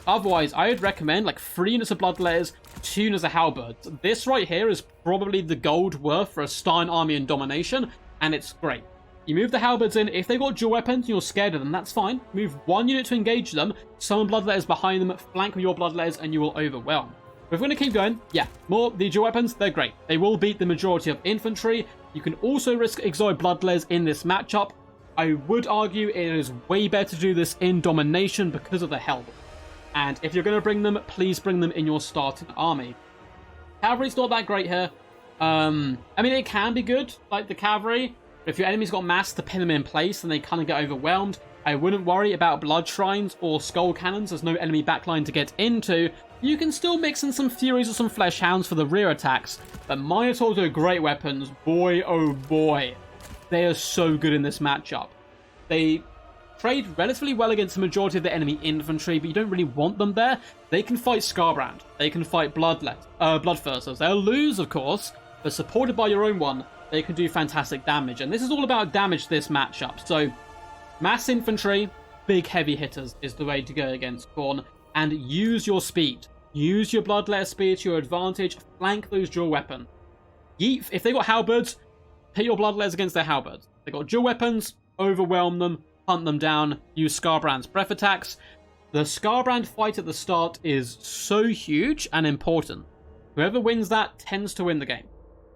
Speaker 1: Otherwise, I would recommend like 3 units of Bloodletters, 2 units of Halberds. This right here is probably the gold worth for a Stein army in domination, and it's great. You move the Halberds in. If they've got dual weapons and you're scared of them, that's fine. Move 1 unit to engage them, summon Bloodletters behind them, flank with your Bloodletters, and you will overwhelm. But if we're going to keep going, yeah, the dual weapons, they're great. They will beat the majority of infantry. You can also risk Exotic Bloodletters in this matchup. I would argue it is way better to do this in domination because of the Halberd. And if you're going to bring them, please bring them in your starting army. Cavalry's not that great here. I mean, it can be good, like the cavalry. But if your enemy's got mass to pin them in place, then they kind of get overwhelmed. I wouldn't worry about blood shrines or skull cannons. There's no enemy backline to get into. You can still mix in some Furies or some Flesh Hounds for the rear attacks. But Minotaurs are great weapons. Boy, oh boy. They are so good in this matchup. They trade relatively well against the majority of the enemy infantry, but you don't really want them there. They can fight Scarbrand. They can fight Bloodthirsters. They'll lose, of course, but supported by your own one, they can do fantastic damage. And this is all about damage this matchup. So, mass infantry, big heavy hitters is the way to go against Khorne. And use your speed. Use your Bloodletter speed to your advantage. Flank those dual weapons. If they got Halberds, pit your Bloodletters against their Halberds. If they got dual weapons, overwhelm them, hunt them down, use Scarbrand's breath attacks. The Scarbrand fight at the start is so huge and important. Whoever wins that tends to win the game,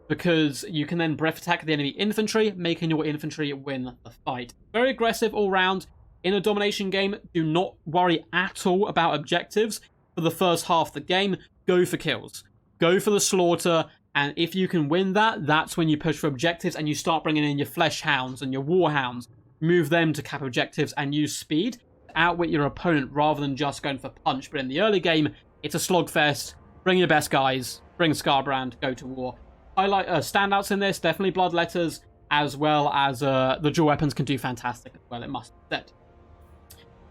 Speaker 1: because you can then breath attack the enemy infantry, making your infantry win the fight. Very aggressive all round. In a domination game, do not worry at all about objectives for the first half of the game. Go for kills. Go for the slaughter, and if you can win that, that's when you push for objectives and you start bringing in your Flesh Hounds and your Warhounds. Move them to cap objectives and use speed to outwit your opponent rather than just going for punch. But in the early game, it's a slogfest. Bring your best guys. Bring Scarbrand. Go to war. Highlight standouts in this, definitely Bloodletters, as well as the dual weapons can do fantastic as well, it must be said.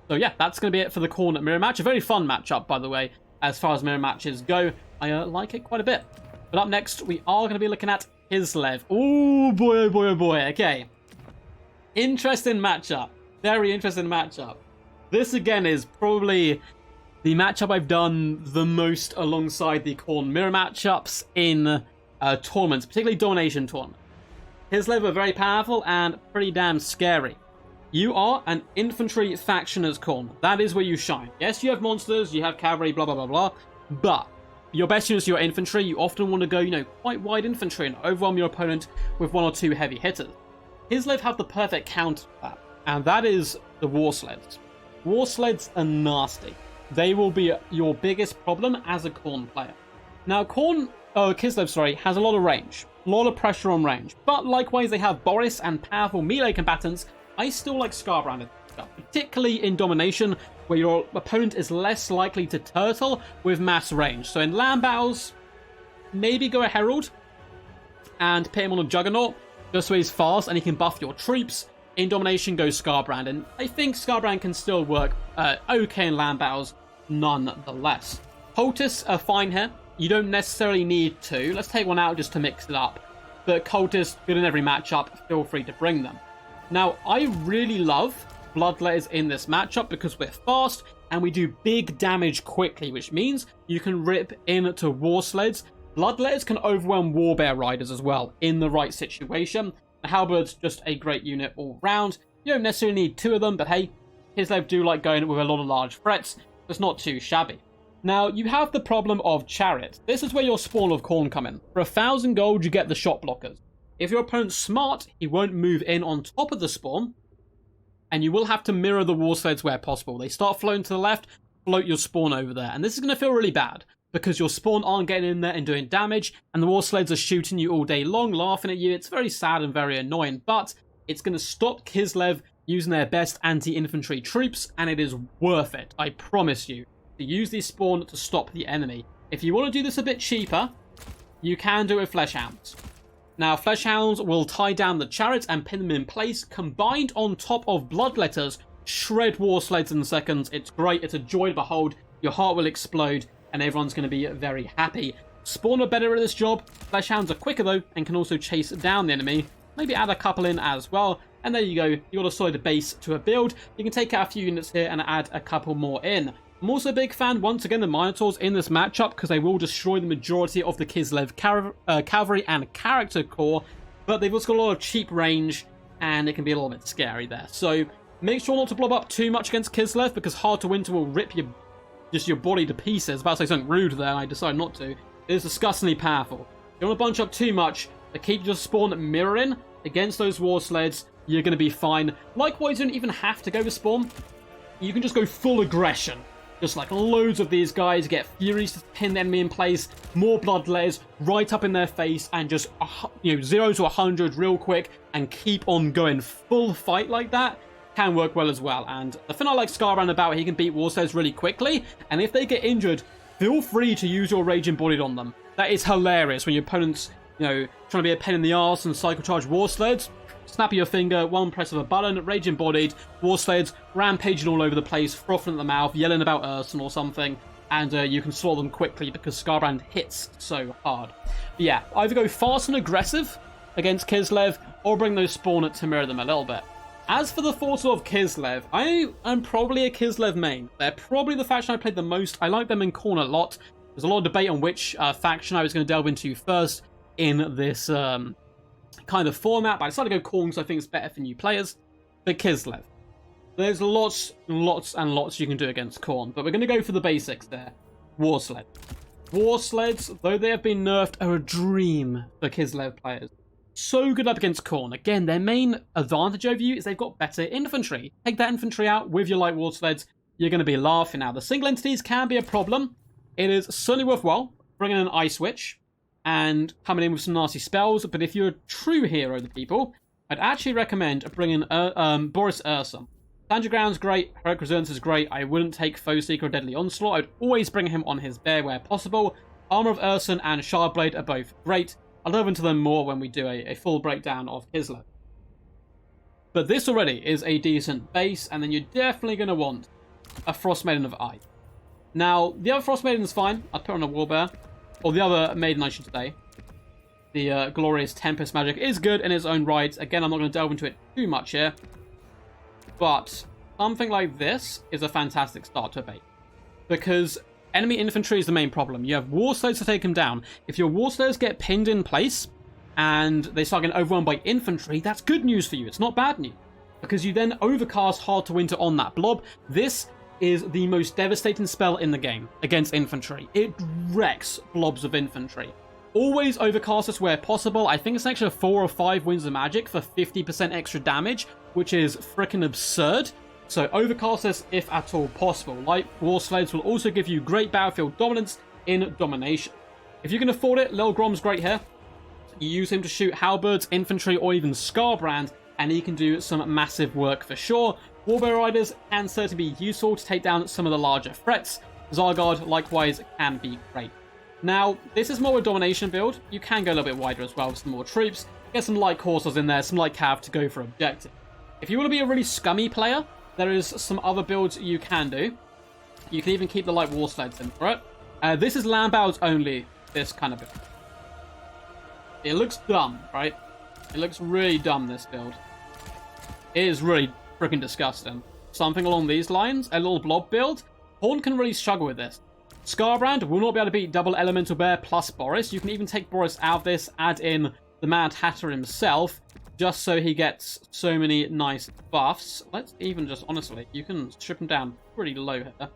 Speaker 1: So yeah, that's going to be it for the Khorne Mirror match. A very fun matchup, by the way, as far as mirror matches go. I like it quite a bit. But up next, we are going to be looking at Kislev. Oh boy, oh boy, oh boy. Okay. Interesting matchup. Very interesting matchup. This, again, is probably the matchup I've done the most alongside the Khorne Mirror matchups in tournaments, particularly domination tournaments. Kislev are very powerful and pretty damn scary. You are an infantry faction as Khorne. That is where you shine. Yes, you have monsters, you have cavalry, blah, blah, blah, blah. But your best units are your infantry. You often want to go, quite wide infantry and overwhelm your opponent with 1 or 2 heavy hitters. Kislev have the perfect counter for that, and that is the War Sleds. War Sleds are nasty. They will be your biggest problem as a Khorne player. Now, Kislev, has a lot of range. A lot of pressure on range. But likewise, they have Boris and powerful melee combatants. I still like Scarbrand, particularly in domination, where your opponent is less likely to turtle with mass range. So in land battles, maybe go a Herald and put him on a Juggernaut, just so he's fast and he can buff your troops. In domination, go Scarbrand, and I think Scarbrand can still work okay in land battles, nonetheless. Cultists are fine here. You don't necessarily need 2. Let's take 1 out just to mix it up. But Cultists, good in every matchup, feel free to bring them. Now, I really love Bloodletters in this matchup because we're fast and we do big damage quickly, which means you can rip into War Sleds. Bloodletters can overwhelm Warbear Riders as well in the right situation. The Halberd's just a great unit all round. You don't necessarily need 2 of them, but hey, Kislev do like going with a lot of large threats. It's not too shabby. Now, you have the problem of Chariots. This is where your spawn of Khorne come in. For 1,000 gold, you get the shot blockers. If your opponent's smart, he won't move in on top of the spawn, and you will have to mirror the War Sleds where possible. They start floating to the left, float your spawn over there, and this is going to feel really bad, because your spawn aren't getting in there and doing damage, and the War Sleds are shooting you all day long, laughing at you. It's very sad and very annoying, but it's going to stop Kislev using their best anti-infantry troops, and it is worth it, I promise you, to use this spawn to stop the enemy. If you want to do this a bit cheaper, you can do it with Flesh Hounds. Now, Flesh Hounds will tie down the Chariots and pin them in place, combined on top of Bloodletters, shred War Sleds in seconds. It's great, it's a joy to behold, your heart will explode, and everyone's going to be very happy. Spawn are better at this job, Flesh Hounds are quicker though, and can also chase down the enemy. Maybe add a couple in as well, and there you go, you got a solid base to a build. You can take out a few units here and add a couple more in. I'm also a big fan, once again, the Minotaurs in this matchup because they will destroy the majority of the Kislev cavalry and character core, but they've also got a lot of cheap range and it can be a little bit scary there. So make sure not to blob up too much against Kislev because Hard to Winter will rip your body to pieces. I was about to say something rude there and I decided not to. It is disgustingly powerful. You don't want to bunch up too much, but keep your spawn mirroring against those war sleds. You're going to be fine. Likewise, you don't even have to go with spawn. You can just go full aggression. Just like loads of these guys, get Furies to pin the enemy in place, more Bloodletters right up in their face, and just 0 to 100 real quick, and keep on going. Full fight like that can work well as well. And the thing I like Scarbrand about, he can beat war sleds really quickly, and if they get injured, feel free to use your Rage Embodied on them. That is hilarious when your opponent's, trying to be a pain in the arse and cycle charge war sleds. Snap of your finger, one press of a button, Rage Embodied, war sleds rampaging all over the place, frothing at the mouth, yelling about Urson or something, and you can slaughter them quickly because Scarbrand hits so hard. But yeah, either go fast and aggressive against Kislev, or bring those spawn to mirror them a little bit. As for the Force of Kislev, I am probably a Kislev main. They're probably the faction I played the most. I like them in Khorne a lot. There's a lot of debate on which faction I was going to delve into first in this kind of format, but I decided to go Khorne because I think it's better for new players. But Kislev, there's lots and lots you can do against Khorne, but we're going to go for the basics there. War sled. War sleds, though they have been nerfed, are a dream for Kislev players. So good up against Khorne. Again, their main advantage over you is they've got better infantry. Take that infantry out with your light war sleds, you're going to be laughing. Now, the single entities can be a problem. It is certainly worthwhile bringing in an Ice Witch and coming in with some nasty spells, but if you're a true hero of the people, I'd actually recommend bringing Boris Ursa. Stand Your Ground's great, Heroic Resistance is great. I wouldn't take Foe Seeker or Deadly Onslaught. I'd always bring him on his bear where possible. Armor of Urson and Shardblade are both great. I'll delve into them more when we do a full breakdown of Kislev. But this already is a decent base, and then you're definitely going to want a Frost Maiden of Ice. Now, the other Frost Maiden is fine. I'd put on a Warbear. Or the other Maiden, I should say. The Glorious Tempest Magic is good in its own right. Again, I'm not going to delve into it too much here. But something like this is a fantastic start to a base. Because enemy infantry is the main problem. You have war sleds to take them down. If your war sleds get pinned in place and they start getting overwhelmed by infantry, that's good news for you. It's not bad news. Because you then overcast Hard to Winter on that blob. This is the most devastating spell in the game against infantry. It wrecks blobs of infantry. Always overcast this where possible. I think it's an extra 4 or 5 Winds of Magic for 50% extra damage, which is freaking absurd. So overcast this if at all possible. Light war sleds will also give you great battlefield dominance in domination. If you can afford it, Lil Grom's great here. You use him to shoot halberds, infantry, or even Scarbrand, and he can do some massive work for sure. Warbear Riders can certainly be useful to take down some of the larger threats. Zargard, likewise, can be great. Now, this is more a domination build. You can go a little bit wider as well with some more troops. Get some light coursers in there, some light cav to go for objective. If you want to be a really scummy player, there is some other builds you can do. You can even keep the light war sleds in for it. This is land battles only, this kind of build. It looks dumb, right? It looks really dumb, this build. It is really freaking disgusting. Something along these lines, a little blob build. Khorne can really struggle with this. Scarbrand will not be able to beat double Elemental Bear plus Boris. You can even take Boris out of this, add in the Mad Hatter himself, just so he gets so many nice buffs. Let's even just, honestly, you can strip him down pretty low here.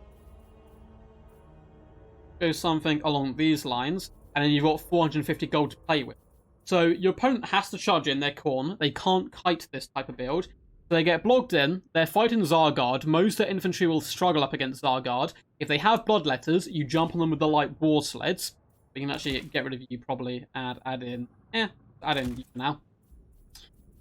Speaker 1: Go something along these lines, and then you've got 450 gold to play with. So your opponent has to charge in their Khorne. They can't kite this type of build. So they get blocked in, they're fighting Zargard, most of their infantry will struggle up against Zargard. If they have Bloodletters, you jump on them with the light war sleds. We can actually get rid of you probably, add in you now.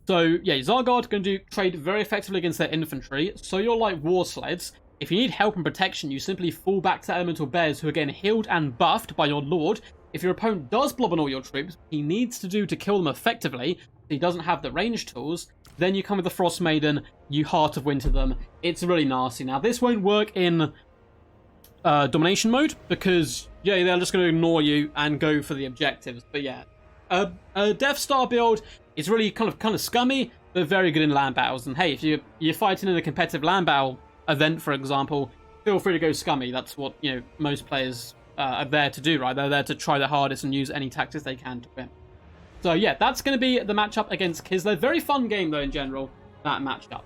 Speaker 1: So yeah, Zargard going to trade very effectively against their infantry, so your light war sleds. If you need help and protection, you simply fall back to Elemental Bears who are getting healed and buffed by your Lord. If your opponent does blob on all your troops, he needs to do to kill them effectively, he doesn't have the range tools. Then you come with the Frost Maiden, you Heart of Winter them. It's really nasty. Now, this won't work in domination mode, because, yeah, they're just going to ignore you and go for the objectives. But yeah, a Death Star build is really kind of scummy, but very good in land battles. And hey, if you're fighting in a competitive land battle event, for example, feel free to go scummy. That's what, you know, most players are there to do, right? They're there to try their hardest and use any tactics they can to win. So yeah, that's going to be the matchup against Kislev. Very fun game, though, in general, that matchup.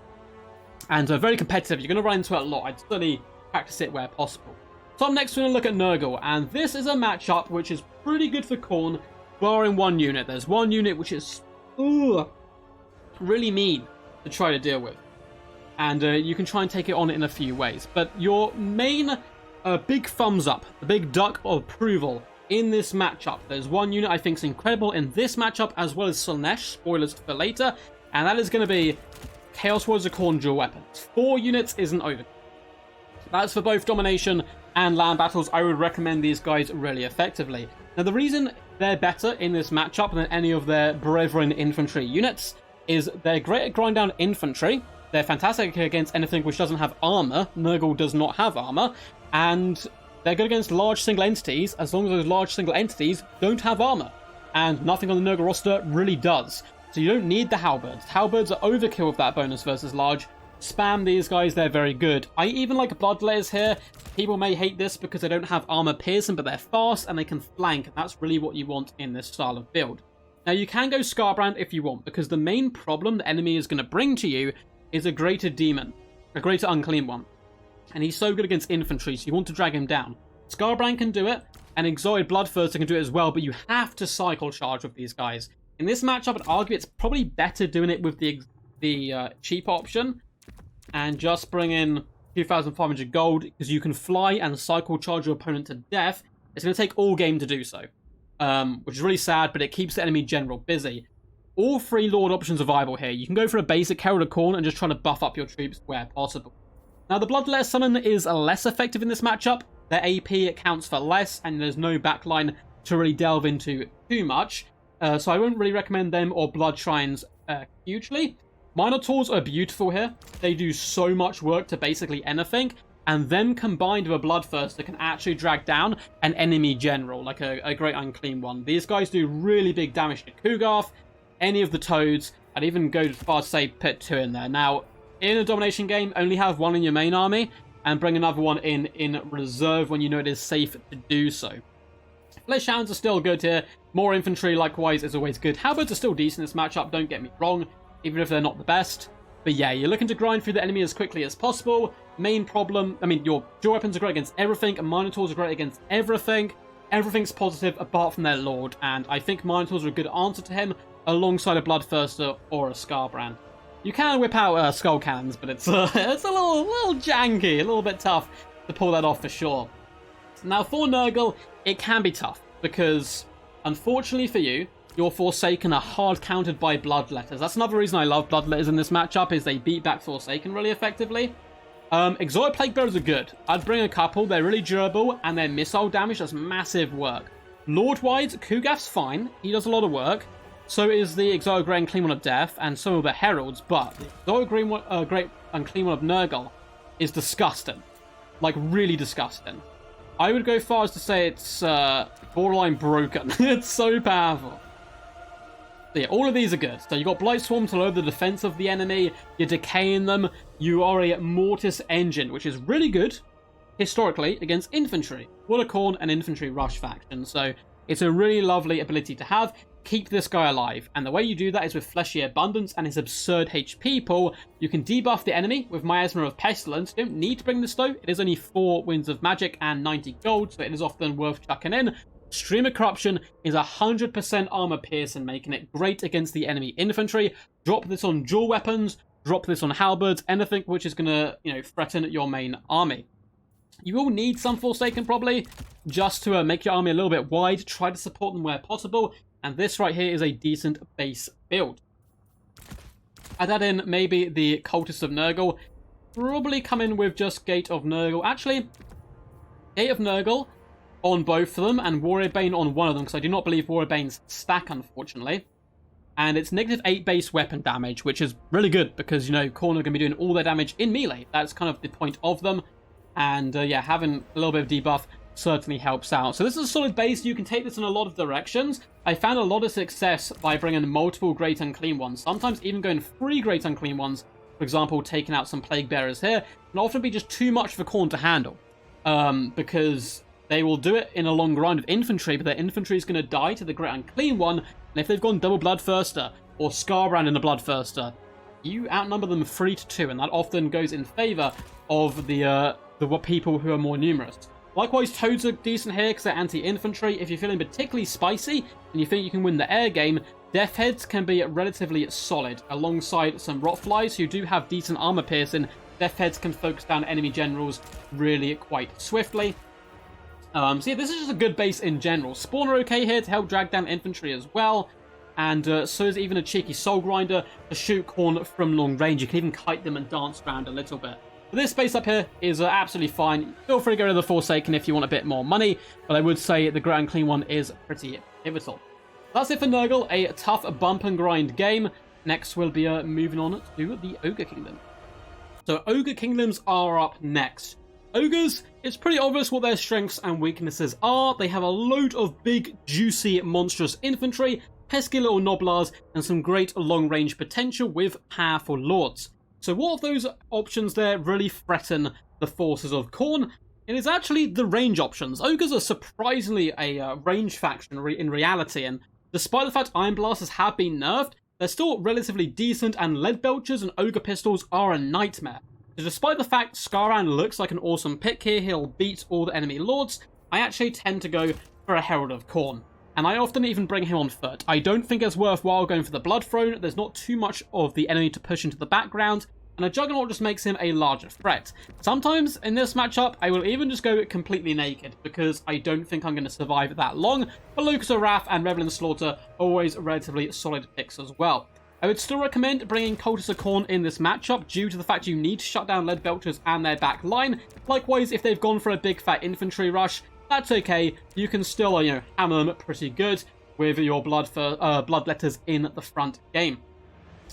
Speaker 1: And very competitive. You're going to run into it a lot. I'd certainly practice it where possible. So up next, we're going to look at Nurgle. And this is a matchup which is pretty good for Khorne, barring one unit. There's one unit which is really mean to try to deal with. And you can try and take it on in a few ways. But your main big thumbs up, the big duck of approval in this matchup. There's one unit I think is incredible in this matchup, as well as Slaanesh, spoilers for later. And that is going to be Chaos Warriors of Khorne dual weapons. 4 units isn't over. That's for both domination and land battles. I would recommend these guys really effectively. Now, the reason they're better in this matchup than any of their brethren infantry units is they're great at grind down infantry. They're fantastic against anything which doesn't have armor. Nurgle does not have armor. And they're good against large single entities, as long as those large single entities don't have armor. And nothing on the Nurgle roster really does. So you don't need the halberds. Halberds are overkill with that bonus versus large. Spam these guys, they're very good. I even like bloodletters here. People may hate this because they don't have armor piercing, but they're fast and they can flank. And that's really what you want in this style of build. Now, you can go Scarbrand if you want, because the main problem the enemy is going to bring to you is a greater demon, a greater unclean one. And he's so good against infantry, so you want to drag him down. Scarbrand can do it, and Exotic Bloodthirster can do it as well, but you have to cycle charge with these guys. In this matchup, I'd argue it's probably better doing it with the cheap option, and just bring in 2,500 gold, because you can fly and cycle charge your opponent to death. It's going to take all game to do so, which is really sad, but it keeps the enemy general busy. All 3 Lord options are viable here. You can go for a basic Herald of Khorne and just try to buff up your troops where possible. Now, the Bloodletter Summon is less effective in this matchup. Their AP accounts for less, and there's no backline to really delve into too much. So I wouldn't really recommend them or Blood Shrines hugely. Minotaurs are beautiful here. They do so much work to basically anything, and then combined with a Bloodthirster can actually drag down an enemy general, like a Great Unclean one. These guys do really big damage to Kugarth, any of the Toads. I'd even go as far as say put 2 in there. Now, in a domination game, only have 1 in your main army, and bring another one in reserve when you know it is safe to do so. Flesh Hounds are still good here. More infantry, likewise, is always good. Halberds are still decent in this matchup, don't get me wrong, even if they're not the best. But yeah, you're looking to grind through the enemy as quickly as possible. Main problem, I mean, your dual weapons are great against everything, and Minotaurs are great against everything. Everything's positive apart from their Lord, and I think Minotaurs are a good answer to him, alongside a Bloodthirster or a Scarbrand. You can whip out Skull Cannons, but it's a little janky, a little bit tough to pull that off for sure. Now, for Nurgle, it can be tough, because, unfortunately for you, your Forsaken are hard countered by Bloodletters. That's another reason I love Bloodletters in this matchup, is they beat back Forsaken really effectively. Exotic Plague Bearers are good. I'd bring a couple, they're really durable, and their missile damage does massive work. Lord-wise, Kugarth's fine, he does a lot of work. So is the Exotic Great Unclean One of Death, and some of the Heralds, but the Exotic Great Unclean One of Nurgle is disgusting. Like, really disgusting. I would go far as to say it's borderline broken. It's so powerful. So yeah, all of these are good. So you've got Blight Swarm to lower the defense of the enemy, you're decaying them, you are a Mortis Engine, which is really good, historically, against infantry. War Khorne and infantry rush faction, so it's a really lovely ability to have. Keep this guy alive, and the way you do that is with Fleshy Abundance and his absurd HP pool. You can debuff the enemy with Miasma of Pestilence. You don't need to bring this though, it is only 4 Winds of Magic and 90 gold, so it is often worth chucking in. Stream of Corruption is 100% armor piercing, making it great against the enemy infantry. Drop this on dual weapons, drop this on halberds, anything which is gonna, threaten your main army. You will need some Forsaken probably, just to make your army a little bit wide, try to support them where possible. And this right here is a decent base build. Add that in maybe the Cultists of Nurgle. Probably come in with just Gate of Nurgle. Actually, Gate of Nurgle on both of them, and Warrior Bane on one of them, because I do not believe Warrior Banes stack, unfortunately. And it's -8 base weapon damage, which is really good, because, Khorne are going to be doing all their damage in melee. That's kind of the point of them. And, yeah, having a little bit of debuff certainly helps out. So this is a solid base. You can take this in a lot of directions. I found a lot of success by bringing multiple Great Unclean Ones, sometimes even going 3 Great Unclean Ones For example, taking out some Plague Bearers here can often be just too much for Khorne to handle. Because they will do it in a long grind of infantry, but their infantry is going to die to the Great Unclean One. And if they've gone double Bloodthirster or Scarbrand in the Bloodthirster, you outnumber them 3-2, and that often goes in favour of the people who are more numerous. Likewise, Toads are decent here because they're anti-infantry. If you're feeling particularly spicy and you think you can win the air game, Death Heads can be relatively solid. Alongside some Rotflies who do have decent armor piercing, Death Heads can focus down enemy generals really quite swiftly. So yeah, this is just a good base in general. Spawn are okay here to help drag down infantry as well. And so is even a cheeky Soul Grinder to shoot Khorne from long range. You can even kite them and dance around a little bit. But this base up here is absolutely fine. Feel free to go to the Forsaken if you want a bit more money. But I would say the Grand Clean one is pretty pivotal. That's it for Nurgle. A tough bump and grind game. Next we'll be moving on to the Ogre Kingdom. So Ogre Kingdoms are up next. Ogres, it's pretty obvious what their strengths and weaknesses are. They have a load of big, juicy, monstrous infantry, pesky little Noblars, and some great long-range potential with powerful lords. So what of those options there really threaten the forces of Khorne? It is actually the range options. Ogres are surprisingly a range faction in reality, and despite the fact Iron Blasters have been nerfed, they're still relatively decent, and Lead Belchers and Ogre Pistols are a nightmare. So despite the fact Scarbrand looks like an awesome pick here, he'll beat all the enemy lords, I actually tend to go for a Herald of Khorne. And I often even bring him on foot. I don't think it's worthwhile going for the Blood Throne. There's not too much of the enemy to push into the background, and a Juggernaut just makes him a larger threat. Sometimes in this matchup, I will even just go completely naked, because I don't think I'm going to survive that long, but Lucas of Wrath and Revelin Slaughter are always relatively solid picks as well. I would still recommend bringing Cultists of Khorne in this matchup due to the fact you need to shut down Lead Belchers and their back line. Likewise, if they've gone for a big fat infantry rush, that's okay. You can still, hammer them pretty good with your Bloodletters in the front game.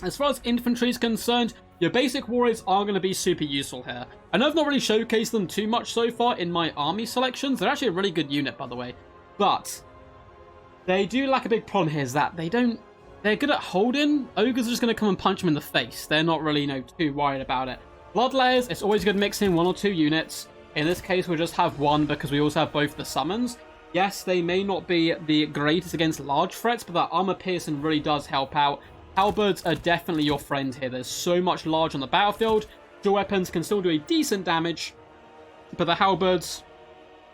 Speaker 1: As far as infantry is concerned, your basic warriors are going to be super useful here. I know I've not really showcased them too much so far in my army selections. They're actually a really good unit, by the way. But they do lack a big problem here, is that they're good at holding. Ogres are just going to come and punch them in the face. They're not really, too worried about it. Bloodlayers, it's always good mixing 1 or 2 units. In this case, we'll just have 1 because we also have both the summons. Yes, they may not be the greatest against large threats, but that armor piercing really does help out. Halberds are definitely your friend here. There's so much large on the battlefield. Dual weapons can still do a decent damage, but the halberds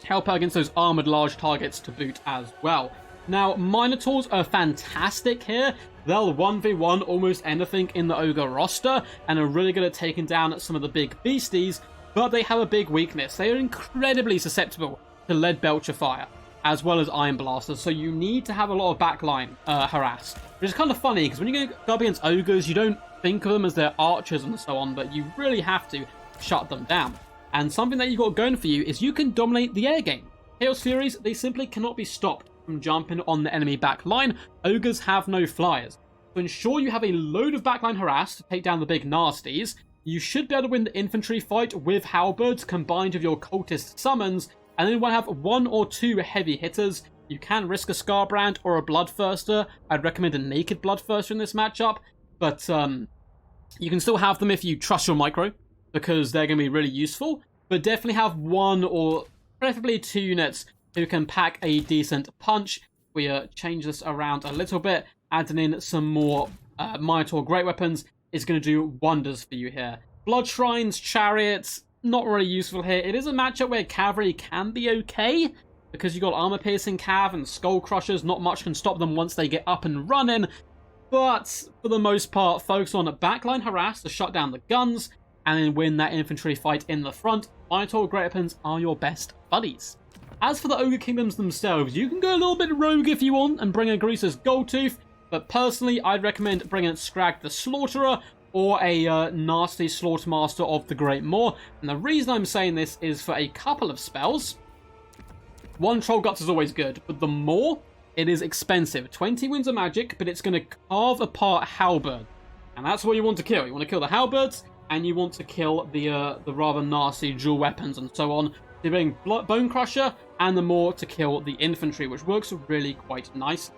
Speaker 1: help out against those armored large targets to boot as well. Now, Minotaurs are fantastic here. They'll 1v1 almost anything in the Ogre roster, and are really good at taking down some of the big beasties, but they have a big weakness. They are incredibly susceptible to Lead Belcher fire, as well as Iron Blasters, so you need to have a lot of backline harass. Which is kind of funny, because when you go up against Ogres, you don't think of them as their archers and so on, but you really have to shut them down. And something that you've got going for you is you can dominate the air game. Chaos Furies, they simply cannot be stopped from jumping on the enemy back line. Ogres have no flyers. To ensure you have a load of backline harass to take down the big nasties, you should be able to win the infantry fight with halberds combined with your cultist summons, and then you want to have 1 or 2 heavy hitters. You can risk a Scarbrand or a Bloodthirster. I'd recommend a naked Bloodthirster in this matchup, but you can still have them if you trust your micro, because they're going to be really useful, but definitely have 1 or preferably 2 units who can pack a decent punch. We change this around a little bit, adding in some more Minotaur Great Weapons is going to do wonders for you here. Blood Shrines, Chariots, not really useful here. It is a matchup where Cavalry can be okay, because you've got Armor Piercing Cav and Skull Crushers. Not much can stop them once they get up and running, but for the most part, focus on backline harass to shut down the guns, and then win that infantry fight in the front. Minotaur Great Weapons are your best buddies. As for the Ogre Kingdoms themselves, you can go a little bit rogue if you want and bring a Greaser's Goldtooth, but personally, I'd recommend bringing Scrag the Slaughterer or a nasty Slaughtermaster of the Great Maw. And the reason I'm saying this is for a couple of spells. 1 Troll Guts is always good, but the Maw, it is expensive. 20 Winds of Magic, but it's going to carve apart Halberd. And that's what you want to kill. You want to kill the Halberds, and you want to kill the rather nasty dual weapons and so on. You're bring Bone Crusher and the Maw to kill the infantry, which works really quite nice.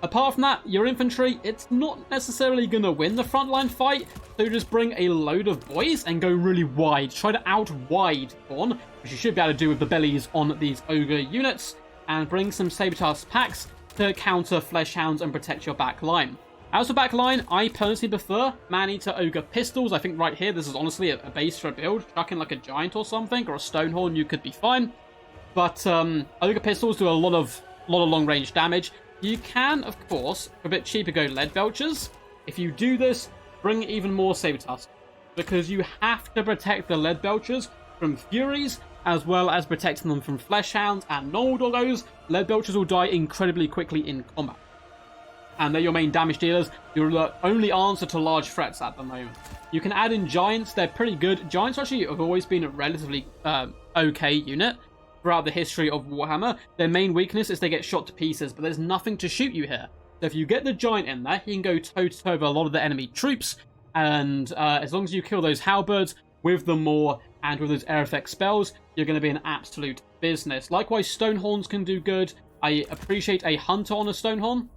Speaker 1: Apart from that, your infantry, it's not necessarily going to win the frontline fight, so just bring a load of boys and go really wide. Try to out-wide Khorne, which you should be able to do with the bellies on these ogre units, and bring some Sabertusk packs to counter Fleshhounds and protect your back line. As for back line, I personally prefer Man-Eater Ogre Pistols. I think right here, this is honestly a base for a build. Chuck in like a Giant or something, or a Stonehorn, you could be fine. But Ogre Pistols do a lot of long-range damage. You can, of course, for a bit cheaper, go Lead Belchers. If you do this, bring even more Sabertusk, because you have to protect the Lead Belchers from Furies, as well as protecting them from Fleshhounds and normal doggos. Lead Belchers will die incredibly quickly in combat. And they're your main damage dealers. You're the only answer to large threats at the moment. You can add in Giants. They're pretty good. Giants actually have always been a relatively okay unit throughout the history of Warhammer. Their main weakness is they get shot to pieces, but there's nothing to shoot you here. So if you get the Giant in there, he can go toe-to-toe with a lot of the enemy troops, and as long as you kill those halberds with the Maw and with those air effect spells, you're going to be an absolute business. Likewise, Stonehorns can do good. I appreciate a Hunter on a Stonehorn.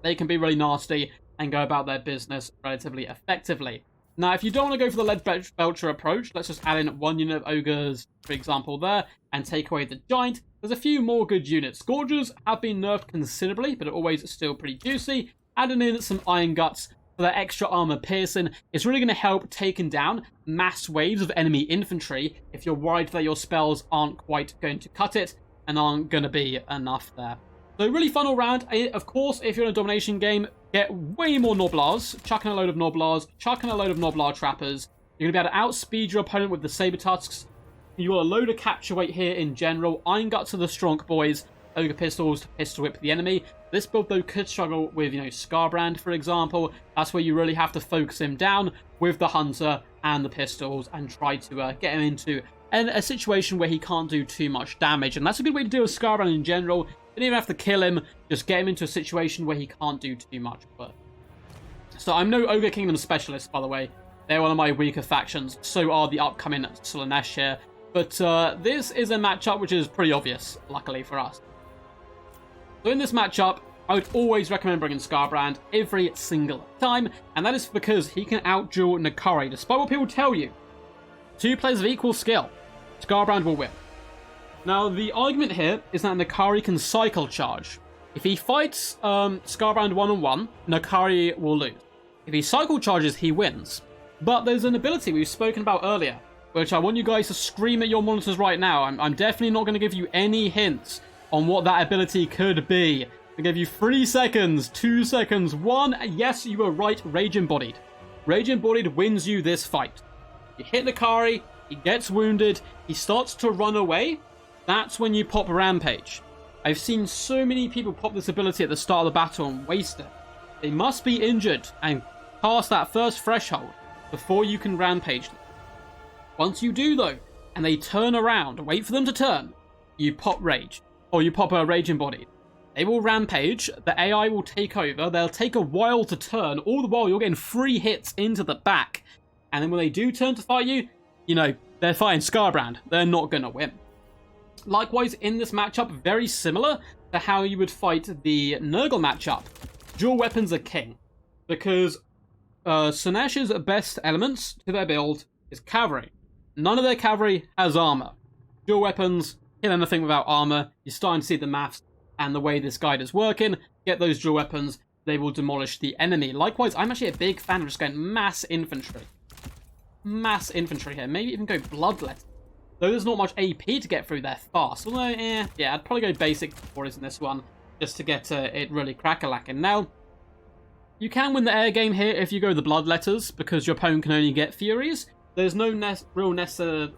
Speaker 1: They can be really nasty and go about their business relatively effectively. Now, if you don't want to go for the Lead Belcher approach, let's just add in one unit of Ogres, for example, there, and take away the Giant. There's a few more good units. Scourgers have been nerfed considerably, but are always still pretty juicy. Adding in some Iron Guts for that extra armor piercing is really going to help taking down mass waves of enemy infantry if you're worried that your spells aren't quite going to cut it and aren't going to be enough there. So really fun all round. Of course, if you're in a domination game, get way more Noblars. Chuck in a load of Noblars. Chuck in a load of Noblar Trappers. You're going to be able to outspeed your opponent with the Sabertusks. You got a load of capture weight here in general. Iron Guts are the strong boys. Ogre Pistols to pistol whip the enemy. This build, though, could struggle with, Scarbrand, for example. That's where you really have to focus him down with the Hunter and the Pistols and try to get him into a situation where he can't do too much damage. And that's a good way to deal with Scarbrand in general. You don't even have to kill him, just get him into a situation where he can't do too much. But so I'm no Ogre Kingdoms specialist, by the way. They're one of my weaker factions. So are the upcoming Slaanesh here. But this is a matchup which is pretty obvious, luckily for us. So in this matchup, I would always recommend bringing Scarbrand every single time. And that is because he can outduel Nakari. Despite what people tell you, two players of equal skill, Scarbrand will win. Now, the argument here is that Nakari can cycle charge. If he fights Scarbrand one-on-one, Nakari will lose. If he cycle charges, he wins. But there's an ability we've spoken about earlier, which I want you guys to scream at your monitors right now. I'm definitely not going to give you any hints on what that ability could be. I'll give you 3 seconds, 2 seconds, 1. Yes, you were right, Rage Embodied. Rage Embodied wins you this fight. You hit Nakari, he gets wounded, he starts to run away. That's when you pop Rampage. I've seen so many people pop this ability at the start of the battle and waste it. They must be injured and pass that first threshold before you can Rampage them. Once you do, though, and they turn around, wait for them to turn, you pop Rage. Or you pop a Rage Embodied. They will Rampage, the AI will take over, they'll take a while to turn, all the while you're getting 3 hits into the back. And then when they do turn to fight you, they're fighting Scarbrand. They're not going to win. Likewise, in this matchup, very similar to how you would fight the Nurgle matchup. Dual weapons are king, because Slaanesh's best elements to their build is cavalry. None of their cavalry has armor. Dual weapons, kill anything without armor. You're starting to see the maths and the way this guide is working. Get those dual weapons, they will demolish the enemy. Likewise, I'm actually a big fan of just going mass infantry. Mass infantry here. Maybe even go bloodlet. Though there's not much AP to get through there fast. Although, yeah, I'd probably go basic warriors in this one, just to get it really crack-a-lacking. Now, you can win the air game here if you go the bloodletters, because your opponent can only get Furies. There's no real necessary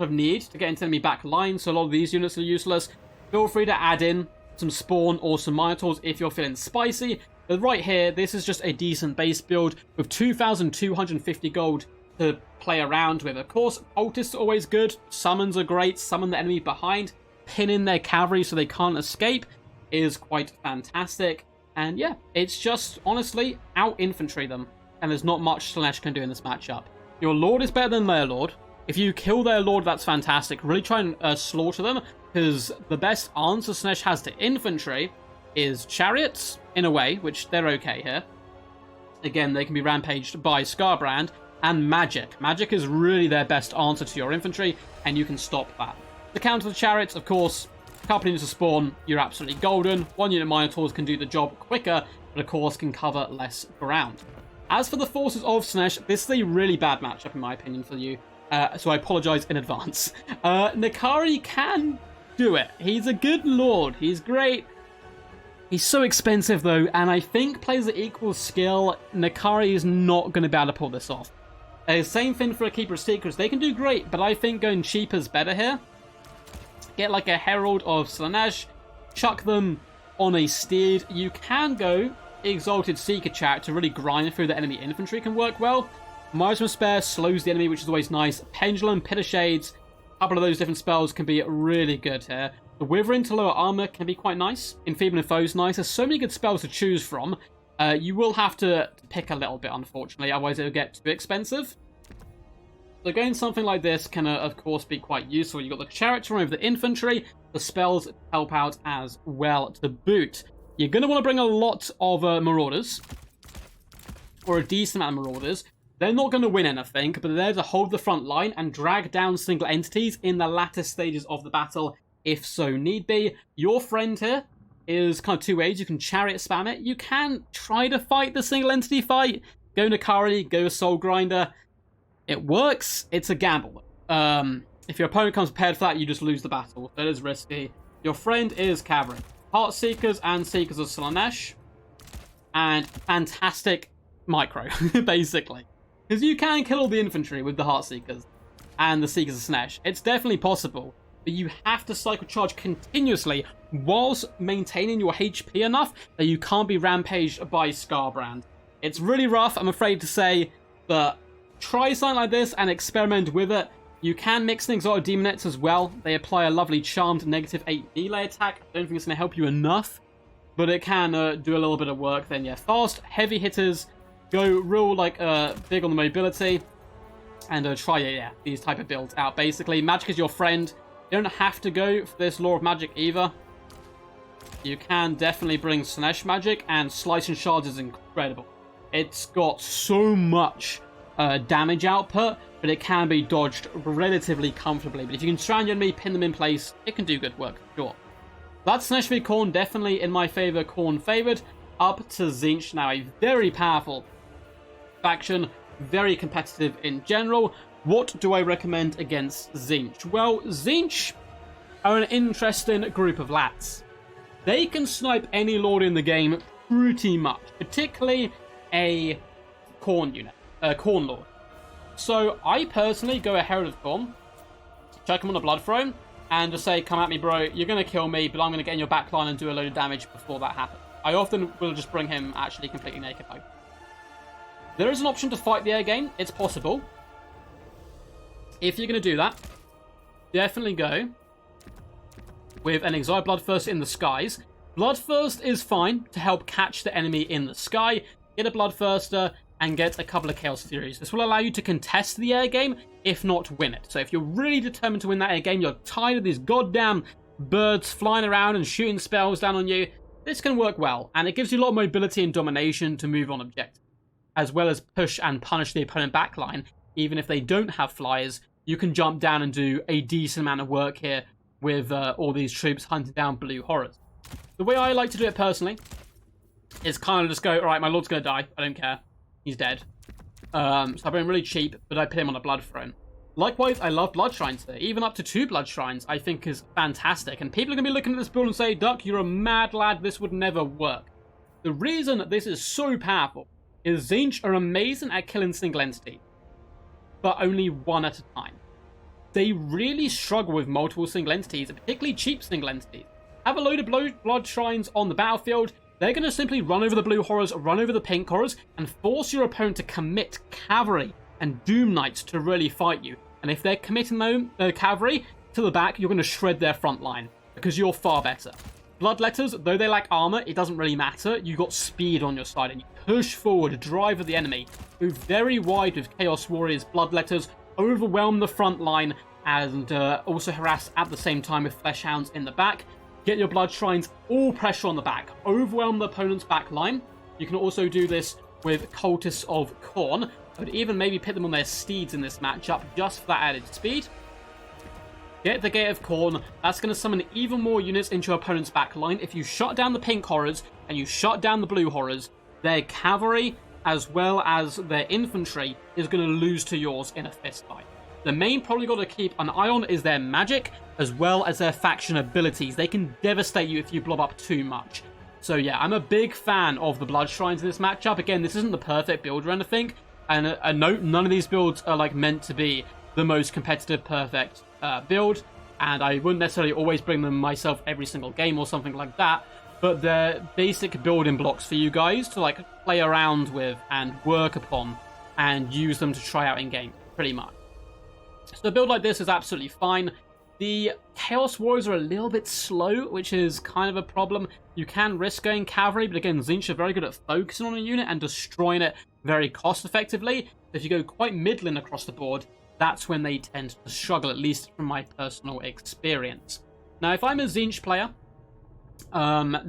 Speaker 1: need to get into enemy back line, so a lot of these units are useless. Feel free to add in some Spawn or some Minotaurs if you're feeling spicy. But right here, this is just a decent base build with 2,250 gold to play around with. Of course, Cultists are always good. Summons are great. Summon the enemy behind. Pin in their cavalry so they can't escape is quite fantastic. And yeah, it's just, honestly, out-infantry them. And there's not much Slaanesh can do in this matchup. Your Lord is better than their Lord. If you kill their Lord, that's fantastic. Really try and slaughter them, because the best answer Slaanesh has to infantry is Chariots, in a way, which they're okay here. Again, they can be rampaged by Scarbrand, and Magic. Magic is really their best answer to your infantry, and you can stop that. To counter the Chariots, of course, a couple units to spawn, you're absolutely golden. 1 unit Minotaurs can do the job quicker, but of course can cover less ground. As for the forces of Slaanesh, this is a really bad matchup in my opinion for you, so I apologise in advance. Nakari can do it. He's a good lord. He's great. He's so expensive though, and I think players at equal skill, Nakari is not going to be able to pull this off. Same thing for a Keeper of Secrets. They can do great, but I think going cheaper is better here. Get like a Herald of Slaanesh, chuck them on a steed. You can go Exalted Seeker Chariot to really grind through the enemy infantry can work well. Miasma Spare slows the enemy, which is always nice. Pendulum, Pit of Shades, a couple of those different spells can be really good here. The Withering to lower armor can be quite nice. Enfeebling Foe is nice. There's so many good spells to choose from. You will have to pick a little bit, unfortunately, otherwise it'll get too expensive. So going something like this can, of course, be quite useful. You've got the Chariot to run over the infantry. The spells help out as well to boot. You're going to want to bring a lot of Marauders, or a decent amount of Marauders. They're not going to win anything, but they're there to hold the front line and drag down single entities in the latter stages of the battle, if so need be. Your friend here is kind of two ways. You can Chariot spam it. You can try to fight the single entity fight. Go Nakari, go Soul Grinder. It works. It's a gamble. If your opponent comes prepared for that, you just lose the battle. That is risky. Your friend is Cavalry. Heart Seekers and Seekers of Slaanesh. And fantastic micro, basically. Because you can kill all the infantry with the Heart Seekers and the Seekers of Slaanesh. It's definitely possible. But you have to cycle charge continuously whilst maintaining your HP enough that you can't be rampaged by Scarbrand. It's really rough, I'm afraid to say, but try something like this and experiment with it. You can mix in Exotic Demonettes as well. They apply a lovely charmed -8 melee attack. I don't think it's going to help you enough, but it can do a little bit of work. Then yeah, fast, heavy hitters, go real like big on the mobility, and try these type of builds out. Basically, Magic is your friend. You don't have to go for this Law of Magic either. You can definitely bring Slaanesh Magic, and Slice and Shards is incredible. It's got so much damage output, but it can be dodged relatively comfortably. But if you can surround your enemy, pin them in place, it can do good work, sure. That's Slaanesh v Khorne, definitely in my favour, Khorne favoured. Up to Tzeentch now, a very powerful faction, very competitive in general. What do I recommend against Tzeentch? Well, Tzeentch are an interesting group of lads. They can snipe any lord in the game pretty much, particularly a Khorne unit, Khorne lord. So I personally go a Herald of Khorne, chuck him on a Blood Throne, and just say, come at me bro, you're going to kill me, but I'm going to get in your backline and do a load of damage before that happens. I often will just bring him actually completely naked home. There is an option to fight the air game, it's possible. If you're going to do that, definitely go with an Exile Bloodthirst in the skies. Bloodthirst is fine to help catch the enemy in the sky, get a Bloodthirster, and get a couple of Chaos Furies. This will allow you to contest the air game, if not win it. So if you're really determined to win that air game, you're tired of these goddamn birds flying around and shooting spells down on you, this can work well, and it gives you a lot of mobility and domination to move on objectives, as well as push and punish the opponent backline. Even if they don't have flyers, you can jump down and do a decent amount of work here with all these troops hunting down blue horrors. The way I like to do it personally is kind of just go, alright, my lord's going to die, I don't care. He's dead. So I bring him really cheap, but I put him on a Blood Throne. Likewise, I love Blood Shrines there. Even up to 2 Blood Shrines, I think is fantastic. And people are going to be looking at this build and say, Duck, you're a mad lad, this would never work. The reason that this is so powerful is Tzeentch are amazing at killing single entity, but only one at a time. They really struggle with multiple single entities, particularly cheap single entities. Have a load of Blood Shrines on the battlefield, they're going to simply run over the blue horrors, run over the pink horrors, and force your opponent to commit Cavalry and Doom Knights to really fight you. And if they're committing Cavalry to the back, you're going to shred their front line, because you're far better. Bloodletters, though they lack armor, it doesn't really matter. You got speed on your side, and you push forward, drive at the enemy. Move very wide with Chaos Warriors, Bloodletters, overwhelm the front line, and also harass at the same time with Fleshhounds in the back. get your Blood Shrines all pressure on the back, overwhelm the opponent's back line. You can also do this with Cultists of Khorne. I would even maybe pit them on their steeds in this matchup just for that added speed. Get the Gate of Khorne. That's going to summon even more units into your opponent's back line. If you shut down the pink horrors and you shut down the blue horrors, their cavalry as well as their infantry is going to lose to yours in a fistfight. The main problem you've got to keep an eye on is their magic as well as their faction abilities. They can devastate you if you blob up too much. So yeah, I'm a big fan of the Blood Shrines in this matchup. Again, this isn't the perfect build or anything. And a note, none of these builds are like meant to be the most competitive perfect build. And I wouldn't necessarily always bring them myself every single game or something like that. But they're basic building blocks for you guys to like play around with and work upon and use them to try out in game, pretty much. So a build like this is absolutely fine. The Chaos Warriors are a little bit slow, which is kind of a problem. You can risk going cavalry, but again, Tzeentch are very good at focusing on a unit and destroying it very cost effectively. If you go quite middling across the board, that's when they tend to struggle, at least from my personal experience. Now, if I'm a Tzeentch player,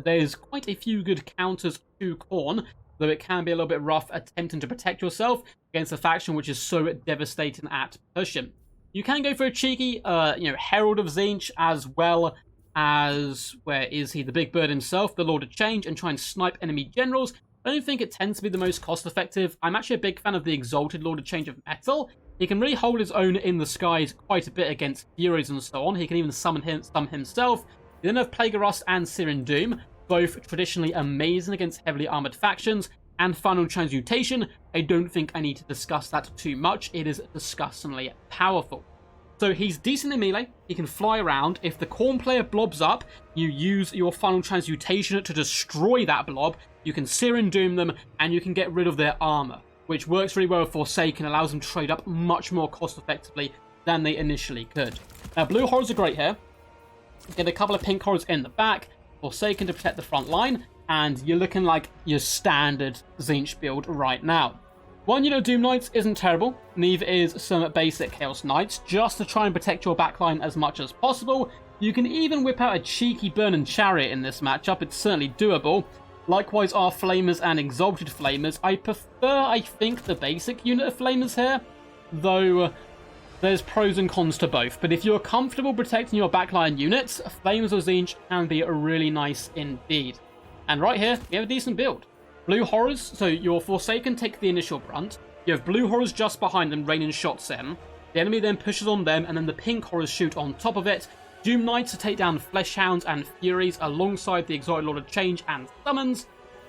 Speaker 1: there's quite a few good counters to Khorne, though it can be a little bit rough attempting to protect yourself against a faction which is so devastating at pushing. You can go for a cheeky, Herald of Tzeentch, as well as, where is he, the big bird himself, the Lord of Change, and try and snipe enemy generals. I don't think it tends to be the most cost-effective. I'm actually a big fan of the Exalted Lord of Change of Metal. He can really hold his own in the skies quite a bit against Furies and so on. He can even summon himself. You then have Plague of Rust and Searing Doom, both traditionally amazing against heavily armored factions. And Final Transmutation, I don't think I need to discuss that too much. It is disgustingly powerful. So he's decent in melee, he can fly around. If the Khorne player blobs up, you use your Final Transmutation to destroy that blob. You can Searing Doom them, and you can get rid of their armor, which works really well with Forsaken, allows them to trade up much more cost effectively than they initially could. Now, blue horrors are great here. Get a couple of pink horrors in the back, Forsaken to protect the front line, and you're looking like your standard Tzeentch build right now. One unit of Doom Knights isn't terrible, neither is some basic Chaos Knights, just to try and protect your backline as much as possible. You can even whip out a cheeky Burning Chariot in this matchup, it's certainly doable. Likewise are Flamers and Exalted Flamers. I prefer, I think, the basic unit of Flamers here, though there's pros and cons to both. But if you're comfortable protecting your backline units, Flamers or Tzeentch can be really nice indeed. And right here, we have a decent build. Blue Horrors, so your Forsaken take the initial brunt. You have Blue Horrors just behind them, raining shots in. The enemy then pushes on them, and then the Pink Horrors shoot on top of it. Doom Knights to take down Fleshhounds and Furies alongside the Exalted Lord of Change and Summons,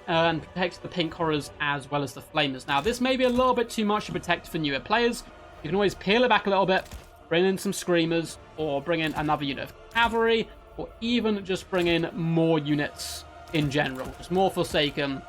Speaker 1: and protect the Pink Horrors as well as the Flamers. Now, this may be a little bit too much to protect for newer players. You can always peel it back a little bit, bring in some Screamers, or bring in another unit of Cavalry, or even just bring in more units in general. Just more Forsaken,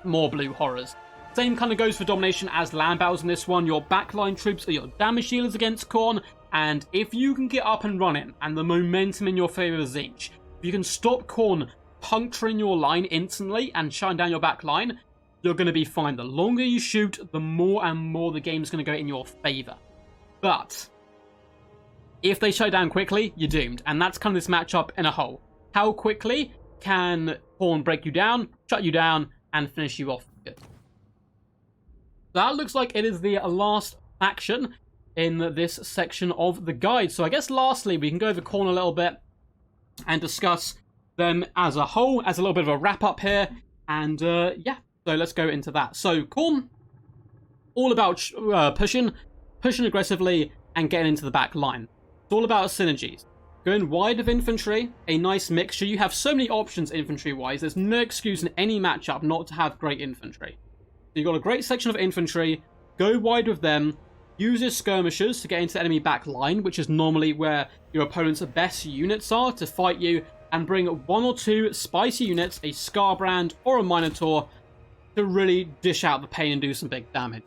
Speaker 1: more Blue Horrors. Same kind of goes for domination as land battles in this one. Your backline troops are your damage dealers against Khorne, and if you can get up and running and the momentum in your favor of Tzeentch, if you can stop Khorne puncturing your line instantly and shutting down your back line, you're going to be fine. The longer you shoot, the more and more the game's going to go in your favor. But if they shut down quickly, you're doomed, and that's kind of this matchup in a whole. How quickly can Khorne break you down, shut you down, and finish you off good? That looks like it is the last faction in this section of the guide. So I guess lastly, we can go over Khorne a little bit and discuss them as a whole, as a little bit of a wrap up here. And yeah, so let's go into that. So Khorne, all about pushing aggressively and getting into the back line. It's all about synergies. Going wide of infantry, a nice mixture. You have so many options infantry-wise. There's no excuse in any matchup not to have great infantry. So you've got a great section of infantry. Go wide with them. Use your skirmishers to get into the enemy back line, which is normally where your opponent's best units are to fight you, and bring one or two spicy units, a Scarbrand or a Minotaur, to really dish out the pain and do some big damage.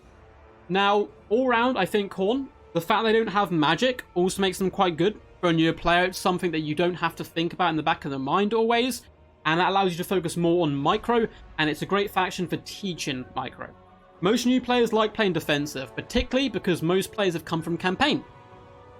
Speaker 1: Now, all round, I think Khorne, the fact they don't have magic also makes them quite good for a newer player. It's something that you don't have to think about in the back of the mind always, and that allows you to focus more on micro, and it's a great faction for teaching micro. Most new players like playing defensive, particularly because most players have come from campaign,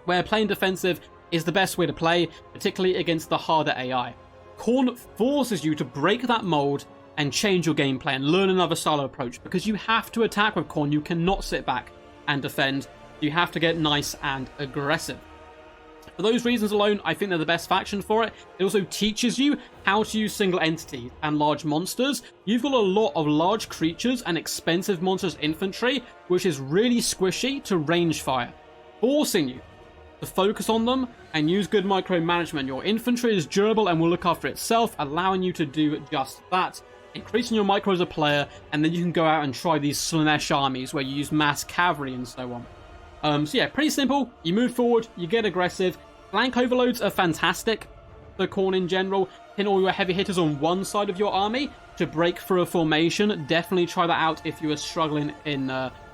Speaker 1: where playing defensive is the best way to play, particularly against the harder AI. Khorne forces you to break that mold and change your gameplay and learn another style of approach, because you have to attack with Khorne. You cannot sit back and defend. You have to get nice and aggressive. For those reasons alone, I think they're the best faction for it. It also teaches you how to use single entities and large monsters. You've got a lot of large creatures and expensive monsters infantry, which is really squishy to range fire, forcing you to focus on them and use good micromanagement. Your infantry is durable and will look after itself, allowing you to do just that, increasing your micro as a player, and then you can go out and try these Slaanesh armies where you use mass cavalry and so on. So yeah, pretty simple. You move forward, you get aggressive. Flank overloads are fantastic for Khorne in general. Pin all your heavy hitters on one side of your army to break through a formation. Definitely try that out if you are struggling in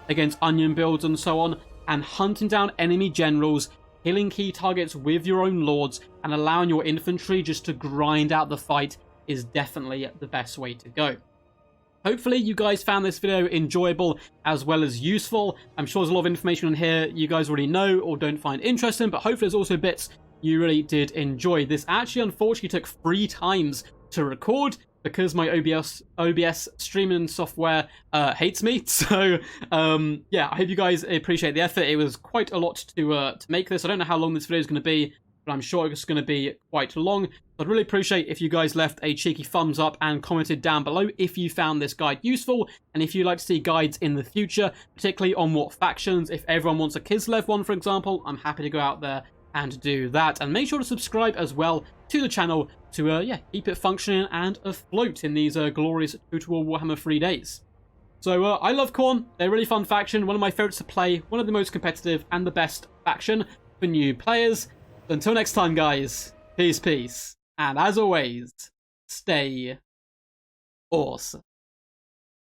Speaker 1: against onion builds and so on. And hunting down enemy generals, killing key targets with your own lords, and allowing your infantry just to grind out the fight is definitely the best way to go. Hopefully you guys found this video enjoyable as well as useful. I'm sure there's a lot of information on here you guys already know or don't find interesting, but hopefully there's also bits you really did enjoy. This actually unfortunately took 3 times to record because my OBS streaming software hates me. So yeah, I hope you guys appreciate the effort. It was quite a lot to make this. I don't know how long this video is going to be, but I'm sure it's going to be quite long. I'd really appreciate if you guys left a cheeky thumbs up and commented down below if you found this guide useful, and if you'd like to see guides in the future, particularly on what factions. If everyone wants a Kislev one, for example, I'm happy to go out there and do that. And make sure to subscribe as well to the channel to yeah, keep it functioning and afloat in these glorious Total War Warhammer 3 days. So I love Khorne. They're a really fun faction, one of my favorites to play, one of the most competitive and the best faction for new players. Until next time, guys, peace, and as always, stay awesome.